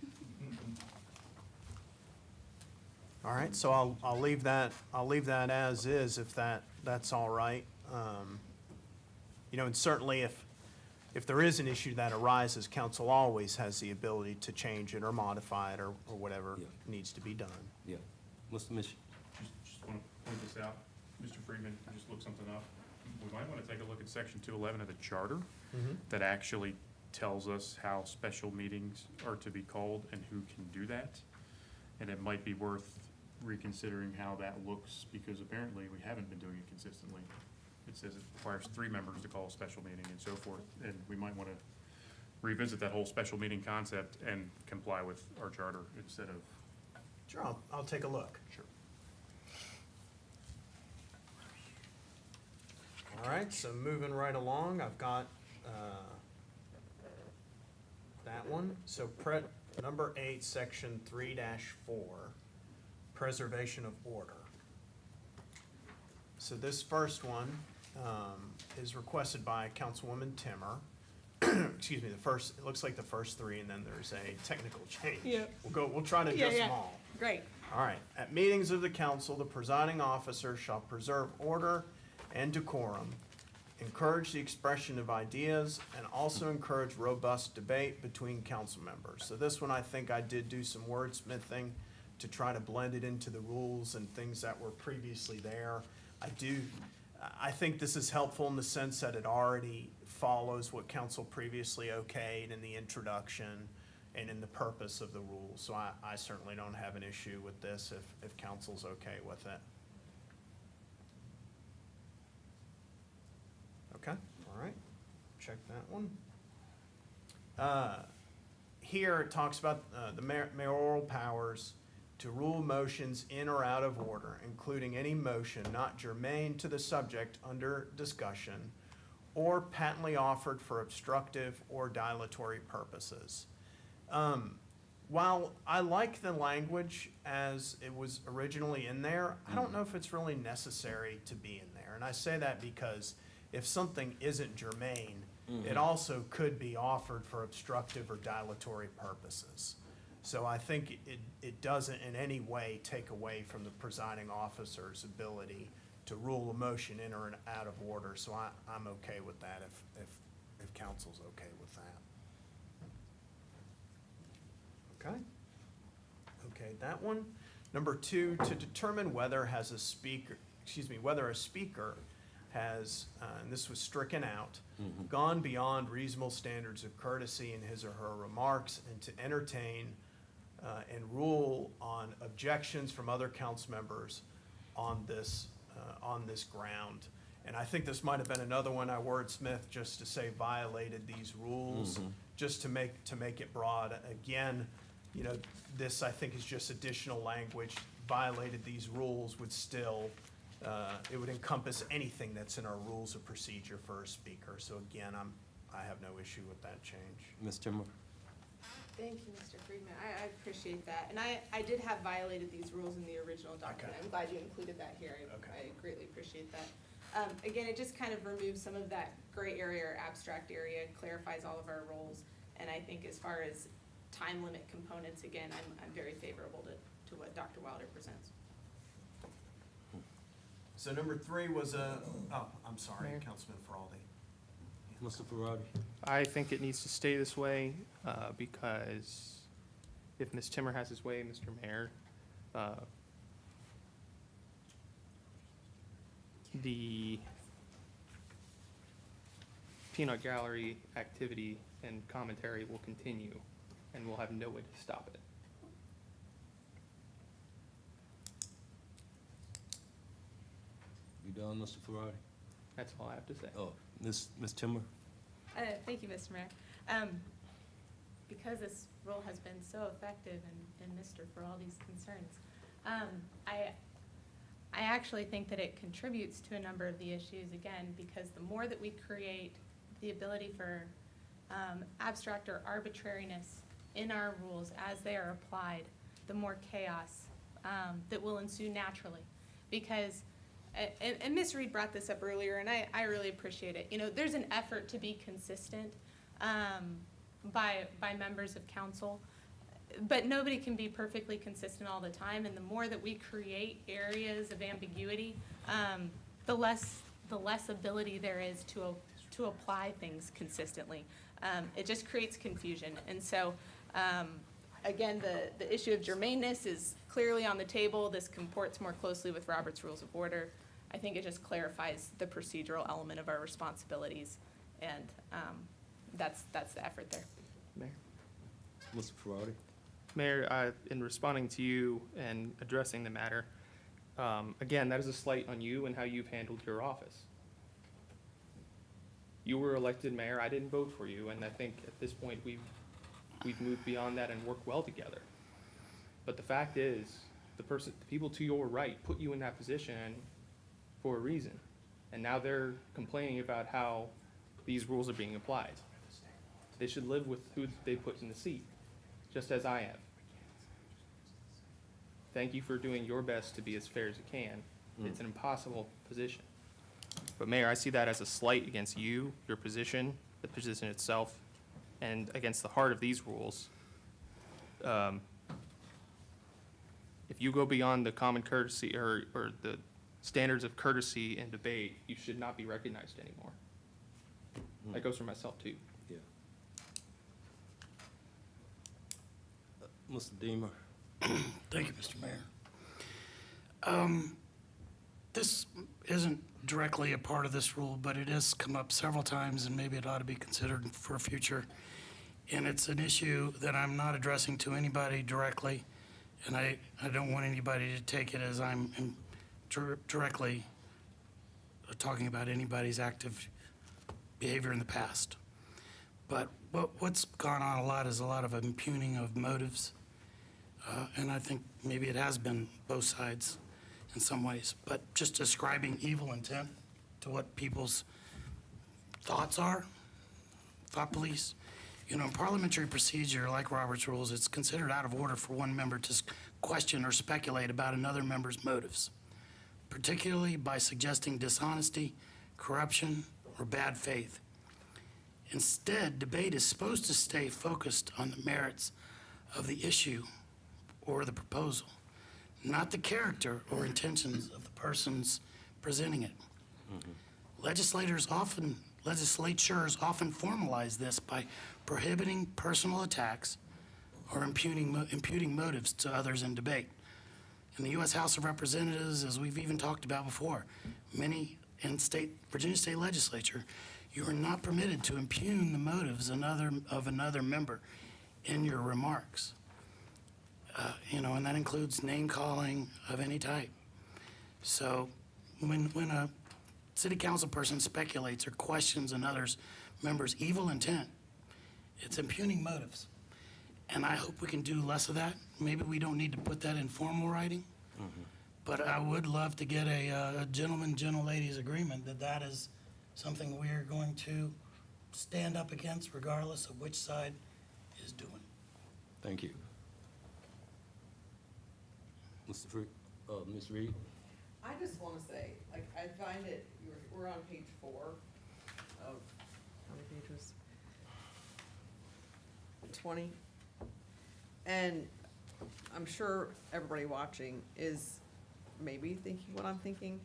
All right, so I'll leave that as is, if that's all right. You know, and certainly if there is an issue that arises, council always has the ability to change it or modify it or whatever Yeah. needs to be done. Yeah. Mr. Mission. Just want to point this out. Mr. Friedman, just look something up. We might want to take a look at section 211 of the charter that actually tells us how special meetings are to be called and who can do that. And it might be worth reconsidering how that looks, because apparently we haven't been doing it consistently. It says it requires 3 members to call a special meeting and so forth, and we might want to revisit that whole special meeting concept and comply with our charter instead of. Sure, I'll take a look. Sure. All right, so moving right along, I've got that one. So number 8, section 3-4, preservation of order. So this first one is requested by Councilwoman Timmer. Excuse me, it looks like the first 3, and then there's a technical change. Yeah. We'll try to adjust them all. Great. All right. At meetings of the council, the presiding officer shall preserve order and decorum, encourage the expression of ideas, and also encourage robust debate between council members. So this one, I think I did do some wordsmithing to try to blend it into the rules and things that were previously there. I think this is helpful in the sense that it already follows what council previously okayed in the introduction and in the purpose of the rules. So I certainly don't have an issue with this if council's okay with it. Okay, all right, check that one. Here it talks about the mayoral powers to rule motions in or out of order, including any motion not germane to the subject under discussion or patently offered for obstructive or dilatory purposes. While I like the language as it was originally in there, I don't know if it's really necessary to be in there. And I say that because if something isn't germane, it also could be offered for obstructive or dilatory purposes. So I think it doesn't in any way take away from the presiding officer's ability to rule a motion in or out of order. So I'm okay with that if council's okay with that. Okay. Okay, that one. Number 2, to determine whether whether a speaker has, and this was stricken out, gone beyond reasonable standards of courtesy in his or her remarks, and to entertain and rule on objections from other council members on this ground. And I think this might have been another one I wordsmithed just to say violated these rules, just to make it broad. Again, you know, this I think is just additional language. Violated these rules would still, it would encompass anything that's in our rules of procedure for a speaker. So again, I have no issue with that change. Ms. Timmer? Thank you, Mr. Friedman. I appreciate that. And I did have violated these rules in the original document. Okay. I'm glad you included that here. I greatly appreciate that. Again, it just kind of removes some of that gray area or abstract area, clarifies all of our roles. And I think as far as time limit components, again, I'm very favorable to what Dr. Wilder presents. So number 3 was I'm sorry, Mayor. Councilman Feraldi. Mr. Ferrari? I think it needs to stay this way because if Ms. Timmer has his way, Mr. Mayor, the peanut gallery activity and commentary will continue, and we'll have no way to stop it. You done, Mr. Ferrari? That's all I have to say. Oh, Ms. Timmer? Thank you, Mr. Mayor. Because this role has been so effective in Mr. Feraldi's concerns, I actually think that it contributes to a number of the issues, again, because the more that we create the ability for abstract or arbitrariness in our rules as they are applied, the more chaos that will ensue naturally. Because, and Ms. Reed brought this up earlier, and I really appreciate it. You know, there's an effort to be consistent by members of council, but nobody can be perfectly consistent all the time. And the more that we create areas of ambiguity, the less ability there is to apply things consistently. It just creates confusion. And so, again, the issue of germaneness is clearly on the table. This comports more closely with Robert's Rules of Order. I think it just clarifies the procedural element of our responsibilities, and that's the effort there. Mayor? Mr. Ferrari? Mayor, in responding to you and addressing the matter, again, that is a slight on you and how you've handled your office. You were elected mayor, I didn't vote for you, and I think at this point we've moved beyond that and worked well together. But the fact is, the people to your right put you in that position for a reason. And now they're complaining about how these rules are being applied. They should live with who they put in the seat, just as I have. Thank you for doing your best to be as fair as you can. It's an impossible position. But Mayor, I see that as a slight against you, your position, the position itself, and against the heart of these rules. If you go beyond the common courtesy or the standards of courtesy and debate, you should not be recognized anymore. That goes for myself too. Yeah. Mr. Deemer? Thank you, Mr. Mayor. This isn't directly a part of this rule, but it has come up several times, and maybe it ought to be considered for future. And it's an issue that I'm not addressing to anybody directly, and I don't want anybody to take it as I'm directly talking about anybody's active behavior in the past. But what's gone on a lot is a lot of impugning of motives. And I think maybe it has been both sides in some ways. But just ascribing evil intent to what people's thoughts are, thought police. You know, in parliamentary procedure, like Robert's rules, it's considered out of order for one member to question or speculate about another member's motives, particularly by suggesting dishonesty, corruption, or bad faith. Instead, debate is supposed to stay focused on the merits of the issue or the proposal, not the character or intentions of the persons presenting it. Legislatures often formalize this by prohibiting personal attacks or imputing motives to others in debate. In the U.S. House of Representatives, as we've even talked about before, many in Virginia State Legislature, you are not permitted to impugn the motives of another member in your remarks. And that includes name-calling of any type. So when a city council person speculates or questions another member's evil intent, it's impugning motives. And I hope we can do less of that. Maybe we don't need to put that in formal writing, but I would love to get a gentleman, gentlelady's agreement that is something we're going to stand up against regardless of which side is doing it. Thank you. Ms. Reed? I just want to say, I find it, we're on page 4 of, how many pages? 20. And I'm sure everybody watching is maybe thinking what I'm thinking.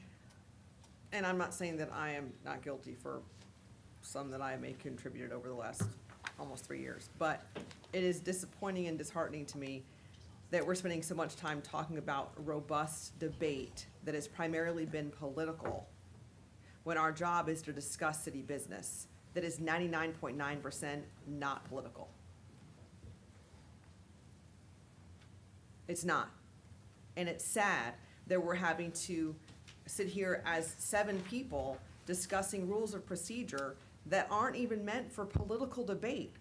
And I'm not saying that I am not guilty for some that I may contributed over the last almost 3 years. But it is disappointing and disheartening to me that we're spending so much time talking about a robust debate that has primarily been political, when our job is to discuss city business that is 99.9% not political. It's not. And it's sad that we're having to sit here as 7 people discussing rules of procedure that aren't even meant for political debate.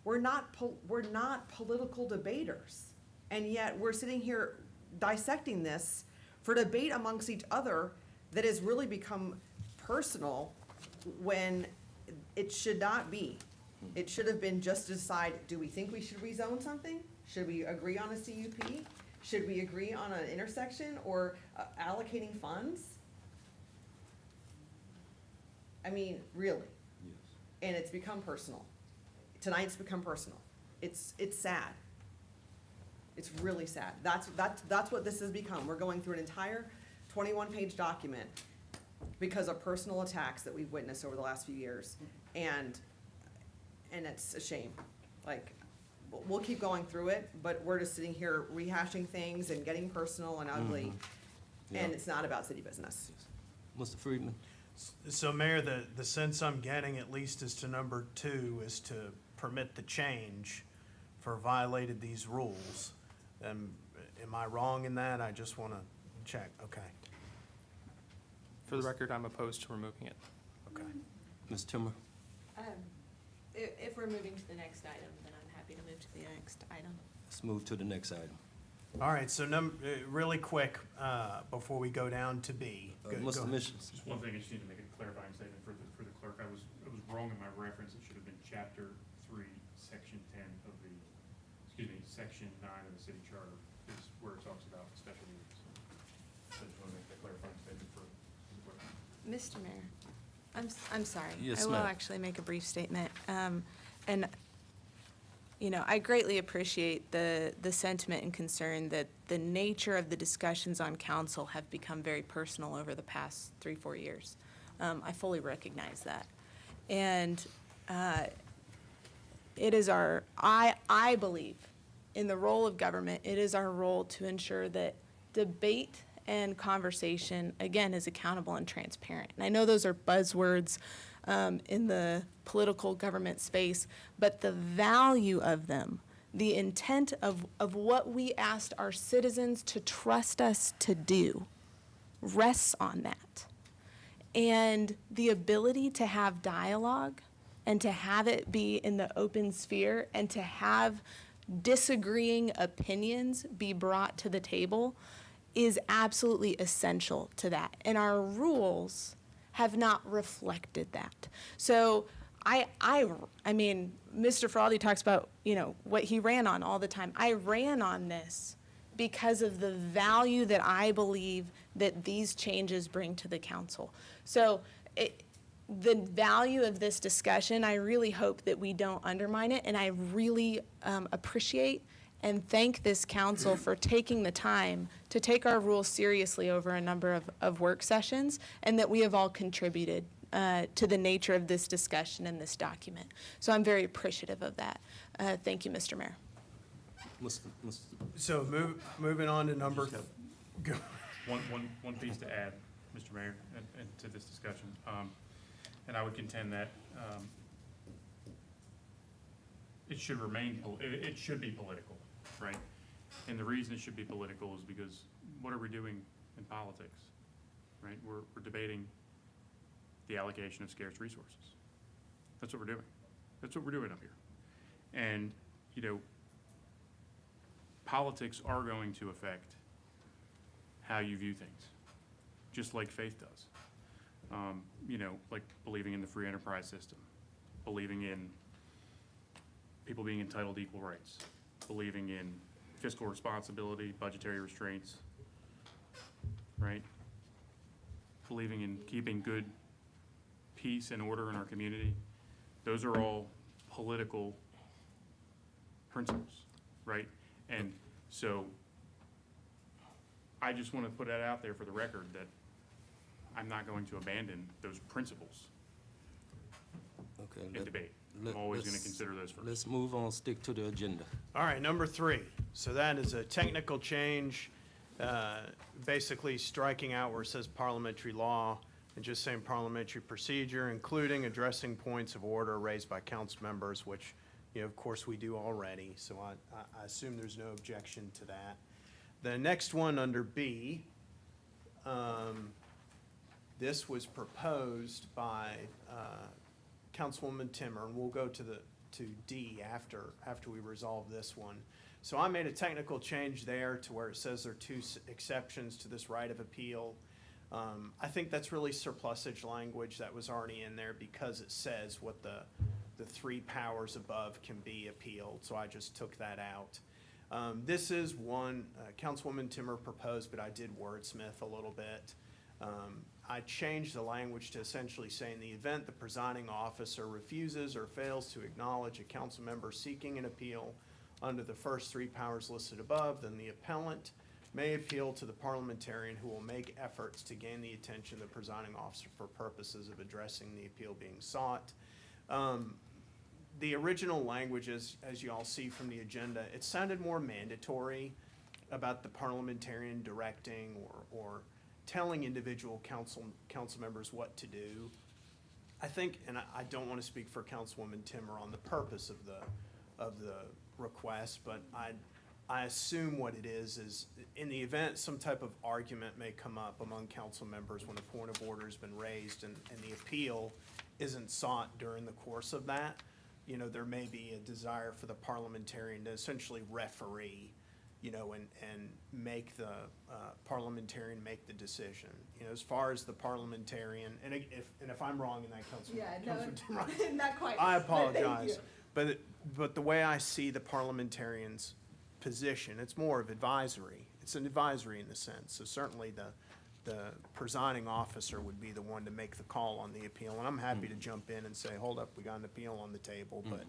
We're not political debaters. And yet we're sitting here dissecting this for debate amongst each other that has really become personal when it should not be. It should have been just to decide, do we think we should rezone something? Should we agree on a CUP? Should we agree on an intersection or allocating funds? I mean, really. Yes. And it's become personal. Tonight's become personal. It's sad. It's really sad. That's what this has become. We're going through an entire 21-page document because of personal attacks that we've witnessed over the last few years. And it's a shame. We'll keep going through it, but we're just sitting here rehashing things and getting personal and ugly. Yeah. And it's not about city business. Mr. Friedman? So Mayor, the sense I'm getting, at least as to number 2, is to permit the change for violated these rules. Am I wrong in that? I just want to check. Okay. For the record, I'm opposed to removing it. Okay. Ms. Timmer? If we're moving to the next item, then I'm happy to move to the next item. Let's move to the next item. All right, so really quick, before we go down to B. Mr. Missions? Just one thing, I just need to make a clarifying statement for the clerk. I was wrong in my reference. It should have been Chapter 3, Section 10 of Section 9 of the city charter is where it talks about special meetings. So I just want to make that clarifying statement for the clerk. Mr. Mayor, I'm sorry. Yes, I will ma'am. actually make a brief statement. And, I greatly appreciate the sentiment and concern that the nature of the discussions on council have become very personal over the past 3-4 years. I fully recognize that. And it is I believe, in the role of government, it is our role to ensure that debate and conversation, again, is accountable and transparent. And I know those are buzzwords in the political government space, but the value of them, the intent of what we asked our citizens to trust us to do, rests on that. And the ability to have dialogue and to have it be in the open sphere and to have disagreeing opinions be brought to the table is absolutely essential to that. And our rules have not reflected that. So I mean, Mr. Feraldi talks about, you know, what he ran on all the time. I ran on this because of the value that I believe that these changes bring to the council. So the value of this discussion, I really hope that we don't undermine it, and I really appreciate and thank this council for taking the time to take our rules seriously over a number of work sessions, and that we have all contributed to the nature of this discussion and this document. So I'm very appreciative of that. Thank you, Mr. Mayor. So moving on to number, go. One piece to add, Mr. Mayor, and to this discussion. And I would contend that it should remain, it should be political, right? And the reason it should be political is because what are we doing in politics, right? We're debating the allocation of scarce resources. That's what we're doing. That's what we're doing up here. And, you know, politics are going to affect how you view things, just like faith does. You know, like believing in the free enterprise system, believing in people being entitled to equal rights, believing in fiscal responsibility, budgetary restraints, right? Believing in keeping good peace and order in our community. Those are all political principles, right? And so I just want to put that out there for the record that I'm not going to abandon those principles in debate. I'm always going to consider those first. Let's move on, stick to the agenda. All right, number 3. So that is a technical change, basically striking out where it says parliamentary law and just saying parliamentary procedure, including addressing points of order raised by council members, which, you know, of course we do already. So I assume there's no objection to that. The next one under B, this was proposed by Councilwoman Timmer, and we'll go to D after we resolve this one. So I made a technical change there to where it says there are 2 exceptions to this right of appeal. I think that's really surplusage language that was already in there because it says what the 3 powers above can be appealed, so I just took that out. This is one Councilwoman Timmer proposed, but I did wordsmith a little bit. I changed the language to essentially say, in the event the presiding officer refuses or fails to acknowledge a council member seeking an appeal under the first 3 powers listed above, then the appellant may appeal to the parliamentarian who will make efforts to gain the attention of the presiding officer for purposes of addressing the appeal being sought. The original language, as you all see from the agenda, it sounded more mandatory about the parliamentarian directing or telling individual council members what to do. I think, and I don't want to speak for Councilwoman Timmer on the purpose of the request, but I assume what it is in the event some type of argument may come up among council members when a point of order has been raised and the appeal isn't sought during the course of that, you know, there may be a desire for the parliamentarian to essentially referee, you know, and make the parliamentarian make the decision. You know, as far as the parliamentarian, and if I'm wrong in that, Councilman, not quite. I apologize. But the way I see the parliamentarian's position, it's more of advisory. It's an advisory in the sense. So certainly the presiding officer would be the one to make the call on the appeal. And I'm happy to jump in and say, hold up, we got an appeal on the table, but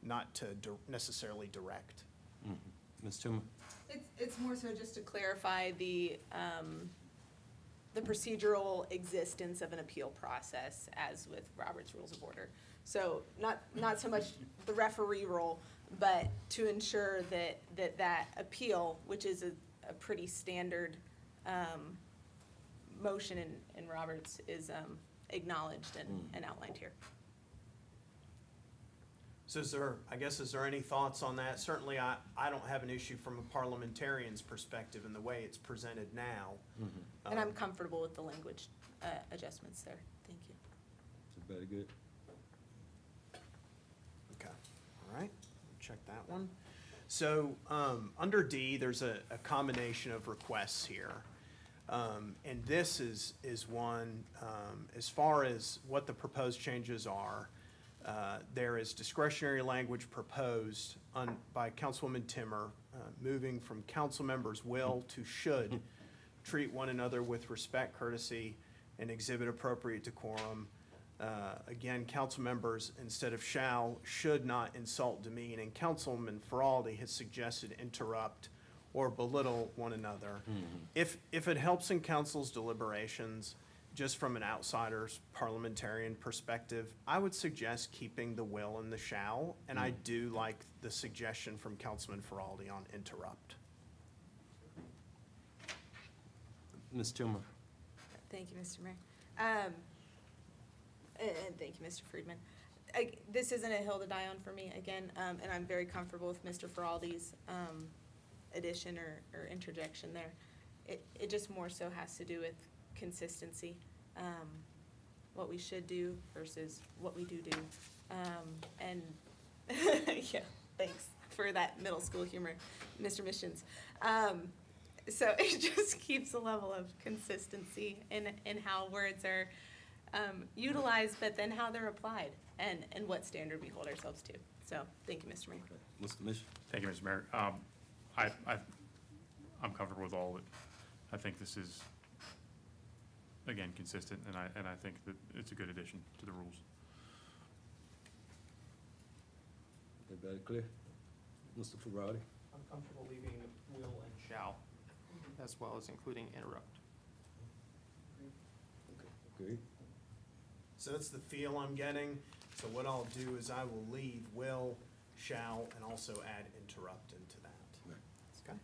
not to necessarily direct. Ms. Timmer? It's more so just to clarify the procedural existence of an appeal process as with Robert's Rules of Order. So not so much the referee role, but to ensure that appeal, which is a pretty standard motion in Roberts, is acknowledged and outlined here. So is there any thoughts on that? Certainly, I don't have an issue from a parliamentarian's perspective in the way it's presented now. And I'm comfortable with the language adjustments there. Thank you. Is it very good? Okay, all right, check that one. So, under D, there's a combination of requests here. And this is one, as far as what the proposed changes are, there is discretionary language proposed by Councilwoman Timmer, moving from council members will to should treat one another with respect, courtesy, and exhibit appropriate decorum. Again, council members, instead of shall, should not insult, demean, and Councilman Feraldi has suggested interrupt or belittle one another. If it helps in council's deliberations, just from an outsider's parliamentarian perspective, I would suggest keeping the will and the shall, and I do like the suggestion from Councilman Feraldi on interrupt. Ms. Timmer? Thank you, Mr. Mayor. And thank you, Mr. Friedman. This isn't a hill to die on for me, again, and I'm very comfortable with Mr. Feraldi's addition or interjection there. It just more so has to do with consistency, what we should do versus what we do. And, yeah, thanks for that middle school humor, Mr. Missions. So it just keeps a level of consistency in how words are utilized, but then how they're applied and what standard we hold ourselves to. So, thank you, Mr. Mayor. Mr. Mission? Thank you, Mr. Mayor. I'm comfortable with all of it. I think this is, again, consistent, and I think that it's a good addition to the rules. Everybody clear? Mr. Ferrari? I'm comfortable leaving will and shall, as well as including interrupt. Agreed. So that's the feel I'm getting. So what I'll do is I will leave will, shall, and also add interrupt into that. Okay?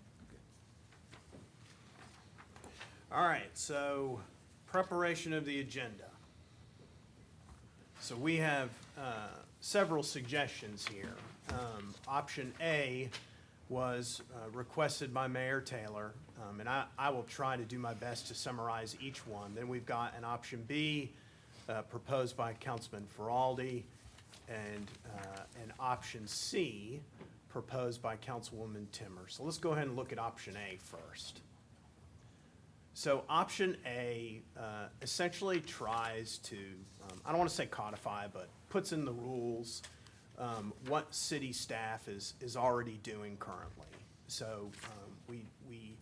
All right, so preparation of the agenda. So we have several suggestions here. Option A was requested by Mayor Taylor, and I will try to do my best to summarize each one. Then we've got an option B proposed by Councilman Feraldi, and an option C proposed by Councilwoman Timmer. So let's go ahead and look at option A first. So option A essentially tries to, I don't want to say codify, but puts in the rules what city staff is already doing currently. So we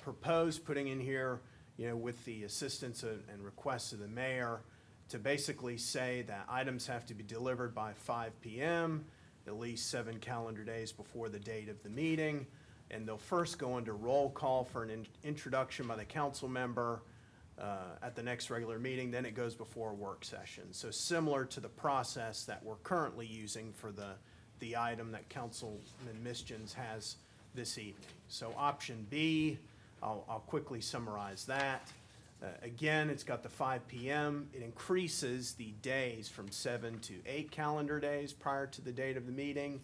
propose putting in here, with the assistance and requests of the mayor, to basically say that items have to be delivered by 5 p.m., at least 7 calendar days before the date of the meeting. And they'll first go into roll call for an introduction by the council member at the next regular meeting. Then it goes before a work session. So similar to the process that we're currently using for the item that Councilman Mischins has this evening. So option B, I'll quickly summarize that. Again, it's got the 5 p.m. It increases the days from 7 to 8 calendar days prior to the date of the meeting.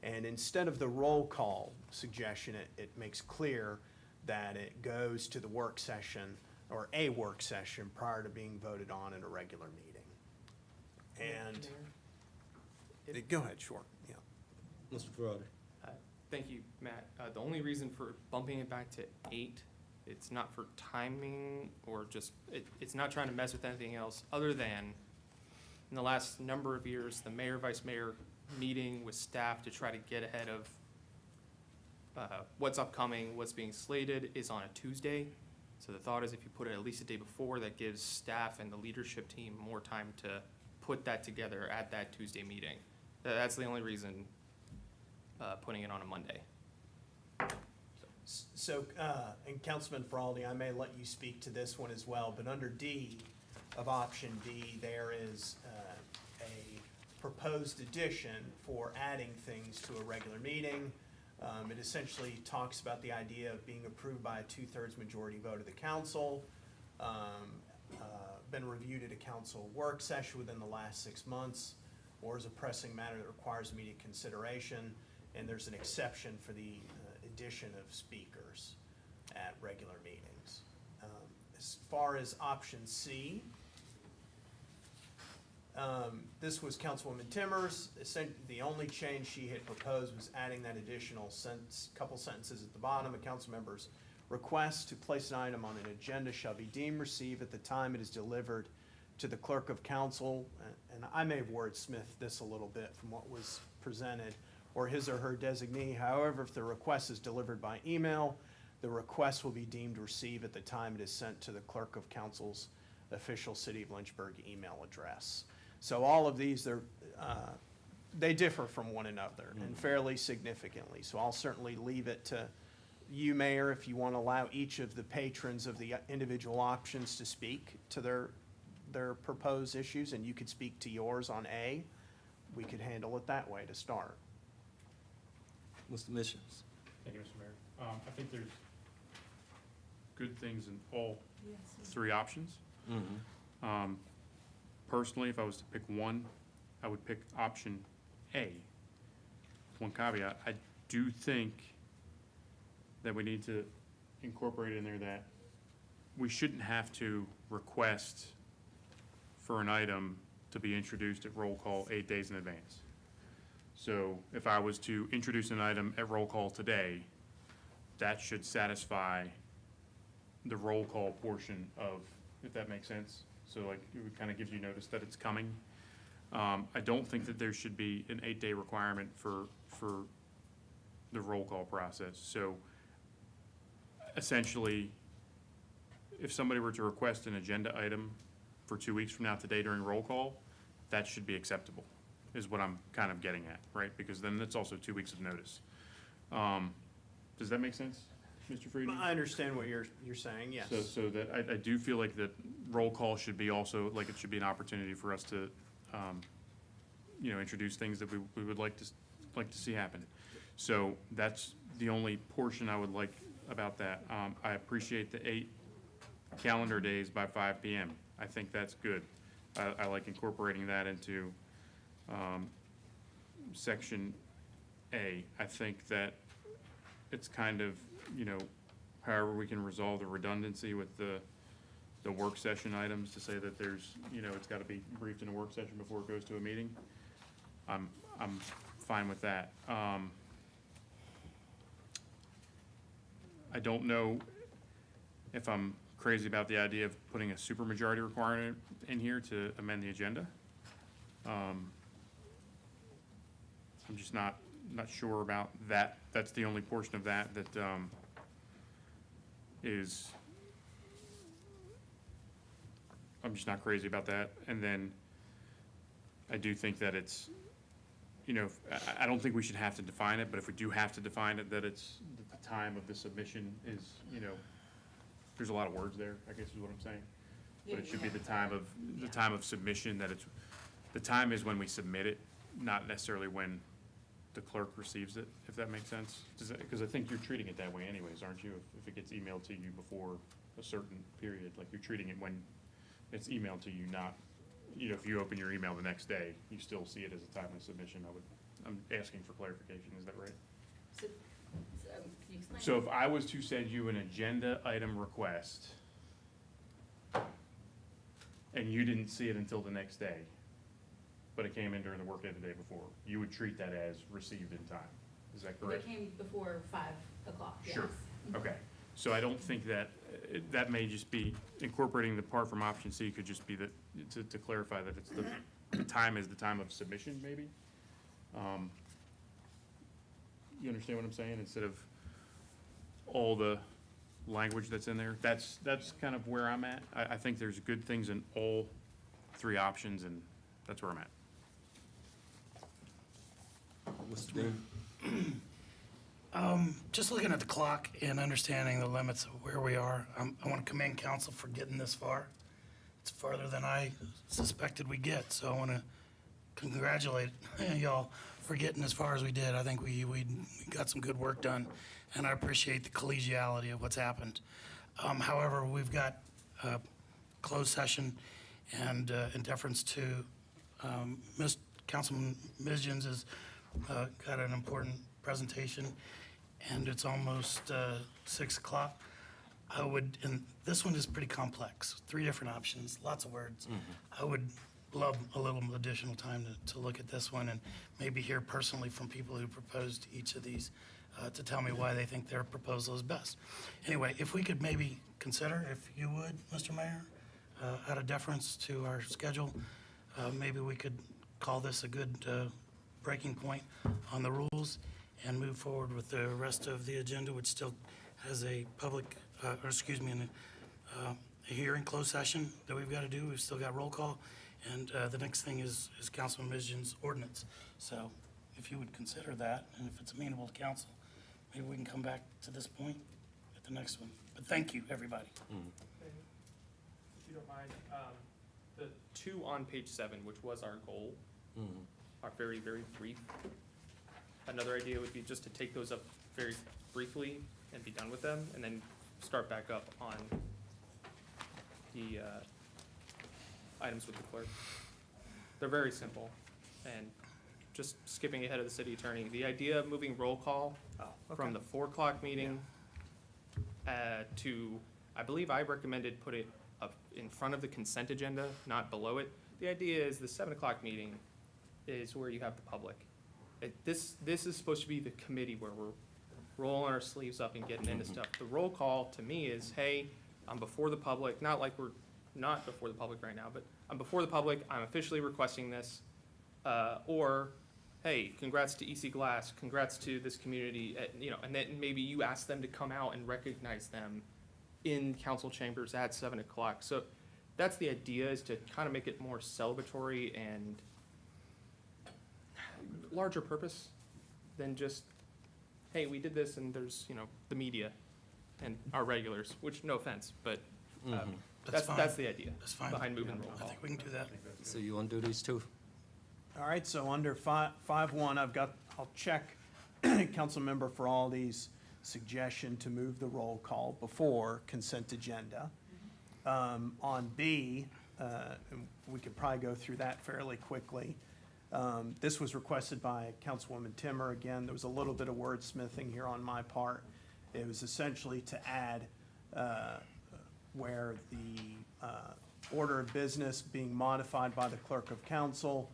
And instead of the roll call suggestion, it makes clear that it goes to the work session or a work session prior to being voted on in a regular meeting. And go ahead, sure, yeah. Mr. Ferrari? Thank you, Matt. The only reason for bumping it back to 8, it's not for timing or just, it's not trying to mess with anything else, other than in the last number of years, the mayor, vice mayor meeting with staff to try to get ahead of what's upcoming, what's being slated is on a Tuesday. So the thought is if you put it at least a day before, that gives staff and the leadership team more time to put that together at that Tuesday meeting. That's the only reason putting it on a Monday. So, and Councilman Feraldi, I may let you speak to this one as well, but under D of option D, there is a proposed addition for adding things to a regular meeting. It essentially talks about the idea of being approved by a 2/3 majority vote of the council, been reviewed at a council work session within the last 6 months, or is a pressing matter that requires immediate consideration, and there's an exception for the addition of speakers at regular meetings. As far as option C, this was Councilwoman Timmers. The only change she had proposed was adding that additional couple sentences at the bottom. A council member's request to place an item on an agenda shall be deemed received at the time it is delivered to the clerk of council. And I may have wordsmithed this a little bit from what was presented, or his or her designee. However, if the request is delivered by email, the request will be deemed received at the time it is sent to the clerk of council's official City of Lynchburg email address. So all of these, they differ from one another and fairly significantly. So I'll certainly leave it to you, Mayor, if you want to allow each of the patrons of the individual options to speak to their proposed issues, and you could speak to yours on A. We could handle it that way to start. Mr. Missions? Thank you, Mr. Mayor. I think there's good things in all three options. Personally, if I was to pick one, I would pick option A. One caveat, I do think that we need to incorporate in there that we shouldn't have to request for an item to be introduced at roll call 8 days in advance. So if I was to introduce an item at roll call today, that should satisfy the roll call portion of, if that makes sense. So like, it kind of gives you notice that it's coming. I don't think that there should be an 8-day requirement for the roll call process. So essentially, if somebody were to request an agenda item for 2 weeks from now today during roll call, that should be acceptable, is what I'm kind of getting at, right? Because then that's also 2 weeks of notice. Does that make sense, Mr. Frieden? I understand what you're saying, yes. So that, I do feel like that roll call should be also, like it should be an opportunity for us to, introduce things that we would like to see happen. So that's the only portion I would like about that. I appreciate the 8 calendar days by 5 PM. I think that's good. I like incorporating that into section A. I think that it's kind of, however we can resolve the redundancy with the work session items to say that there's, it's got to be briefed in a work session before it goes to a meeting. I'm fine with that. I don't know if I'm crazy about the idea of putting a supermajority requirement in here to amend the agenda. I'm just not sure about that. That's the only portion of that is, I'm just not crazy about that. And then I do think that it's, I don't think we should have to define it, but if we do have to define it, that it's, that the time of the submission is, there's a lot of words there, I guess is what I'm saying. But it should be the time of submission, that it's, the time is when we submit it, not necessarily when the clerk receives it, if that makes sense. Because I think you're treating it that way anyways, aren't you? If it gets emailed to you before a certain period, like you're treating it when it's emailed to you, not, if you open your email the next day, you still see it as a time of submission. I'm asking for clarification, is that right? So, can you explain? So if I was to send you an agenda item request and you didn't see it until the next day, but it came in during the workday the day before, you would treat that as received in time. Is that correct? It came before 5 o'clock, yes. Sure, okay. So I don't think that, that may just be, incorporating the part from option C could just be that, to clarify that it's the time is the time of submission, maybe? You understand what I'm saying? Instead of all the language that's in there, that's kind of where I'm at. I think there's good things in all three options, and that's where I'm at. Mr. Dean? Just looking at the clock and understanding the limits of where we are, I want to commend council for getting this far. It's farther than I suspected we'd get, so I want to congratulate y'all for getting as far as we did. I think we got some good work done, and I appreciate the collegiality of what's happened. However, we've got closed session, and in deference to Ms. Councilman Mizgens has got an important presentation, and it's almost 6 o'clock. And this one is pretty complex, 3 different options, lots of words. I would love a little additional time to look at this one and maybe hear personally from people who proposed each of these to tell me why they think their proposal is best. Anyway, if we could maybe consider, if you would, Mr. Mayor, out of deference to our schedule, maybe we could call this a good breaking point on the rules and move forward with the rest of the agenda, which still has a public, a hearing, closed session that we've got to do. We've still got roll call. And the next thing is Councilman Mizgens' ordinance. So if you would consider that, and if it's amenable to council, maybe we can come back to this point at the next one. But thank you, everybody. If you don't mind, the 2 on page 7, which was our goal, are very, very brief. Another idea would be just to take those up very briefly and be done with them, and then start back up on the items with the clerk. They're very simple, and just skipping ahead of the city attorney, the idea of moving roll call from the 4 o'clock meeting to, I believe I recommended put it up in front of the consent agenda, not below it. The idea is the 7 o'clock meeting is where you have the public. This is supposed to be the committee where we're rolling our sleeves up and getting into stuff. The roll call to me is, hey, I'm before the public, not like we're not before the public right now, but I'm before the public, I'm officially requesting this. Or, hey, congrats to EC Glass, congrats to this community, and then maybe you ask them to come out and recognize them in council chambers at 7 o'clock. So that's the idea, is to kind of make it more celebratory and larger purpose than just, hey, we did this, and there's, the media and our regulars, which, no offense, but that's the idea. That's fine. Behind moving roll I call. think we can do that. So you want to do these 2? All right, so under 5.1, I'll check Councilmember Feraldi's suggestion to move the roll call before consent agenda. On B, and we could probably go through that fairly quickly. This was requested by Councilwoman Timmer. Again, there was a little bit of wordsmithing here on my part. It was essentially to add where the order of business being modified by the clerk of council,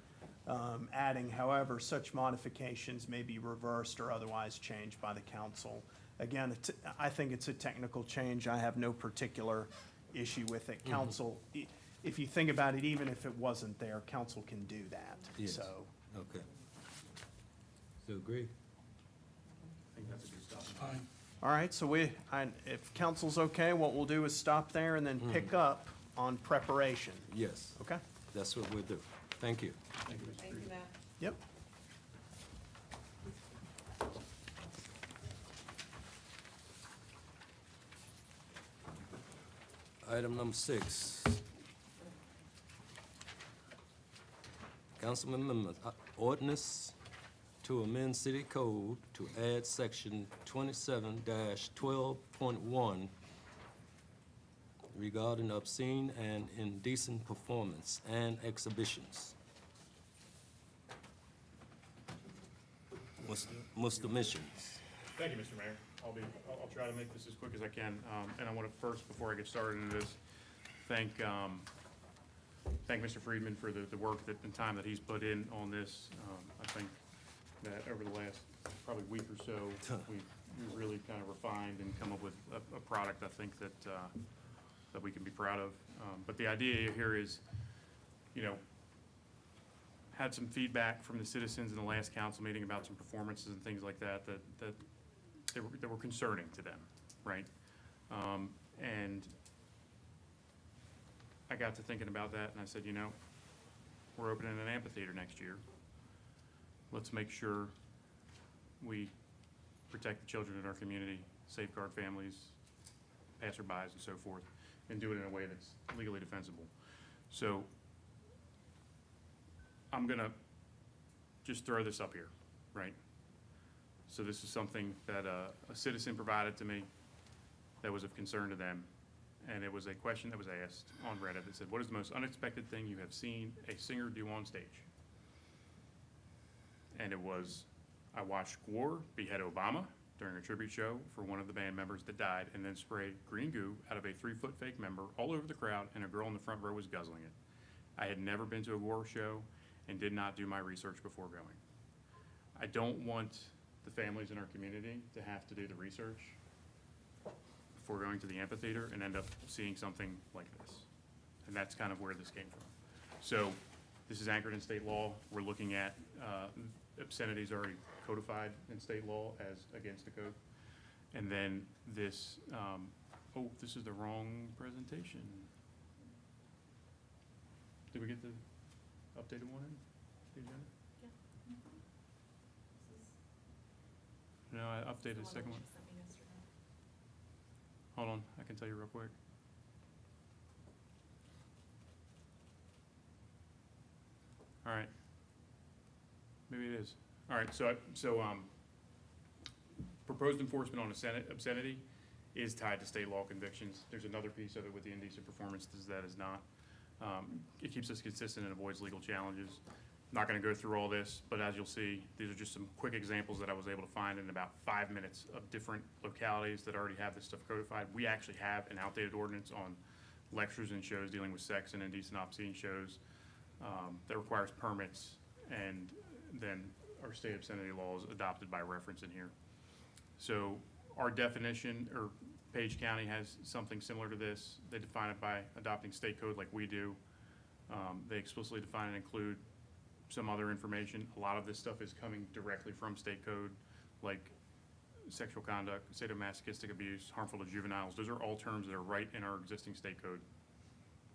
adding, however, such modifications may be reversed or otherwise changed by the council. Again, I think it's a technical change. I have no particular issue with it. Council, if you think about it, even if it wasn't there, council can do that. Yes. So, Okay. So agree? I think that's a good stop. Fine. all right, so if council's okay, what we'll do is stop there and then pick up on preparation. Yes, Okay? that's what we'll do. Thank you. Thank you, Matt. Yep. Item number 6. Councilman amendment, ordinance to amend city code to add section 27-12.1 regarding obscene and indecent performance and exhibitions. Mr. Missions. Thank you, Mr. Mayor. I'll try to make this as quick as I can. And I want to first, before I get started into this, thank Mr. Friedman for the work and time that he's put in on this. I think that over the last probably week or so, we've really kind of refined and come up with a product I think that we can be proud of. But the idea here is, had some feedback from the citizens in the last council meeting about some performances and things like that were concerning to them, right? And I got to thinking about that, and I said, we're opening an amphitheater next year. Let's make sure we protect the children in our community, safeguard families, passerbys, and so forth, and do it in a way that's legally defensible. So I'm gonna just throw this up here, right? So this is something that a citizen provided to me that was of concern to them. And it was a question that was asked on Reddit that said, what is the most unexpected thing you have seen a singer do on stage? and it was, I watched Gore behead Obama during a tribute show for one of the band members that died, and then sprayed green goo out of a 3-foot fake member all over the crowd, and a girl in the front row was guzzling it. I had never been to a Gore show and did not do my research before going. I don't want the families in our community to have to do the research before going to the amphitheater and end up seeing something like this. And that's kind of where this came from. So this is anchored in state law. We're looking at obscenities already codified in state law as against the code. And then this, oh, this is the wrong presentation. Did we get the updated one in the agenda? No, I updated the second one. Hold on, I can tell you real quick. All right. Maybe it is. All right, so proposed enforcement on obscenity is tied to state law convictions. There's another piece of it with the indecent performances that is not. It keeps us consistent and avoids legal challenges. Not going to go through all this, but as you'll see, these are just some quick examples that I was able to find in about 5 minutes of different localities that already have this stuff codified. We actually have an outdated ordinance on lectures and shows dealing with sex and indecent, obscene shows that requires permits, and then our state obscenity law is adopted by reference in here. So our definition, or Page County has something similar to this. They define it by adopting state code like we do. They explicitly define and include some other information. A lot of this stuff is coming directly from state code, like sexual conduct, sadomasochistic abuse, harmful to juveniles. Those are all terms that are right in our existing state code.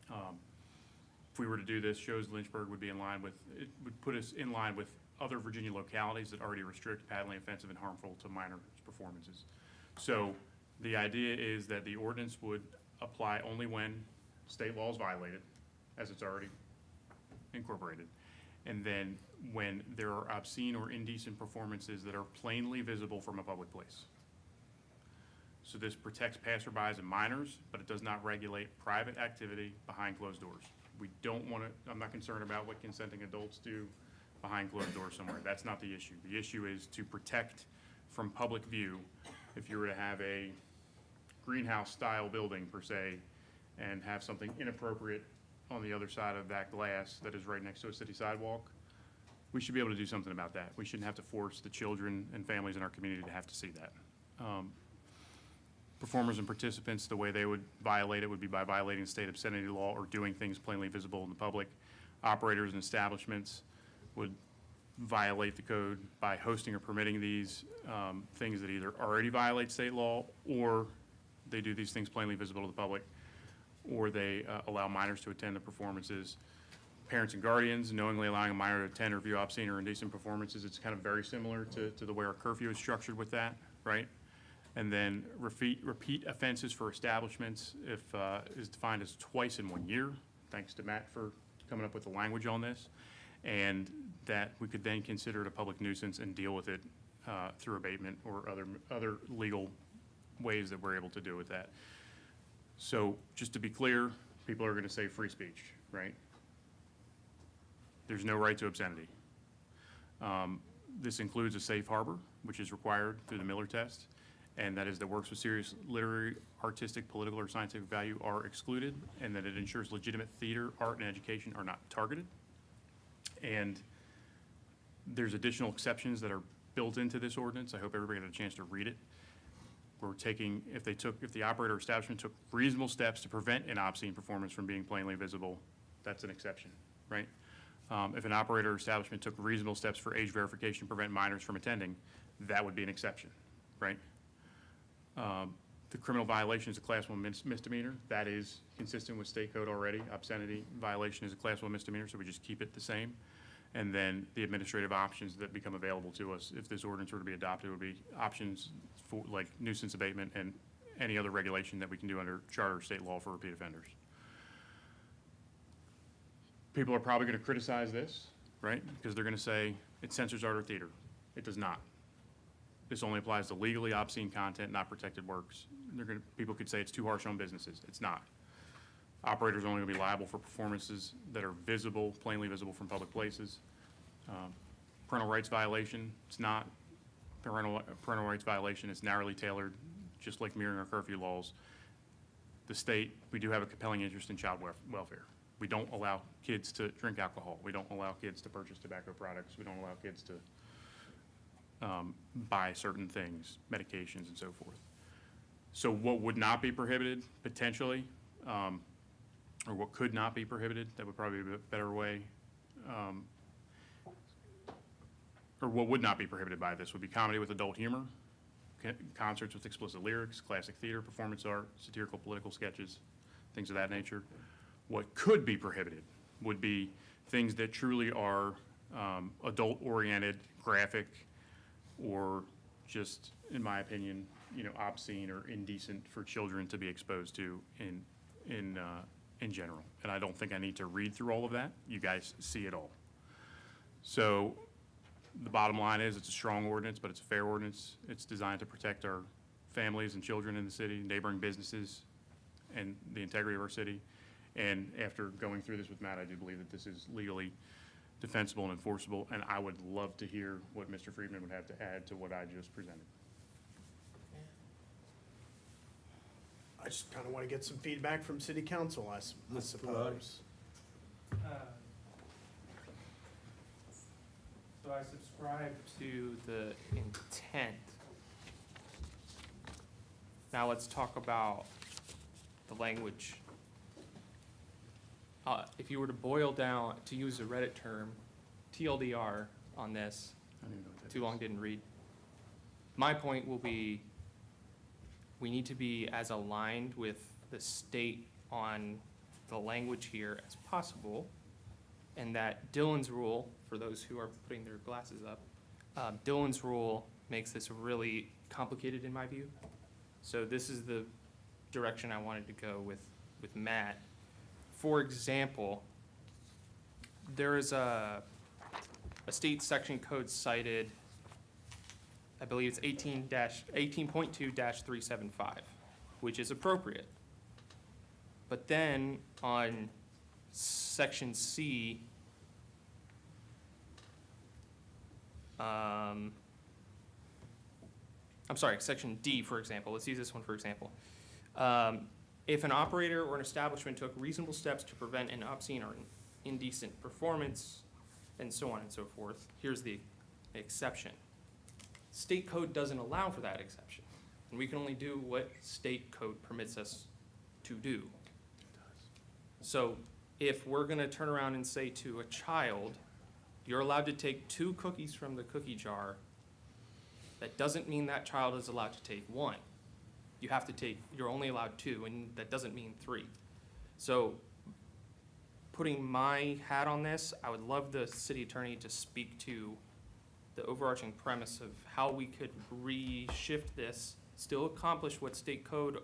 If we were to do this, shows Lynchburg would be in line with, it would put us in line with other Virginia localities that already restrict patently offensive and harmful to minor performances. So the idea is that the ordinance would apply only when state law is violated, as it's already incorporated. And then when there are obscene or indecent performances that are plainly visible from a public place. So this protects passerbys and minors, but it does not regulate private activity behind closed doors. We don't want to, I'm not concerned about what consenting adults do behind closed doors somewhere. That's not the issue. The issue is to protect from public view. If you were to have a greenhouse style building per se and have something inappropriate on the other side of that glass that is right next to a city sidewalk, we should be able to do something about that. We shouldn't have to force the children and families in our community to have to see that. Performers and participants, the way they would violate it would be by violating state obscenity law or doing things plainly visible in the public. Operators and establishments would violate the code by hosting or permitting these things that either already violate state law, or they do these things plainly visible to the public, or they allow minors to attend the performances. Parents and guardians knowingly allowing a minor to attend or view obscene or indecent performances. It's kind of very similar to the way our curfew is structured with that, right? And then repeat offenses for establishments if is defined as twice in 1 year. Thanks to Matt for coming up with the language on this. And that we could then consider it a public nuisance and deal with it through abatement or other legal ways that we're able to do with that. So just to be clear, people are going to say free speech, right? There's no right to obscenity. This includes a safe harbor, which is required through the Miller test, and that is that works with serious literary, artistic, political, or scientific value are excluded, and that it ensures legitimate theater, art, and education are not targeted. And there's additional exceptions that are built into this ordinance. I hope everybody had a chance to read it. We're taking, if the operator or establishment took reasonable steps to prevent an obscene performance from being plainly visible, that's an exception, right? If an operator or establishment took reasonable steps for age verification to prevent minors from attending, that would be an exception, right? The criminal violation is a class 1 misdemeanor. That is consistent with state code already. Obscenity violation is a class 1 misdemeanor, so we just keep it the same. And then the administrative options that become available to us if this ordinance were to be adopted would be options for like nuisance abatement and any other regulation that we can do under charter or state law for repeat offenders. People are probably going to criticize this, right? Because they're going to say it censors art or theater. It does not. This only applies to legally obscene content, not protected works. People could say it's too harsh on businesses. It's not. Operators are only going to be liable for performances that are visible, plainly visible from public places. parental rights violation. It's not parental rights violation. It's narrowly tailored, just like mirroring our curfew laws. The state, we do have a compelling interest in child welfare. We don't allow kids to drink alcohol. We don't allow kids to purchase tobacco products. We don't allow kids to buy certain things, medications and so forth. So what would not be prohibited potentially, or what could not be prohibited, that would probably be a better way, or what would not be prohibited by this would be comedy with adult humor, concerts with explicit lyrics, classic theater, performance art, satirical political sketches, things of that nature. What could be prohibited would be things that truly are adult-oriented, graphic, or just, in my opinion, obscene or indecent for children to be exposed to in general. And I don't think I need to read through all of that. You guys see it all. So the bottom line is it's a strong ordinance, but it's a fair ordinance. It's designed to protect our families and children in the city, neighboring businesses, and the integrity of our city. And after going through this with Matt, I do believe that this is legally defensible and enforceable, and I would love to hear what Mr. Friedman would have to add to what I just presented. I just kind of want to get some feedback from city council, I suppose. So I subscribe to the intent. Now let's talk about the language. If you were to boil down, to use a Reddit term, TLDR on this, I don't even know what that too is. long didn't read. My point will be, we need to be as aligned with the state on the language here as possible, and that Dylan's rule, for those who are putting their glasses up, Dylan's rule makes this really complicated in my view. So this is the direction I wanted to go with Matt. For example, there is a state section code cited, I believe it's 18.2-375, which is appropriate. But then on section C, section D, for example, let's use this one for example. If an operator or an establishment took reasonable steps to prevent an obscene or indecent performance, and so on and so forth, here's the exception. State code doesn't allow for that exception, and we can only do what state code permits us to do. So if we're gonna turn around and say to a child, you're allowed to take 2 cookies from the cookie jar, that doesn't mean that child is allowed to take 1. You're only allowed 2, and that doesn't mean 3. So putting my hat on this, I would love the city attorney to speak to the overarching premise of how we could reshift this, still accomplish what state code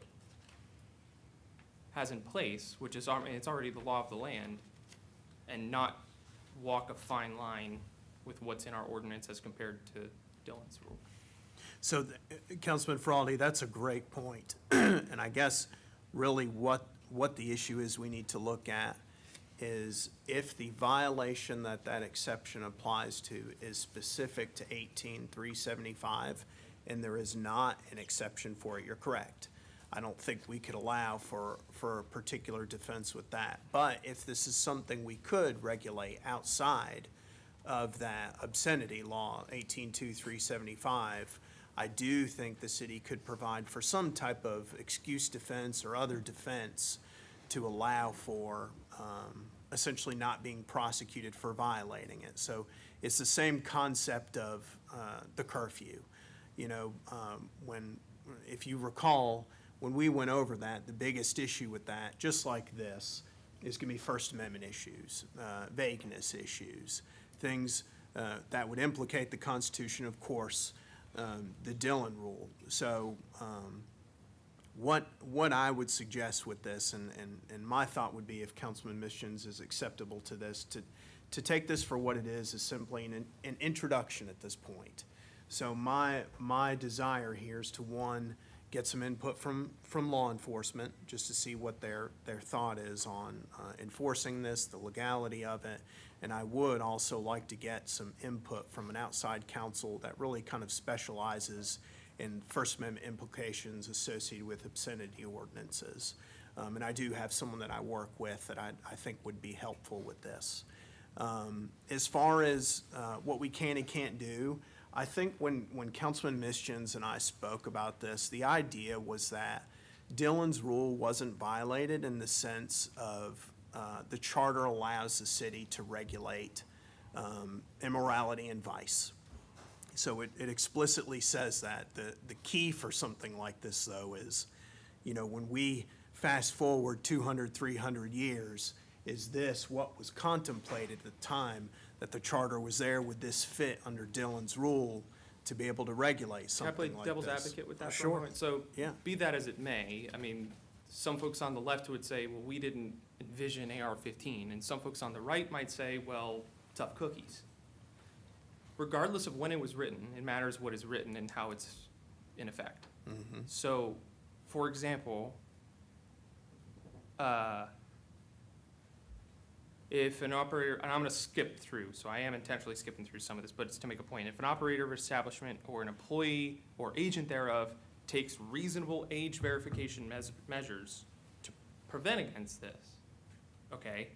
has in place, which is, it's already the law of the land, and not walk a fine line with what's in our ordinance as compared to Dylan's rule. So, Councilman Frialdi, that's a great point. And I guess really what the issue is we need to look at is if the violation that exception applies to is specific to 18.375, and there is not an exception for it, you're correct. I don't think we could allow for a particular defense with that. But if this is something we could regulate outside of that obscenity law, 18.2.375, I do think the city could provide for some type of excuse defense or other defense to allow for essentially not being prosecuted for violating it. So it's the same concept of the curfew. If you recall, when we went over that, the biggest issue with that, just like this, is going to be First Amendment issues, vagueness issues, things that would implicate the Constitution, of course, the Dillon rule. So what I would suggest with this, and my thought would be if Councilman Missions is acceptable to this, to take this for what it is simply an introduction at this point. So my desire here is to, one, get some input from law enforcement, just to see what their thought is on enforcing this, the legality of it. And I would also like to get some input from an outside counsel that really kind of specializes in First Amendment implications associated with obscenity ordinances. And I do have someone that I work with that I think would be helpful with this. As far as what we can and can't do, I think when Councilman Mischins and I spoke about this, the idea was that Dillon's rule wasn't violated in the sense of the charter allows the city to regulate immorality and vice. So it explicitly says that. The key for something like this, though, is, when we fast forward 200, 300 years, is this what was contemplated at the time that the charter was there? Would this fit under Dillon's rule to be able to regulate Can I play something like this? devil's advocate with that for a Sure. moment? So, Yeah. be that as it may, I mean, some folks on the left would say, well, we didn't envision AR-15, and some folks on the right might say, well, tough cookies. Regardless of when it was written, it matters what is written and how it's in effect. So, for example, if an operator, and I'm going to skip through, so I am intentionally skipping through some of this, but it's to make a point. If an operator of establishment or an employee or agent thereof takes reasonable age verification measures to prevent against this, okay,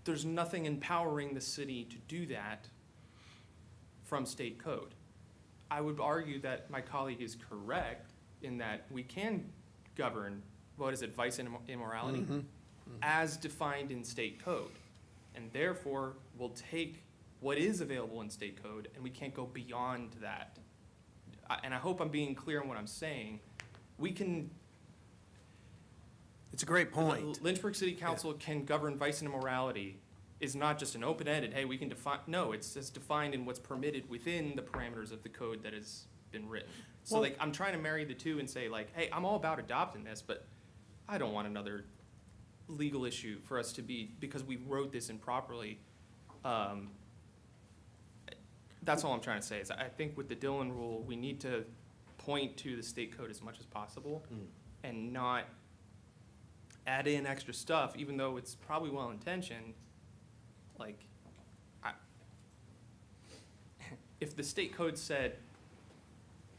there's nothing empowering the city to do that from state code. I would argue that my colleague is correct in that we can govern, what is it, vice and immorality? As defined in state code. And therefore, we'll take what is available in state code and we can't go beyond that. And I hope I'm being clear on what I'm saying. We can. It's a great point. Lynchburg City Council can govern vice and immorality is not just an open-ended, hey, we can define, no, it's just defined in what's permitted within the parameters of the code that has been written. So Well- like, I'm trying to marry the two and say like, hey, I'm all about adopting this, but I don't want another legal issue for us to be, because we wrote this improperly. That's all I'm trying to say, is I think with the Dillon rule, we need to point to the state code as much as possible and not add in extra stuff, even though it's probably well-intentioned. Like, if the state code said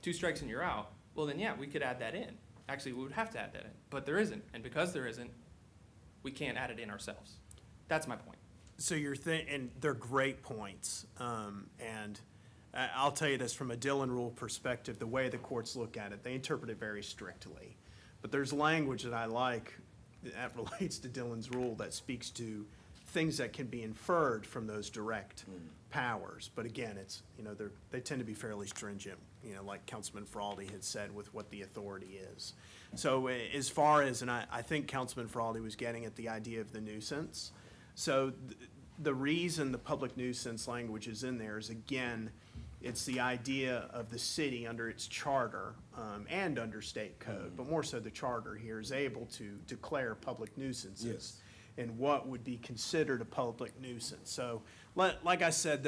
2 strikes and you're out, well then, yeah, we could add that in. Actually, we would have to add that in, but there isn't. And because there isn't, we can't add it in ourselves. That's my point. So and they're great points. And I'll tell you this, from a Dillon rule perspective, the way the courts look at it, they interpret it very strictly. But there's language that I like that relates to Dillon's rule that speaks to things that can be inferred from those direct powers. But again, it's, they tend to be fairly stringent, like Councilman Fraldi had said with what the authority is. So as far as, and I think Councilman Fraldi was getting at the idea of the nuisance. So the reason the public nuisance language is in there is, again, it's the idea of the city under its charter and under state code, but more so the charter here is able to declare public nuisances and what would be considered a public nuisance. So like I said,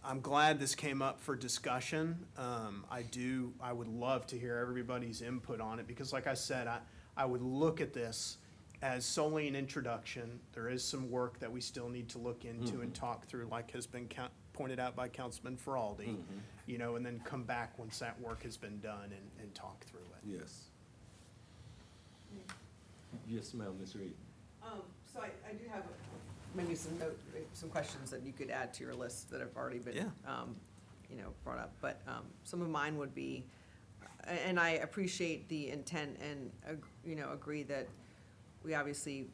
I'm glad this came up for discussion. I would love to hear everybody's input on it, because like I said, I would look at this as solely an introduction. There is some work that we still need to look into and talk through, like has been pointed out by Councilman Fraldi, and then come back once that work has been done and talk through it. Yes. Yes, ma'am, Ms. Reed. So I do have maybe some questions that you could add to your list that have already been, brought up. But some of mine would be, and I appreciate the intent and, agree that we obviously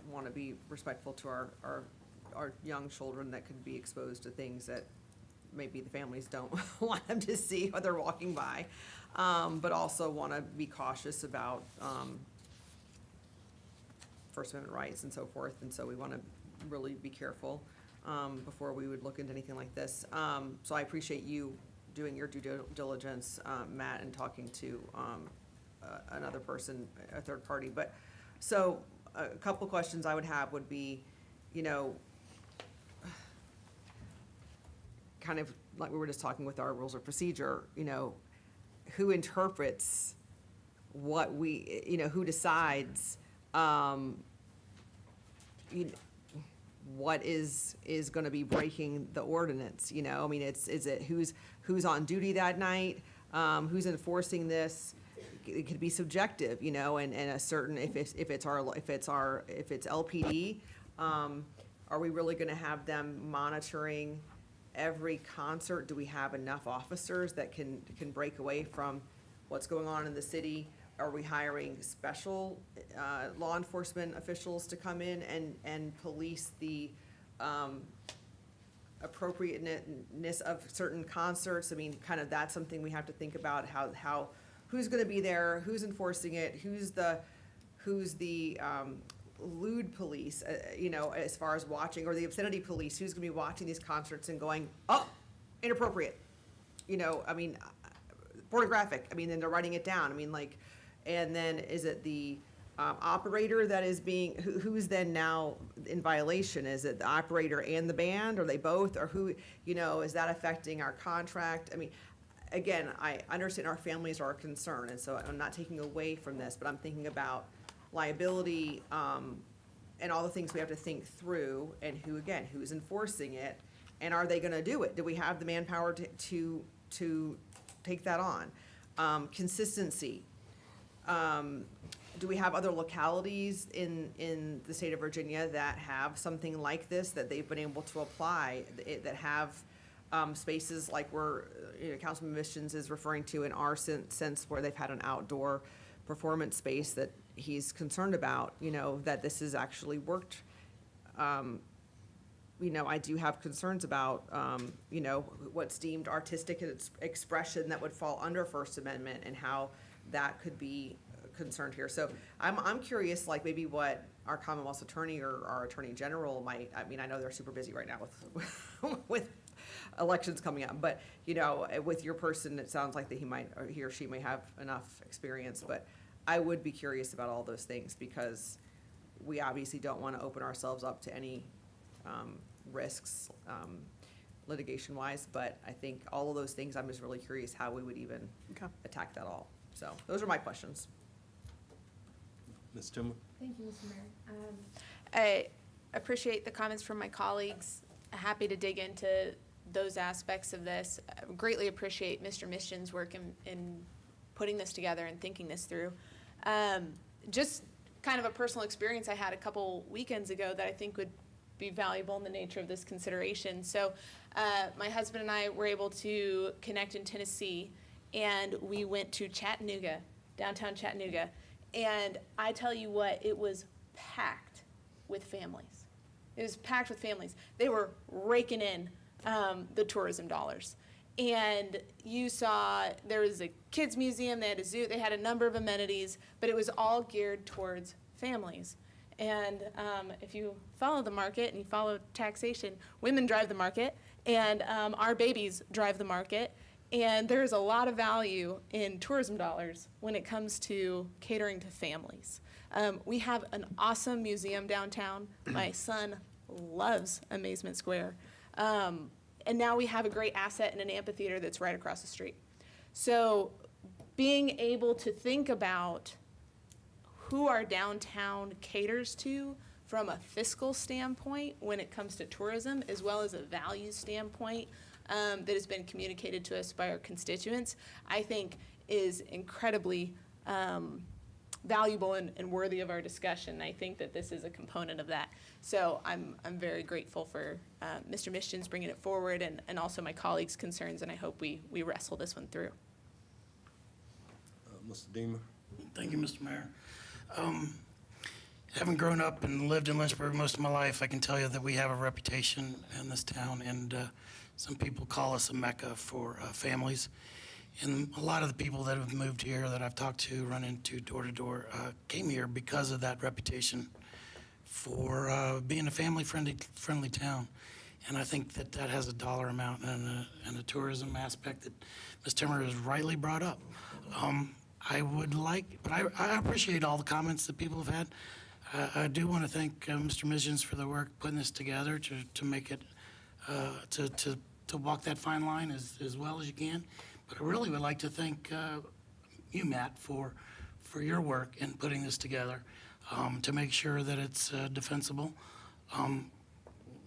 want to be respectful to our young children that could be exposed to things that maybe the families don't want them to see while they're walking by, but also want to be cautious about First Amendment rights and so forth, and so we want to really be careful before we would look into anything like this. So I appreciate you doing your due diligence, Matt, and talking to another person, a third party. But so a couple questions I would have would be, kind of like we were just talking with our rules of procedure, who interprets what who decides, what is going to be breaking the ordinance, I mean, is it who's on duty that night, who's enforcing this? It could be subjective, and a certain, if it's LPD, are we really gonna have them monitoring every concert? Do we have enough officers that can break away from what's going on in the city? Are we hiring special law enforcement officials to come in and police the appropriateness of certain concerts? I mean, kind of that's something we have to think about, how who's gonna be there, who's enforcing it, who's the lewd police, as far as watching, or the obscenity police, who's gonna be watching these concerts and going, oh, inappropriate, I mean, pornographic, I mean, then they're writing it down, I mean, like, and then is it the operator that is being, who's then now in violation? Is it the operator and the band, or they both, or who, is that affecting our contract? I mean, again, I understand our families are a concern, and so I'm not taking away from this, but I'm thinking about liability, and all the things we have to think through, and who's enforcing it, and are they gonna do it? Do we have the manpower to take that on? Consistency. Do we have other localities in the state of Virginia that have something like this, that they've been able to apply, that have spaces like Councilman Missions is referring to in our sense, where they've had an outdoor performance space that he's concerned about, that this has actually worked. I do have concerns about, what's deemed artistic expression that would fall under First Amendment, and how that could be concerned here. So I'm curious, like, maybe what our Commonwealth's attorney or our Attorney General might, I mean, I know they're super busy right now with elections coming up, but, with your person, it sounds like that he or she may have enough experience, but I would be curious about all those things, because we obviously don't want to open ourselves up to any risks litigation-wise, but I think all of those things, I'm just really curious how we would even attack that all. So those are my questions. Ms. Timmer? Thank you, Mr. Mayor. I appreciate the comments from my colleagues. Happy to dig into those aspects of this. I greatly appreciate Mr. Mission's work in putting this together and thinking this through. Just kind of a personal experience I had a couple weekends ago that I think would be valuable in the nature of this consideration. So my husband and I were able to connect in Tennessee, and we went to Chattanooga, downtown Chattanooga. And I tell you what, it was packed with families. It was packed with families. They were raking in the tourism dollars. And you saw, there was a kids museum, they had a zoo, they had a number of amenities, but it was all geared towards families. And if you follow the market and you follow taxation, women drive the market, and our babies drive the market. And there's a lot of value in tourism dollars when it comes to catering to families. We have an awesome museum downtown. My son loves Amazement Square. And now we have a great asset in an amphitheater that's right across the street. So being able to think about who our downtown caters to from a fiscal standpoint when it comes to tourism, as well as a value standpoint, that has been communicated to us by our constituents, I think is incredibly valuable and worthy of our discussion. I think that this is a component of that. So I'm very grateful for Mr. Missions bringing it forward, and also my colleagues' concerns, and I hope we wrestle this one through. Mr. Deemer? Thank you, Mr. Mayor. Having grown up and lived in Lynchburg most of my life, I can tell you that we have a reputation in this town, and some people call us a mecca for families. And a lot of the people that have moved here that I've talked to, run into door to door, came here because of that reputation for being a family-friendly town. And I think that that has a dollar amount and a tourism aspect that Ms. Timmer has rightly brought up. I would like, but I appreciate all the comments that people have had. I do want to thank Mr. Missions for the work putting this together to make it, to to walk that fine line as well as you can. But I really would like to thank you, Matt, for your work in putting this together to make sure that it's defensible.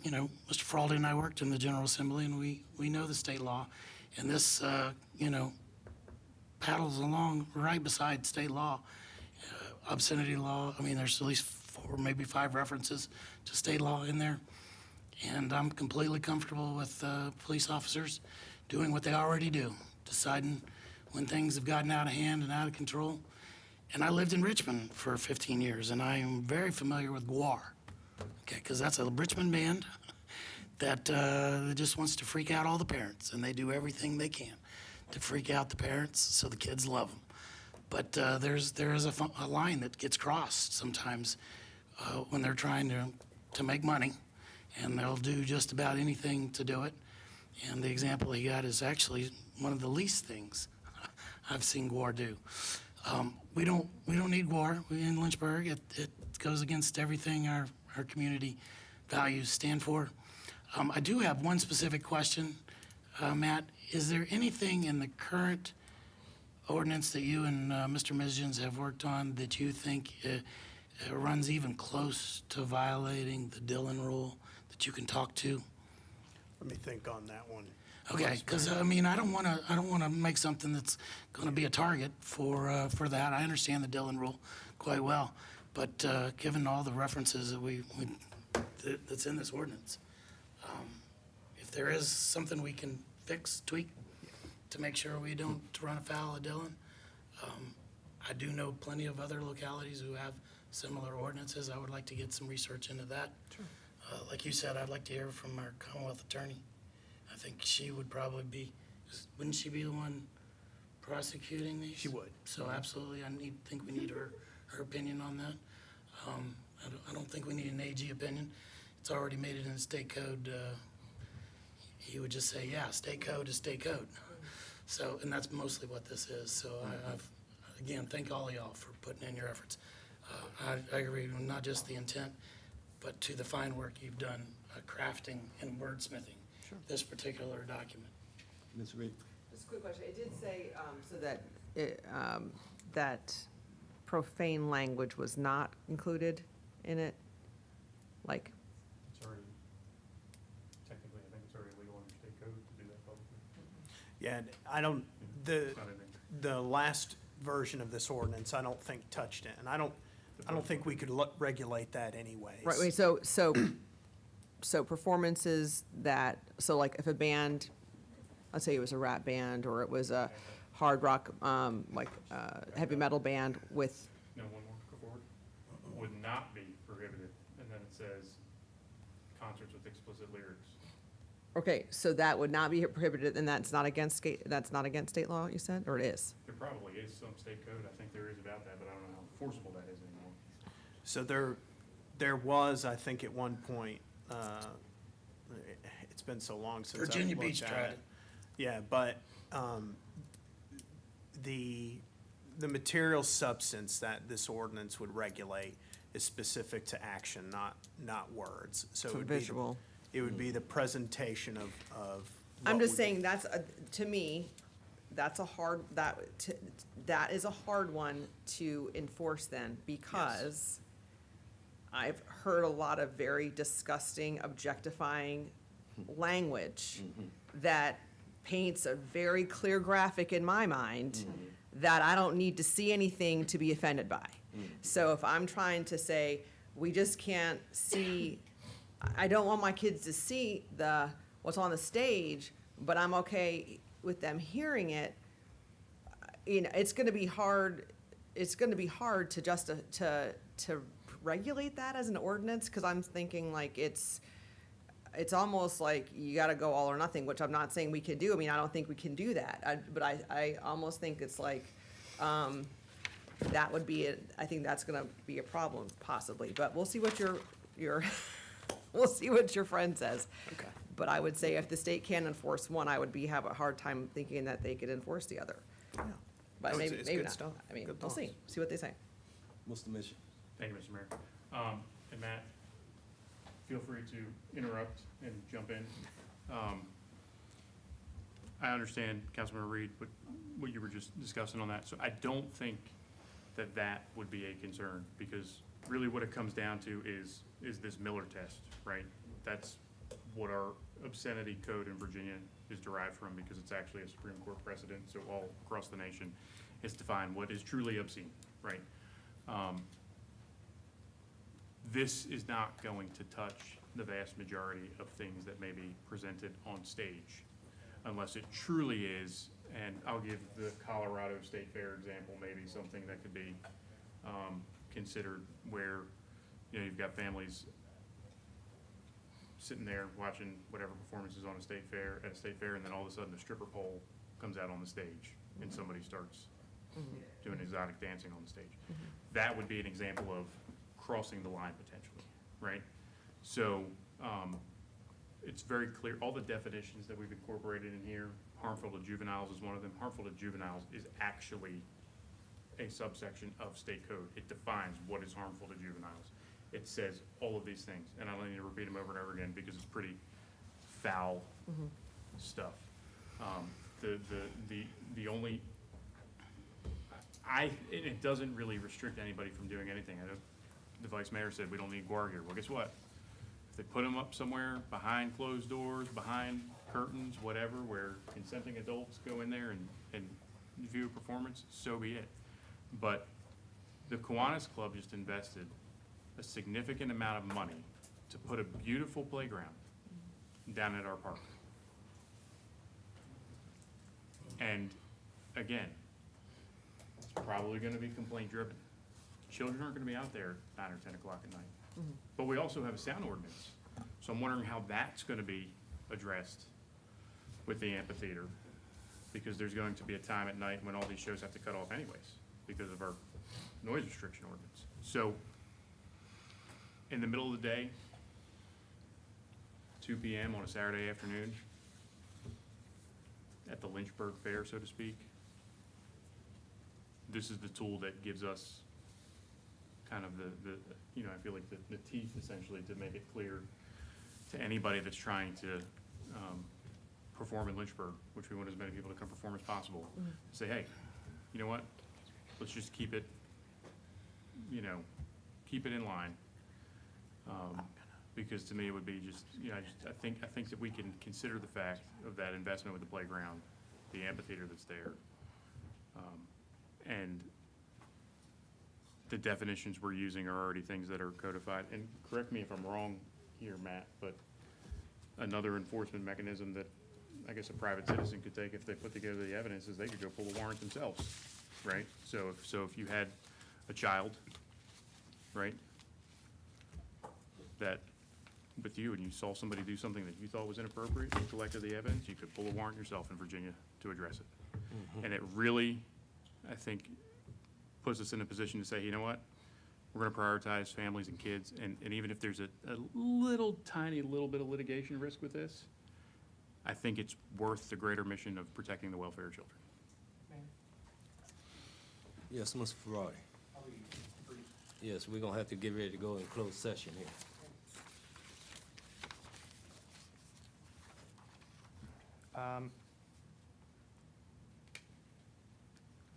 You know, Mr. Fraldy and I worked in the General Assembly, and we know the state law. And this, you know, paddles along right beside state law, obscenity law. I mean, there's at least 4, maybe 5 references to state law in there. And I'm completely comfortable with police officers doing what they already do, deciding when things have gotten out of hand and out of control. And I lived in Richmond for 15 years, and I am very familiar with GWAR, okay, because that's a Richmond band that just wants to freak out all the parents, and they do everything they can to freak out the parents so the kids love them. But there is a line that gets crossed sometimes when they're trying to make money, and they'll do just about anything to do it. And the example he got is actually one of the least things I've seen GWAR do. We don't need GWAR in Lynchburg. It goes against everything our community values stand for. I do have one specific question, Matt. Is there anything in the current ordinance that you and Mr. Mizgens have worked on that you think runs even close to violating the Dillon rule that you can talk to? Let me think on that one. Okay, because I mean, I don't want to make something that's going to be a target for that. I understand the Dillon rule quite well, but given all the references that that's in this ordinance, if there is something we can fix, tweak to make sure we don't run afoul of Dillon, I do know plenty of other localities who have similar ordinances. I would like to get some research into that. Sure. Like you said, I'd like to hear from our Commonwealth attorney. I think she would probably be, wouldn't she be the one prosecuting these? She would. So absolutely, think we need her opinion on that. I don't think we need an AG opinion. It's already made it in the state code. He would just say, yeah, state code is state code. So, and that's mostly what this is. So again, thank all of y'all for putting in your efforts. I agree with not just the intent, but to the fine work you've done crafting and wordsmithing this particular document. Ms. Reed? Just a quick question. It did say, so that, that profane language was not included in it? Like, It's already, technically, I think it's already legal under state code to do that publicly. Yeah, I don't, It's not in there. the last version of this ordinance, I don't think touched it, and I don't think we could regulate that anyways. right, wait, so performances that, so like if a band, let's say it was a rap band, or it was a hard rock, heavy metal band with, No, one more, go forward. Would not be prohibited, and then it says concerts with explicit lyrics. okay, so that would not be prohibited, and that's not against state law, you said, or it is? There probably is some state code, I think there is about that, but I don't know how enforceable that is anymore. So there was, I think at one point, it's been so long since I've Virginia looked Beach at tried it. it. Yeah, but the material substance that this ordinance would regulate is specific to action, not words. So it So would be the- visual. It would be the presentation of. I'm what just would- saying, to me, that is a hard one to enforce then, because I've heard a lot of very disgusting, objectifying language that paints a very clear graphic in my mind that I don't need to see anything to be offended by. So if I'm trying to say, we just can't see, I don't want my kids to see what's on the stage, but I'm okay with them hearing it, you know, it's gonna be hard to regulate that as an ordinance, because I'm thinking like it's almost like you gotta go all or nothing, which I'm not saying we can do. I mean, I don't think we can do that, but I almost think it's like, that would be, I think that's gonna be a problem possibly, but we'll see what we'll see what your friend says. Okay. But I would say if the state can enforce one, I would have a hard time thinking that they could enforce the other. Yeah. But No, it's maybe good not. stuff. I mean, Good we'll see thoughts. what they say. Mr. Mitchell? Thank you, Mr. Mayor. And Matt, feel free to interrupt and jump in. I understand, Councilmember Reed, what you were just discussing on that. So I don't think that that would be a concern, because really what it comes down to is this Miller test, right? That's what our obscenity code in Virginia is derived from, because it's actually a Supreme Court precedent, so all across the nation it's defined what is truly obscene, right? This is not going to touch the vast majority of things that may be presented on stage, unless it truly is, and I'll give the Colorado State Fair example, maybe something that could be considered, where, you know, you've got families sitting there watching whatever performance is on a state fair, and then all of a sudden a stripper pole comes out on the stage and somebody starts doing exotic dancing on the stage. That would be an example of crossing the line potentially, right? So it's very clear, all the definitions that we've incorporated in here, harmful to juveniles is one of them. Harmful to juveniles is actually a subsection of state code. It defines what is harmful to juveniles. It says all of these things, and I don't need to repeat them over and over again because it's pretty foul stuff. The only, it doesn't really restrict anybody from doing anything. I know the vice mayor said we don't need guar here. Well, guess what? If they put them up somewhere behind closed doors, behind curtains, whatever, where consenting adults go in there and view a performance, so be it. But the Kiwanis Club just invested a significant amount of money to put a beautiful playground down at our park. And again, it's probably gonna be complaint driven. Children aren't gonna be out there at 9 or 10 o'clock at night. But we also have a sound ordinance. So I'm wondering how that's gonna be addressed with the amphitheater, because there's going to be a time at night when all these shows have to cut off anyways because of our noise restriction ordinance. So in the middle of the day, 2 p.m. on a Saturday afternoon, at the Lynchburg Fair, so to speak, this is the tool that gives us kind of the you know, I feel like the teeth essentially to make it clear to anybody that's trying to perform in Lynchburg, which we want as many people to come perform as possible. Say, hey, you know what? Let's just keep it, you know, keep it in line. Because to me, it would be just, you know, I think that we can consider the fact of that investment with the playground, the amphitheater that's there, and the definitions we're using are already things that are codified. And correct me if I'm wrong here, Matt, but another enforcement mechanism that I guess a private citizen could take if they put together the evidence is they could go pull a warrant themselves, right? So if you had a child, right, that with you and you saw somebody do something that you thought was inappropriate, you collected the evidence, you could pull a warrant yourself in Virginia to address it. And it really, I think, puts us in a position to say, you know what, we're gonna prioritize families and kids, and even if there's a little tiny little bit of litigation risk with this, I think it's worth the greater mission of protecting the welfare of children. Yes, Mr. Ferrari. Yes, we're gonna have to get ready to go in closed session here.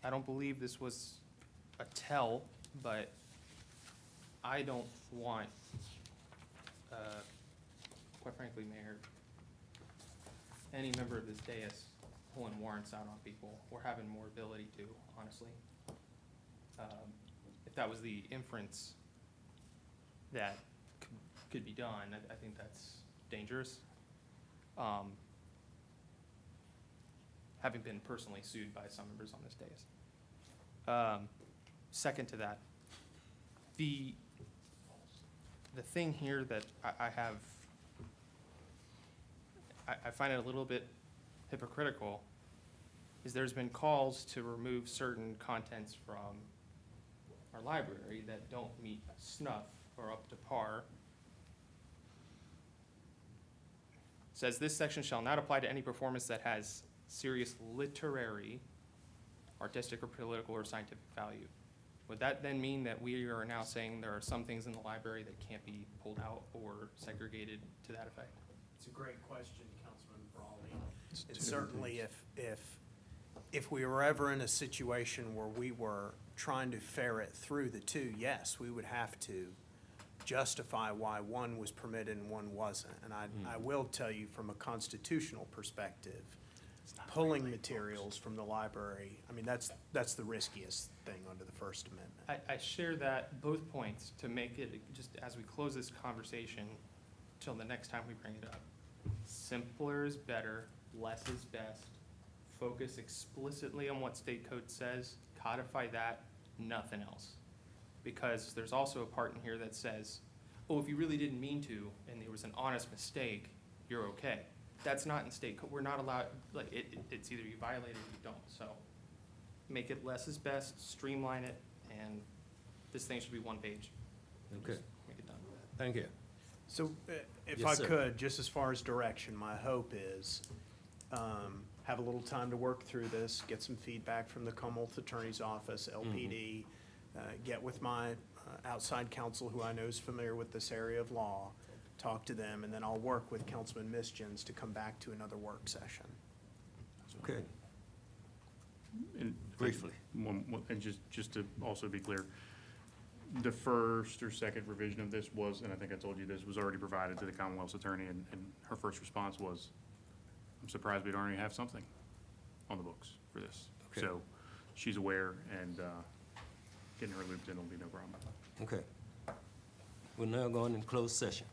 I don't believe this was a tell, but I don't want, quite frankly, Mayor, any member of this dais pulling warrants out on people or having more ability to, honestly. If that was the inference that could be done, I think that's dangerous. Having been personally sued by some members on this dais. Second to that, the thing here that I find it a little bit hypocritical is there's been calls to remove certain contents from our library that don't meet snuff or up to par. It says this section shall not apply to any performance that has serious literary, artistic, or political or scientific value. Would that then mean that we are now saying there are some things in the library that can't be pulled out or segregated to that effect? It's a great question, Councilman Brawley. And certainly if we were ever in a situation where we were trying to ferret through the two, yes, we would have to justify why one was permitted and one wasn't. And I will tell you from a constitutional perspective, pulling materials from the library, I mean, that's the riskiest thing under the First Amendment. I share both points to make it, just as we close this conversation, till the next time we bring it up. Simpler is better, less is best. Focus explicitly on what state code says, codify that, nothing else. Because there's also a part in here that says, oh, if you really didn't mean to, and there was an honest mistake, you're okay. That's not in state code. We're not allowed, like, it's either you violate it or you don't. So make it less is best, streamline it, and this thing should be one page. Okay. Just make it done. Thank you. So if Yes, I sir. could, just as far as direction, my hope is have a little time to work through this, get some feedback from the Commonwealth Attorney's Office, LPD, get with my outside counsel who I know is familiar with this area of law, talk to them, and then I'll work with Councilman Mischins to come back to another work session. Okay. And Briefly. And just to also be clear, the first or second revision of this was, and I think I told you this, was already provided to the Commonwealth's attorney, and her first response was, I'm surprised we don't already have something on the books for this. Okay. So she's aware, and getting her looped in will be no problem. Okay. We're now going in closed session.